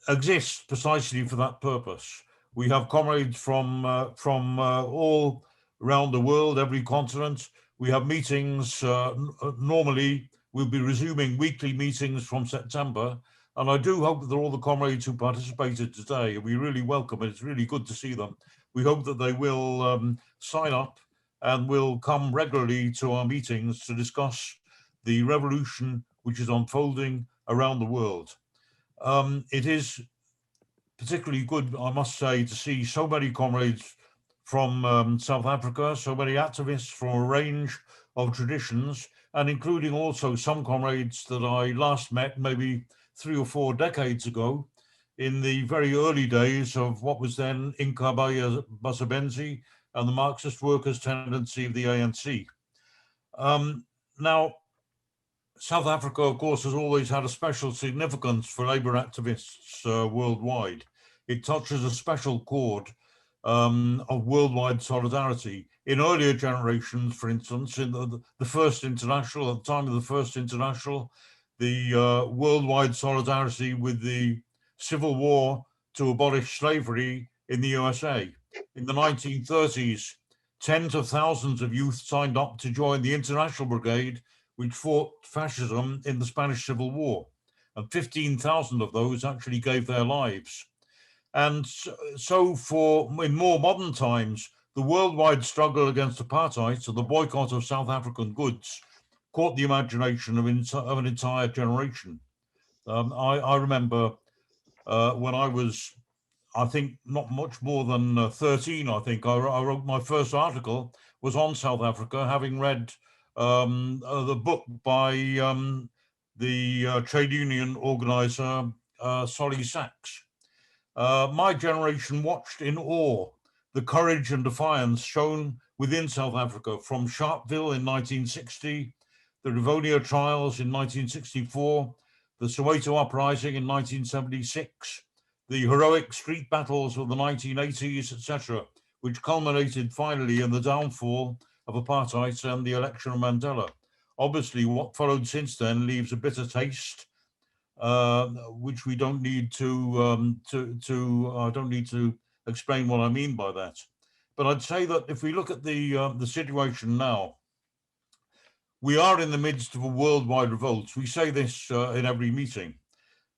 exists precisely for that purpose. We have comrades from all around the world, every continent. We have meetings. Normally, we'll be resuming weekly meetings from September. And I do hope that all the comrades who participated today, we really welcome it. It's really good to see them. We hope that they will sign up and will come regularly to our meetings to discuss the revolution which is unfolding around the world. It is particularly good, I must say, to see so many comrades from South Africa, so many activists from a range of traditions, and including also some comrades that I last met maybe 3 or 4 decades ago in the very early days of what was then incapable and the Marxist workers' tendency of the ANC. Now, South Africa, of course, has always had a special significance for labour activists worldwide. It touches a special chord of worldwide solidarity. In earlier generations, for instance, in the First International, at the time of the First International, the worldwide solidarity with the Civil War to abolish slavery in the USA. In the 1930s, tens of thousands of youth signed up to join the International Brigade, which fought fascism in the Spanish Civil War. And 15,000 of those actually gave their lives. And so in more modern times, the worldwide struggle against apartheid, so the boycott of South African goods, caught the imagination of an entire generation. I remember when I was, I think, not much more than 13, I think, I wrote my first article was on South Africa, having read the book by the trade union organizer, Solly Sachs. My generation watched in awe the courage and defiance shown within South Africa, from Sharpeville in 1960, the Rivonia trials in 1964, the Soweto uprising in 1976, the heroic street battles of the 1980s, etc., which culminated finally in the downfall of apartheid and the election of Mandela. Obviously, what followed since then leaves a bitter taste, which we don't need to explain what I mean by that. But I'd say that if we look at the situation now, we are in the midst of a worldwide revolt. We say this in every meeting,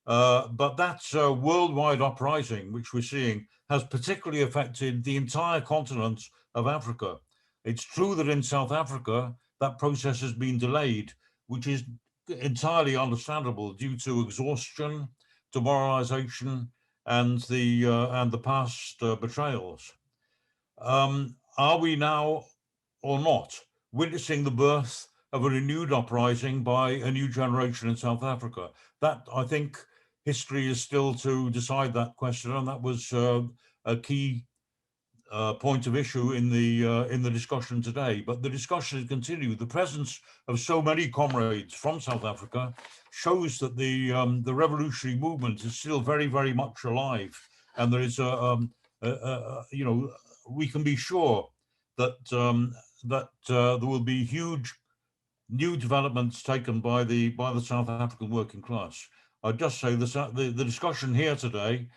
but that worldwide uprising, which we're seeing, has particularly affected the entire continent of Africa. It's true that in South Africa, that process has been delayed, which is entirely understandable due to exhaustion, demoralization, and the past betrayals. Are we now or not witnessing the birth of a renewed uprising by a new generation in South Africa? That, I think, history is still to decide that question, and that was a key point of issue in the discussion today. But the discussion has continued. The presence of so many comrades from South Africa shows that the revolutionary movement is still very, very much alive, and there is you know, we can be sure that there will be huge new developments taken by the South African working class. I'd just say the discussion here today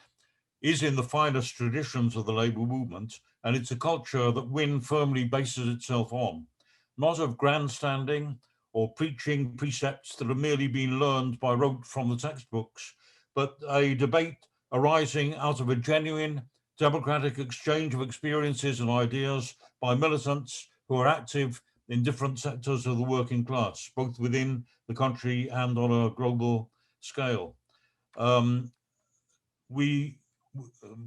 is in the finest traditions of the labour movement, and it's a culture that WIN firmly bases itself on, not of grandstanding or preaching precepts that have merely been learned by rote from the textbooks, but a debate arising out of a genuine democratic exchange of experiences and ideas by militants who are active in different sectors of the working class, both within the country and on a global scale.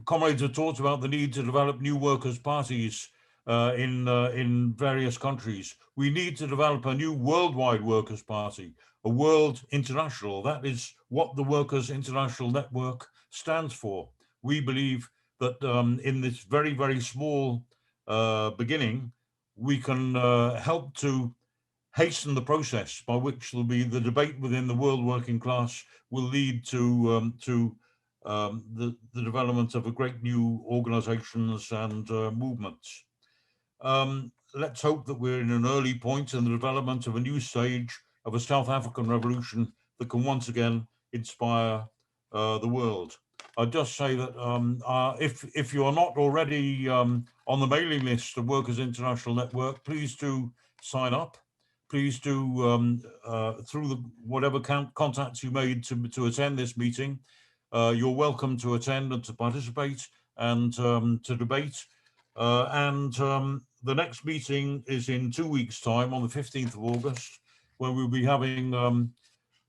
Comrades have talked about the need to develop new workers' parties in various countries. We need to develop a new worldwide workers' party, a world international. That is what the Workers' International Network stands for. we believe that in this very, very small beginning, we can help to hasten the process by which there'll be the debate within the world working class will lead to the development of a great new organizations and movements. Let's hope that we're in an early point in the development of a new stage of a South African revolution that can once again inspire the world. I'd just say that if you are not already on the mailing list of Workers' International Network, please do sign up. Please do, through whatever contacts you made to attend this meeting, you're welcome to attend and to participate and to debate. The next meeting is in 2 weeks' time on the 15th of August, where we'll be having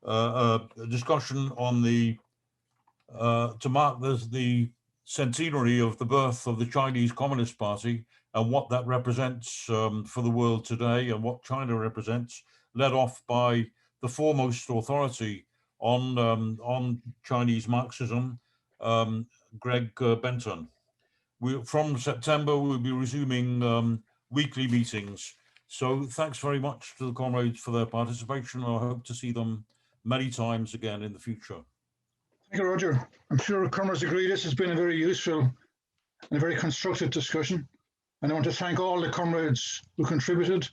a discussion on to mark the centenary of the birth of the Chinese Communist Party and what that represents for the world today and what China represents, led off by the foremost authority on Chinese Marxism, Greg Benton. From September, we'll be resuming weekly meetings. So thanks very much to the comrades for their participation. I hope to see them many times again in the future. Thank you, Roger. I'm sure comrades agree this has been a very useful and a very constructive discussion. And I want to thank all the comrades who contributed.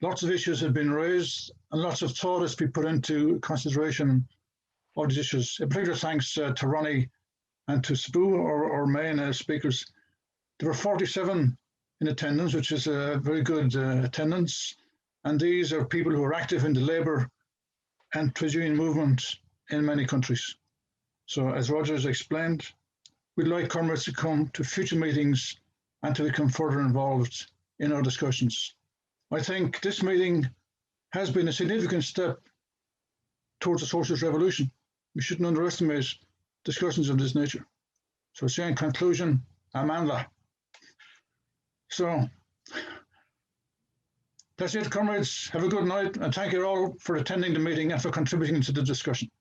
Lots of issues have been raised and lots of thought has been put into consideration of these issues. A particular thanks to Ronnie and to Spoo, our main speakers. There were 47 in attendance, which is a very good attendance. And these are people who are active in the labour and trade union movement in many countries. So as Roger has explained, we'd like comrades to come to future meetings and to become further involved in our discussions. I think this meeting has been a significant step towards a socialist revolution. We shouldn't underestimate discussions of this nature. So say in conclusion, Amandla. So that's it, comrades. Have a good night and thank you all for attending the meeting and for contributing to the discussion.